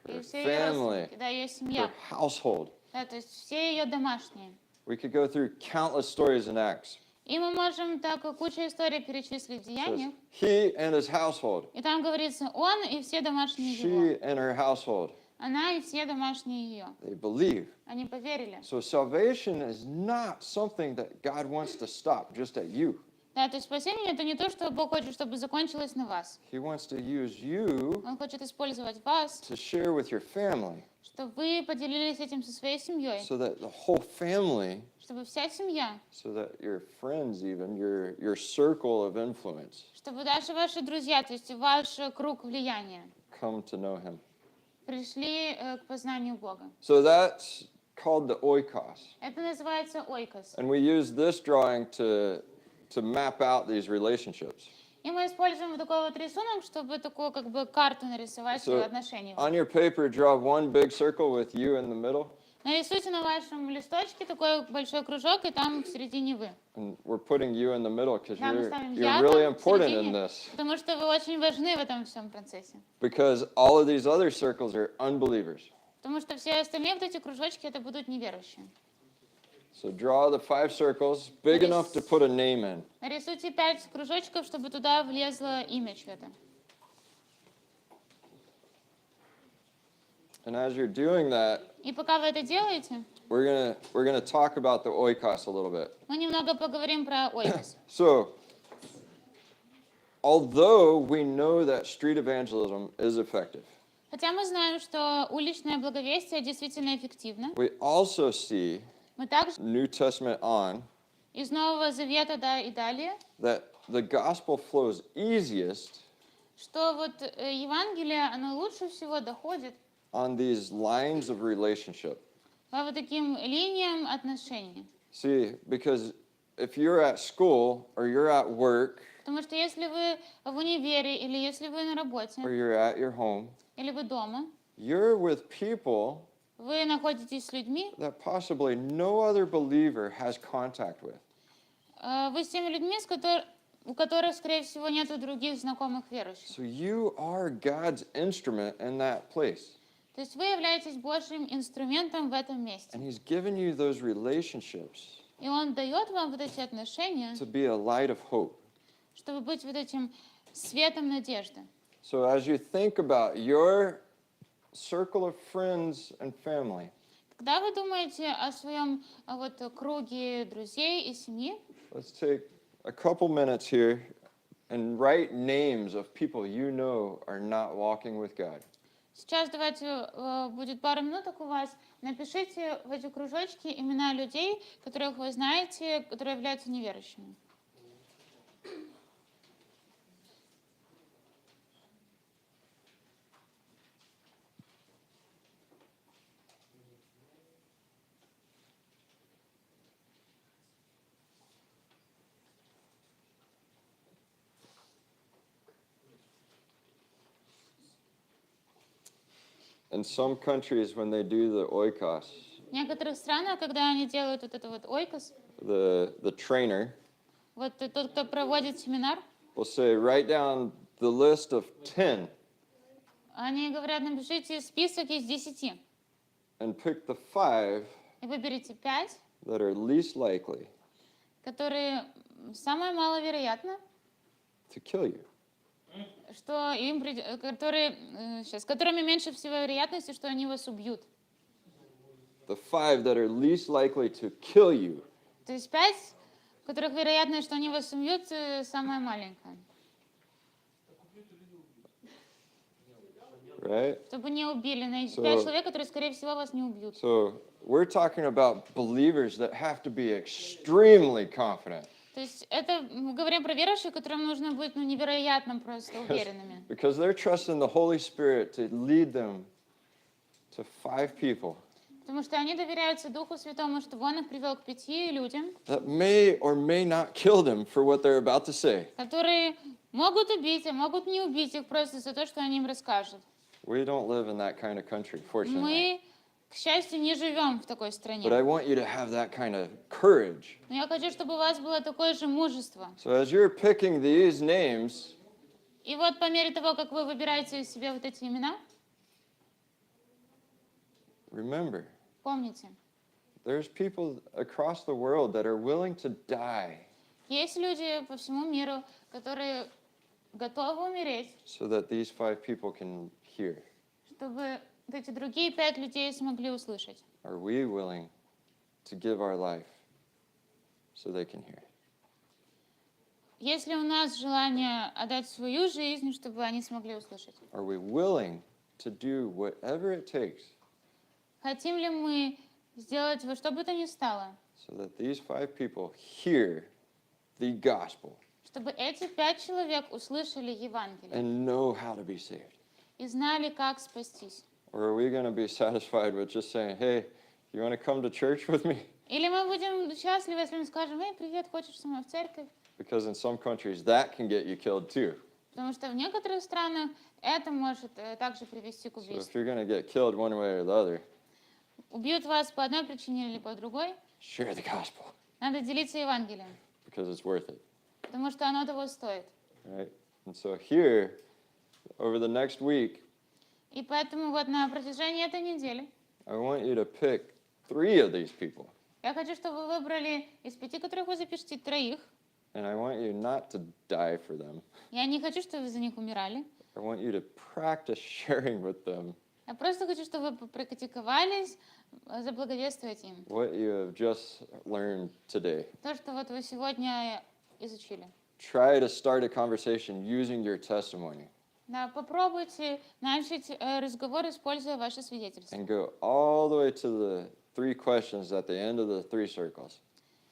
S2: И
S1: Her
S2: все ее
S1: family,
S2: родственники, да, ее
S1: her
S2: семья,
S1: household.
S2: да, то есть все ее домашние.
S1: We could go through countless stories in Acts.
S2: И мы можем так кучу историй перечислить в
S1: It says,
S2: Деяниях,
S1: he and his household,
S2: и там говорится он и все домашние
S1: she
S2: его,
S1: and her household,
S2: она и все домашние ее.
S1: they believe.
S2: Они поверили.
S1: So salvation is not something that God wants to stop just at you.
S2: Да, то есть спасение это не то, что Бог хочет, чтобы закончилось на вас.
S1: He wants to use you
S2: Он хочет использовать вас,
S1: to share with your family
S2: чтобы вы поделились этим со своей семьей,
S1: so that the whole family,
S2: чтобы вся семья,
S1: so that your friends even, your circle of influence
S2: чтобы даже ваши друзья, то есть ваш круг влияния,
S1: come to know him.
S2: пришли к познанию Бога.
S1: So that's called the oikos.
S2: Это называется ойкос.
S1: And we use this drawing to map out these relationships.
S2: И мы используем вот такой вот рисунок, чтобы такую как бы карту нарисовать
S1: So
S2: отношений.
S1: on your paper, draw one big circle with you in the middle.
S2: Нарисуйте на вашем листочке такой большой кружок, и там в середине вы.
S1: And we're putting you in the middle because
S2: Да, мы ставим
S1: you're
S2: я
S1: really
S2: там в
S1: important in
S2: середине,
S1: this.
S2: потому что вы очень важны в этом всем процессе.
S1: Because all of these other circles are unbelievers.
S2: Потому что все остальные вот эти кружочки это будут неверующие.
S1: So draw the 5 circles big enough to put a name in.
S2: Нарисуйте 5 кружочков, чтобы туда влезло имя чье-то.
S1: And as you're doing that,
S2: И пока вы это делаете,
S1: we're gonna talk about the oikos a little bit.
S2: мы немного поговорим про ойкос.
S1: So, although we know that street evangelism is effective,
S2: Хотя мы знаем, что уличное благовестие действительно эффективно,
S1: we also see
S2: мы также
S1: New Testament on
S2: из Нового Завета, да, и далее,
S1: that the gospel flows easiest
S2: что вот Евангелие, оно лучше всего доходит
S1: on these lines of relationship.
S2: по вот таким линиям отношений.
S1: See, because if you're at school or you're at work
S2: Потому что если вы в универе, или если вы на работе,
S1: or you're at your home,
S2: или вы дома,
S1: you're with people
S2: вы находитесь с людьми,
S1: that possibly no other believer has contact with.
S2: вы с теми людьми, у которых, скорее всего, нет других знакомых верующих.
S1: So you are God's instrument in that place.
S2: То есть вы являетесь Божьим инструментом в этом месте.
S1: And He's given you those relationships
S2: И Он дает вам вот эти отношения,
S1: to be a light of hope.
S2: чтобы быть вот этим светом надежды.
S1: So as you think about your circle of friends and family,
S2: Когда вы думаете о своем вот круге друзей и семьи,
S1: let's take a couple minutes here and write names of people you know are not walking with God.
S2: Сейчас давайте будет пару минуток у вас. Напишите в эти кружочки имена людей, которых вы знаете, которые являются неверующими.
S1: In some countries, when they do the oikos,
S2: В некоторых странах, когда они делают вот это вот ойкос,
S1: the trainer
S2: вот тот, кто проводит семинар,
S1: will say, write down the list of 10
S2: они говорят, напишите список из 10
S1: and pick the 5
S2: и выберите 5,
S1: that are least likely
S2: которые самое маловероятно,
S1: to kill you.
S2: что которые, с которыми меньше всего вероятности, что они вас убьют.
S1: The 5 that are least likely to kill you.
S2: То есть 5, которых вероятность, что они вас убьют, самая маленькая.
S1: Right?
S2: Чтобы не убили.
S1: So-
S2: 5 человек, которые, скорее всего, вас не убьют.
S1: So we're talking about believers that have to be extremely confident.
S2: То есть это мы говорим про верующих, которым нужно быть невероятно просто уверенными.
S1: Because they're trusting the Holy Spirit to lead them to 5 people
S2: Потому что они доверяются Духу Святому, чтобы Он их привел к 5 людям,
S1: that may or may not kill them for what they're about to say.
S2: которые могут убить, а могут не убить их просто за то, что они им расскажут.
S1: We don't live in that kind of country, fortunately.
S2: Мы, к счастью, не живем в такой
S1: But I
S2: стране.
S1: want you to have that kind of courage.
S2: Но я хочу, чтобы у вас было такое же мужество.
S1: So as you're picking these names,
S2: И вот по мере того, как вы выбираете себе вот эти имена,
S1: remember,
S2: помните,
S1: there's people across the world that are willing to die
S2: есть люди по всему миру, которые готовы умереть,
S1: so that these 5 people can hear.
S2: чтобы вот эти другие 5 людей смогли услышать.
S1: Are we willing to give our life so they can hear?
S2: Есть ли у нас желание отдать свою жизнь, чтобы они смогли услышать?
S1: Are we willing to do whatever it takes
S2: Хотим ли мы сделать во что бы то ни стало,
S1: so that these 5 people hear the gospel
S2: чтобы эти 5 человек услышали Евангелие
S1: and know how to be saved?
S2: и знали, как спастись?
S1: Or are we going to be satisfied with just saying, hey, you want to come to church with me?
S2: Или мы будем счастливы, если мы скажем: эй, привет, хочешь со мной в церковь?
S1: Because in some countries, that can get you killed too.
S2: Потому что в некоторых странах это может также привести к
S1: So if
S2: убийству.
S1: you're going to get killed one way or the other,
S2: Убьют вас по одной причине или по другой,
S1: share the gospel
S2: надо делиться Евангелием,
S1: because it's worth it,
S2: потому что оно того стоит.
S1: right? And so here, over the next week,
S2: И поэтому вот на протяжении этой недели
S1: I want you to pick 3 of these people.
S2: я хочу, чтобы вы выбрали из 5, которых вы запишете, 3.
S1: And I want you not to die for them.
S2: Я не хочу, чтобы вы за них умирали.
S1: I want you to practice sharing with them
S2: Я просто хочу, чтобы вы практиковались, заблаговествовать им.
S1: what you have just learned today.
S2: То, что вот вы сегодня изучили.
S1: Try to start a conversation using your testimony
S2: Да, попробуйте начать разговор, используя ваше свидетельство.
S1: and go all the way to the 3 questions at the end of the 3 circles.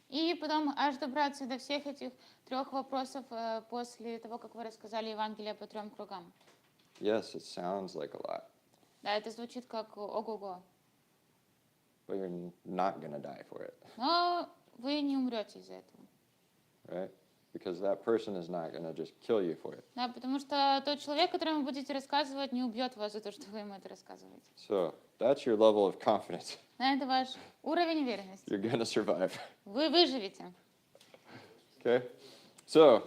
S2: И потом аж добраться до всех этих 3 вопросов после того, как вы рассказали Евангелие по 3 кругам.
S1: Yes, it sounds like a lot,
S2: Да, это звучит как ого-го.
S1: but you're not going to die for it,
S2: Но вы не умрете из-за этого.
S1: right? Because that person is not going to just kill you for it.
S2: Да, потому что тот человек, которому вы будете рассказывать, не убьет вас за то, что вы ему это рассказываете.
S1: So that's your level of confidence.
S2: Да, это ваш уровень уверенности.
S1: You're going to survive.
S2: Вы выживете.
S1: Okay? So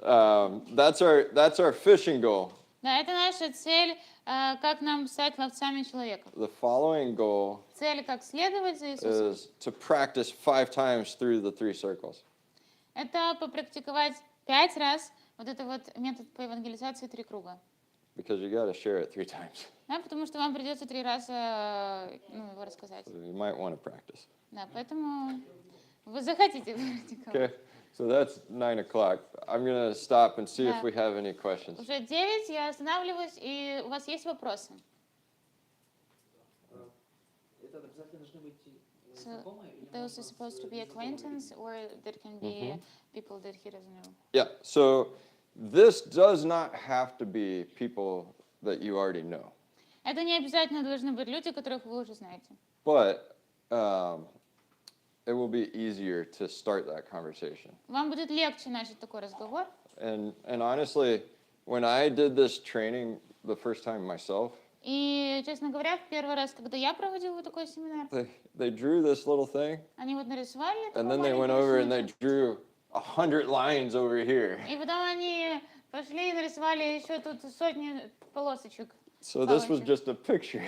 S1: that's our fishing goal.
S2: Да, это наша цель, как нам стать ловцами человека.
S1: The following goal
S2: Цель, как следовать за Иисусом,
S1: is to practice 5 times through the 3 circles.
S2: это попрактиковать 5 раз вот это вот метод по евангелизации 3 круга.
S1: Because you got to share it 3 times.
S2: Да, потому что вам придется 3 раза его рассказать.
S1: So you might want to practice.
S2: Да, поэтому вы захотите практиковать.
S1: Okay? So that's 9 o'clock. I'm going to stop and see if
S2: Yeah.
S1: we have any questions.
S2: Уже 9, я останавливаюсь, и у вас есть вопросы?
S6: это обязательно должны быть
S2: So
S6: знакомые? Или
S2: those are
S6: можно
S2: supposed to
S6: с
S2: be acquaintance, or there can be people that he doesn't know.
S1: Yeah, so this does not have to be people that you already know.
S2: Это не обязательно должны быть люди, которых вы уже знаете.
S1: But it will be easier to start that conversation.
S2: Вам будет легче начать такой разговор.
S1: And honestly, when I did this training the first time myself,
S2: И, честно говоря, в первый раз, когда я проводила вот такой семинар,
S1: they drew this little thing,
S2: они вот нарисовали
S1: and
S2: такой
S1: then they went
S2: маленький
S1: over and they
S2: рисуночек.
S1: drew 100 lines over here.
S2: И потом они пошли и нарисовали еще тут сотни полосочек.
S1: So this was
S2: Палочек.
S1: just a picture.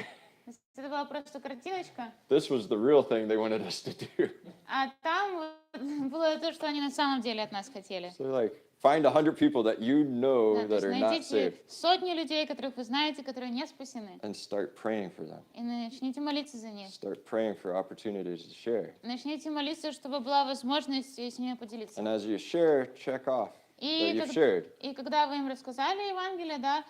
S2: Это была просто картиночка.
S1: This was the real thing they wanted us to do.
S2: А там вот было то, что они на самом деле от нас хотели.
S1: So like, find 100 people that you know
S2: Да, то
S1: that
S2: есть
S1: are not
S2: найдите
S1: saved
S2: сотни людей, которых вы знаете, которые не спасены.
S1: and start praying for them.
S2: И начните молиться за них.
S1: Start praying for opportunities to share.
S2: Начните молиться, чтобы была возможность с ними поделиться.
S1: And as you share, check off that
S2: И,
S1: you've shared.
S2: и когда вы им рассказали Евангелие, да,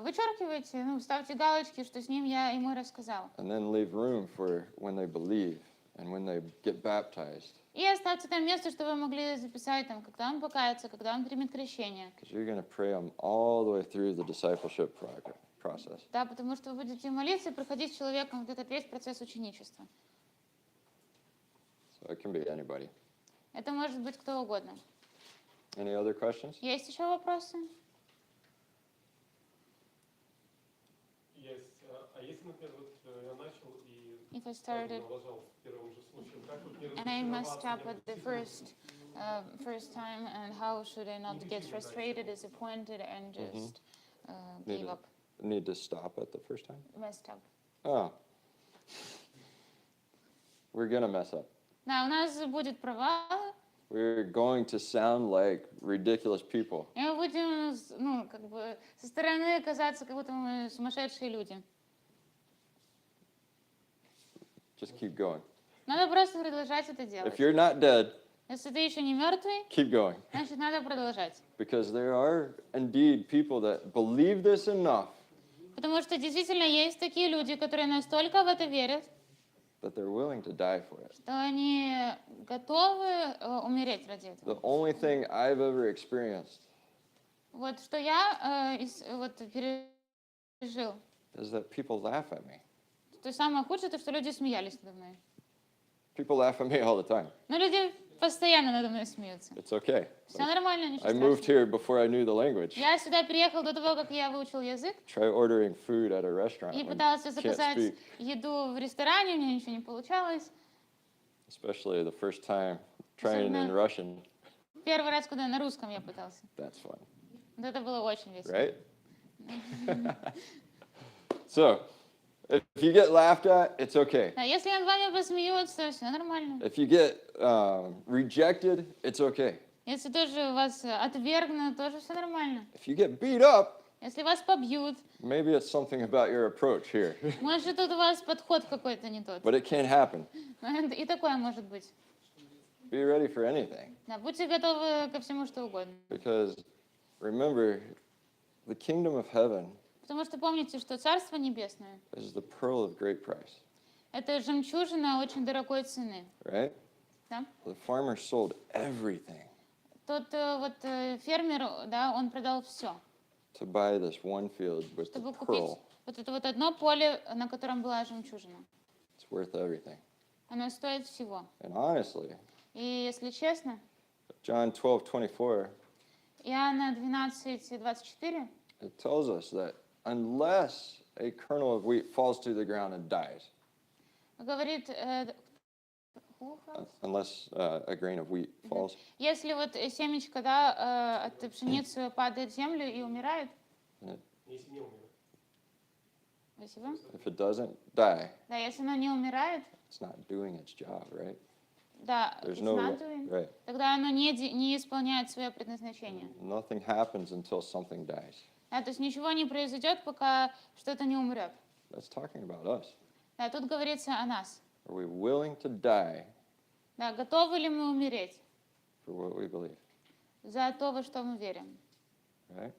S2: вычеркивайте, ну, ставьте галочки, что с ним я ему рассказал.
S1: And then leave room for when they believe and when they get baptized.
S2: И оставьте там место, что вы могли записать, там, когда он покается, когда он примет крещение.
S1: Because you're going to pray them all the way through the discipleship process.
S2: Да, потому что вы будете молиться и проходить с человеком вот этот весь процесс ученичества.
S1: So it can be anybody.
S2: Это может быть кто угодно.
S1: Any other questions?
S2: Есть еще вопросы?
S5: Есть. А если, например, вот я начал и
S2: If I started
S5: налажал в первом же случае, как вот не
S2: and I messed
S5: разочароваться,
S2: up at the first time, and how should I not get frustrated, disappointed, and just
S1: Need
S2: give
S1: to-
S2: up?
S1: Need to stop at the first time?
S2: Messed up.
S1: Oh. We're going to mess up.
S2: Да, у нас будет провал,
S1: We're going to sound like ridiculous people.
S2: и мы будем, ну, как бы, со стороны казаться, как будто мы сумасшедшие люди.
S1: Just keep going.
S2: Надо просто продолжать это
S1: If
S2: делать.
S1: you're not dead,
S2: Если ты еще не мертвый,
S1: keep going.
S2: значит, надо продолжать.
S1: Because there are indeed people that believe this enough
S2: Потому что действительно есть такие люди, которые настолько в это верят,
S1: that they're willing to die for it.
S2: что они готовы умереть ради этого.
S1: The only thing I've ever experienced
S2: Вот что я вот пережил.
S1: is that people laugh at me.
S2: То есть самое худшее, то, что люди смеялись надо мной.
S1: People laugh at me all the time.
S2: Но люди постоянно надо мной смеются.
S1: It's okay.
S2: Все нормально, ничего
S1: I moved
S2: страшного.
S1: here before I knew the language.
S2: Я сюда приехал до того, как я выучил язык,
S1: Try ordering food at a restaurant
S2: и
S1: when
S2: пытался
S1: you can't
S2: заказать
S1: speak,
S2: еду в ресторане, у меня ничего не получалось.
S1: especially the first time trying in
S2: Особенно-
S1: Russian.
S2: Первый раз, когда на русском я пытался.
S1: That's fun,
S2: Вот это было очень весело.
S1: right? So, if you get laughed at, it's okay.
S2: Да, если над вами посмеются, все нормально.
S1: If you get rejected, it's okay.
S2: Если тоже вас отвергнут, тоже все нормально.
S1: If you get beat up,
S2: Если вас побьют,
S1: maybe it's something about your approach here.
S2: может, тут у вас подход какой-то не тот.
S1: But it can happen.
S2: И такое может быть.
S1: Be ready for anything.
S2: Да, будьте готовы ко всему, что угодно.
S1: Because remember, the kingdom of heaven
S2: Потому что помните, что Царство Небесное
S1: is the pearl of great price,
S2: — это жемчужина очень дорогой цены.
S1: right?
S2: Да?
S1: The farmer sold everything
S2: Тот фермер, да, он продал все,
S1: to buy this one field with the
S2: чтобы купить
S1: pearl.
S2: вот это вот одно поле, на котором была жемчужина.
S1: It's worth everything.
S2: Оно стоит всего.
S1: And honestly,
S2: И если честно,
S1: John 12:24,
S2: Иоанна 12:24
S1: it tells us that unless a kernel of wheat falls to the ground and dies,
S2: говорит,
S1: unless a grain of wheat falls,
S2: если вот семечко, да, от пшеницы падает в землю и умирает,
S5: если не умер.
S2: спасибо.
S1: if it doesn't die,
S2: Да, если оно не умирает,
S1: it's not doing its job, right?
S2: да,
S1: There's
S2: it's
S1: no
S2: not doing,
S1: right.
S2: тогда оно не исполняет свое предназначение.
S1: Nothing happens until something dies.
S2: Да, то есть ничего не произойдет, пока что-то не умрет.
S1: That's talking about us.
S2: Да, тут говорится о нас.
S1: Are we willing to die
S2: Да, готовы ли мы умереть
S1: for what we believe?
S2: за то, во что мы верим?
S1: Right?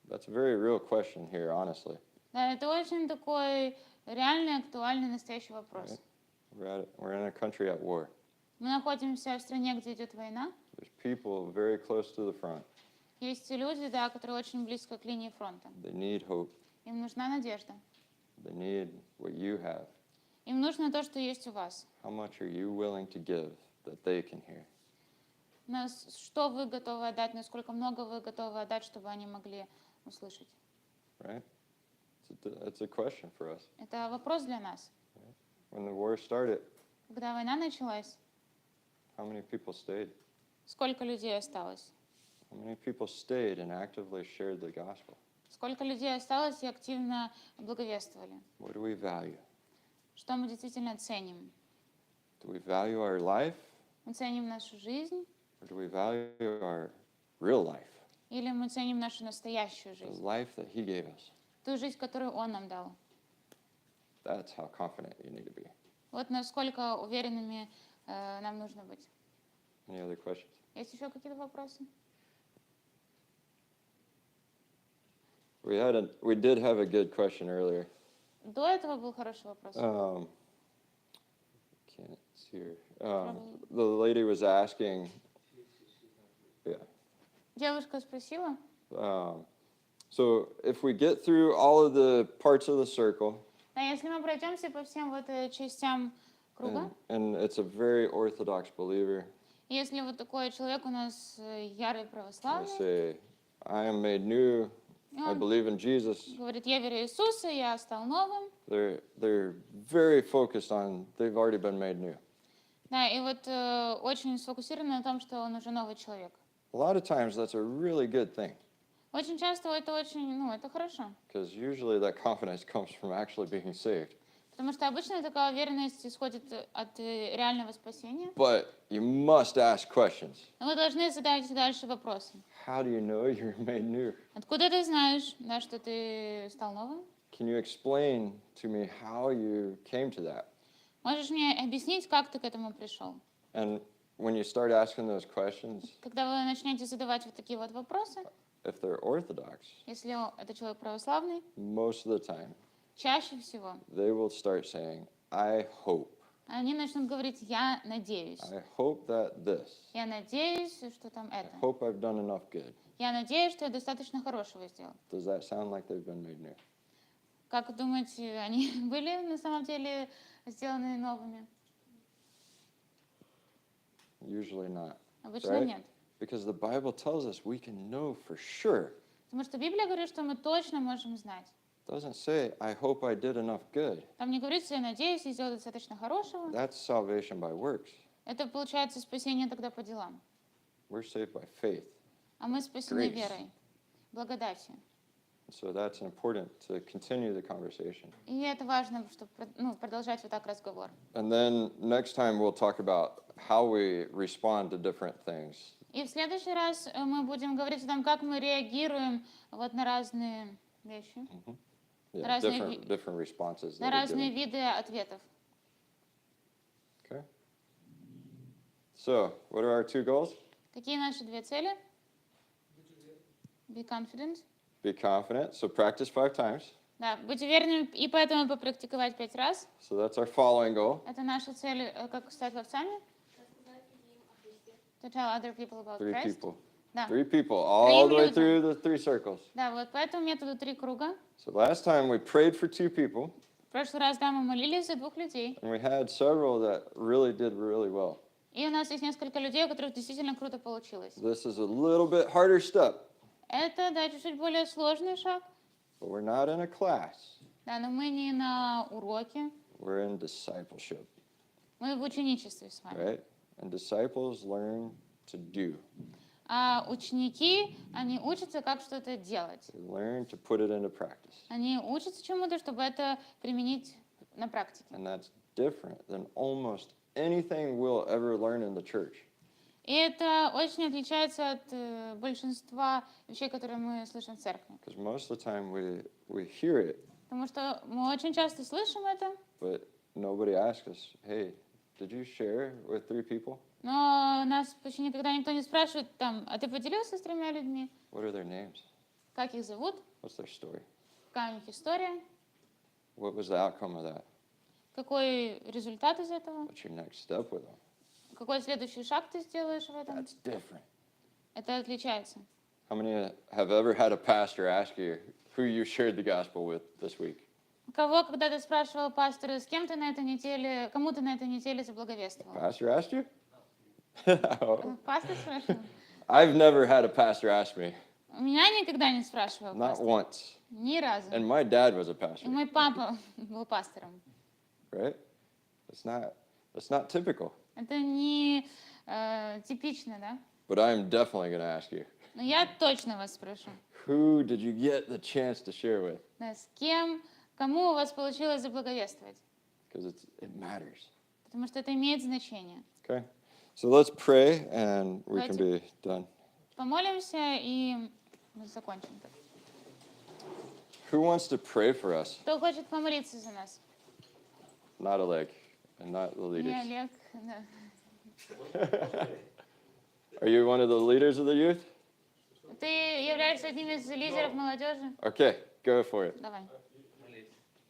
S1: That's a very real question here, honestly.
S2: Да, это очень такой реальный, актуальный, настоящий вопрос.
S1: Right? We're in a country at war.
S2: Мы находимся в стране, где идет война.
S1: There's people very close to the front.
S2: Есть люди, да, которые очень близко к линии фронта.
S1: They need hope.
S2: Им нужна надежда.
S1: They need what you have.
S2: Им нужно то, что есть у вас.
S1: How much are you willing to give that they can hear?
S2: Что вы готовы отдать, насколько много вы готовы отдать, чтобы они могли услышать.
S1: Right? It's a question for us.
S2: Это вопрос для нас.
S1: When the war started,
S2: Когда война началась,
S1: how many people stayed?
S2: сколько людей осталось?
S1: How many people stayed and actively shared the gospel?
S2: Сколько людей осталось и активно благовествовали?
S1: What do we value?
S2: Что мы действительно ценим?
S1: Do we value our life,
S2: Мы ценим нашу жизнь
S1: or do we value our real life,
S2: или мы ценим нашу настоящую
S1: the
S2: жизнь?
S1: life that He gave us?
S2: Ту жизнь, которую Он нам дал.
S1: That's how confident you need to be.
S2: Вот насколько уверенными нам нужно быть.
S1: Any other questions?
S2: Есть еще какие-то вопросы?
S1: We did have a good question earlier.
S2: До этого был хороший вопрос.
S1: Can't see her. The lady was asking, yeah.
S2: Девушка спросила,
S1: So if we get through all of the parts of the circle,
S2: да, если мы пройдемся по всем вот частям круга,
S1: and it's a very orthodox believer,
S2: если вот такой человек у нас ярый
S1: they
S2: православный,
S1: say, I am made new,
S2: и
S1: I
S2: он
S1: believe in Jesus,
S2: говорит, я верю в Иисуса, я стал новым,
S1: they're very focused on, they've already been made new.
S2: да, и вот очень сфокусированы на том, что он уже новый человек.
S1: A lot of times that's a really good thing,
S2: Очень часто это очень, это хорошо,
S1: because usually that confidence comes from actually being saved.
S2: потому что обычно такая уверенность исходит от реального спасения.
S1: But you must ask questions.
S2: Но вы должны задать дальше вопросы.
S1: How do you know you're made new?
S2: Откуда ты знаешь, да, что ты стал новым?
S1: Can you explain to me how you came to that?
S2: Можешь мне объяснить, как ты к этому пришел?
S1: And when you start asking those questions,
S2: Когда вы начнете задавать вот такие вот вопросы,
S1: if they're orthodox,
S2: если это человек православный,
S1: most of the time
S2: чаще всего
S1: they will start saying, I hope.
S2: они начнут говорить, я надеюсь.
S1: I hope that this.
S2: Я надеюсь, что там
S1: I
S2: это.
S1: hope I've done enough good.
S2: Я надеюсь, что я достаточно хорошего сделал.
S1: Does that sound like they've been made new?
S2: Как думаете, они были на самом деле сделаны новыми?
S1: Usually not.
S2: Обычно
S1: Right?
S2: нет.
S1: Because the Bible tells us we can know for sure.
S2: Потому что Библия говорит, что мы точно можем знать.
S1: It doesn't say, I hope I did enough good.
S2: Там не говорится, я надеюсь, я сделал достаточно хорошего.
S1: That's salvation by works.
S2: Это получается спасение тогда по делам.
S1: We're saved by faith.
S2: А мы спасены
S1: Grace.
S2: верой, благодатью.
S1: So that's important to continue the conversation.
S2: И это важно, чтобы продолжать вот так разговор.
S1: And then next time we'll talk about how we respond to different things.
S2: И в следующий раз мы будем говорить о том, как мы реагируем вот на разные вещи,
S1: Yeah,
S2: Разные
S1: different responses.
S2: на
S1: that are
S2: разные
S1: given.
S2: виды ответов.
S1: Okay. So, what are our two goals?
S2: Какие наши две цели? Be confident.
S1: Be confident. So practice 5 times.
S2: Да, быть уверенным и поэтому попрактиковать 5 раз.
S1: So that's our following goal.
S2: Это наша цель, как стать ловцами. To tell other people about
S1: 3
S2: Christ.
S1: people.
S2: Да.
S1: 3 people, all the way
S2: люди.
S1: through the 3 circles.
S2: Да, вот по этому методу 3 круга.
S1: So last time we prayed for 2 people,
S2: В прошлый раз, да, мы молились за 2 людей.
S1: and we had several that really did really well.
S2: И у нас есть несколько людей, у которых действительно круто получилось.
S1: This is a little bit harder step,
S2: Это, да, чуть-чуть более сложный шаг.
S1: but we're not in a class.
S2: Да, но мы не на уроке,
S1: We're in discipleship,
S2: мы в ученичестве с вами.
S1: right? And disciples learn to do.
S2: А ученики, они учатся, как что-то делать.
S1: They learn to put it into practice.
S2: Они учатся чему-то, чтобы это применить на практике.
S1: And that's different than almost anything we'll ever learn in the church.
S2: И это очень отличается от большинства вещей, которые мы слышим в церкви.
S1: Because most of the time we hear it,
S2: Потому что мы очень часто слышим это,
S1: but nobody asks us, hey, did you share with 3 people?
S2: но нас почти никогда никто не спрашивает, там, а ты поделился с 3 людьми?
S1: What are their names?
S2: Как их зовут?
S1: What's their story?
S2: Какая у них история?
S1: What was the outcome of that?
S2: Какой результат из этого?
S1: What's your next step with them?
S2: Какой следующий шаг ты сделаешь в этом?
S1: That's different.
S2: Это отличается.
S1: How many have ever had a pastor ask you who you shared the gospel with this week?
S2: Кого когда-то спрашивал пастора, с кем ты на этой неделе, кому ты на этой неделе заблаговествовал?
S1: Pastor asked you?
S2: Пастор спрашивал?
S1: I've never had a pastor ask me,
S2: Меня никогда не спрашивал
S1: not
S2: пастор.
S1: once.
S2: Ни разу.
S1: And my dad was a
S2: И
S1: pastor,
S2: мой папа был пастором.
S1: right? That's not typical.
S2: Это не типично, да?
S1: But I'm definitely going to ask you,
S2: Но я точно вас спрошу.
S1: who did you get the chance to share with?
S2: Да, с кем, кому у вас получилось заблаговествовать?
S1: Because it matters.
S2: Потому что это имеет значение.
S1: Okay? So let's pray and we can be done.
S2: Помолимся и мы закончим.
S1: Who wants to pray for us?
S2: Кто хочет помолиться за нас?
S1: Not Oleg and not the
S2: Не
S1: leaders.
S2: Олег. Да.
S1: Are you one of the leaders of the youth?
S2: Ты являешься одним из лидеров молодежи?
S1: Okay, go for it.
S2: Давай.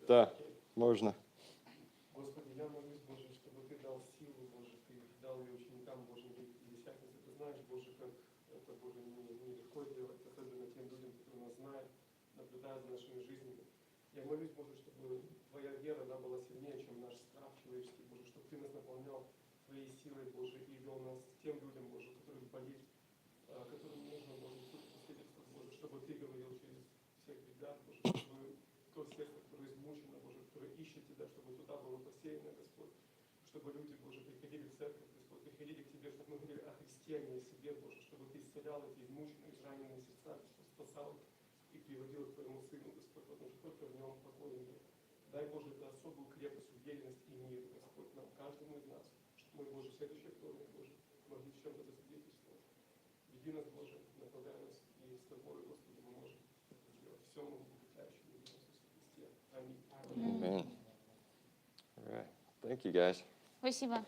S1: Да, можно.
S5: Господи, я молюсь, Боже, чтобы Ты дал силу, Боже, Ты дал ее ученикам, Боже, десятницы. Ты знаешь, Боже, как это, Боже, нелегко делать, особенно тем людям, которые нас знают, наблюдают за нашими жизнями. Я молюсь, Боже, чтобы Твоя вера, она была сильнее, чем наш страх человеческий, Боже, чтобы Ты нас наполнял Твоей силой, Боже, и вел нас к тем людям, Боже, которых болит, которым нужно, Боже, свидетельство, Боже, чтобы Ты говорил через всех ребят, Боже, чтобы то сердце, которое измучено, Боже, которое ищет Тебя, чтобы туда было посеяно, Господь, чтобы люди, Боже, приходили в церковь, Господь, приходили к Тебе, чтобы мы говорили о Христе, а не о себе, Боже, чтобы Ты исцелял эти измученные, израненные сердца, Господь, спасал их и приводил к Твоему Сыну, Господь, потому что только в Нем покой мир. Дай, Боже, эту особую крепость, уверенность и мир, Господь, нам, каждому из нас, чтобы мы, Боже, в следующее вторник, Боже, могли в чем-то засвидетельствовать. Веди нас, Боже, направляй нас, и с Тобой, Господи, мы можем сделать все, мы укрепляющим в Иисусе Христе. Аминь.
S1: Amen. All right. Thank you, guys.
S2: Спасибо.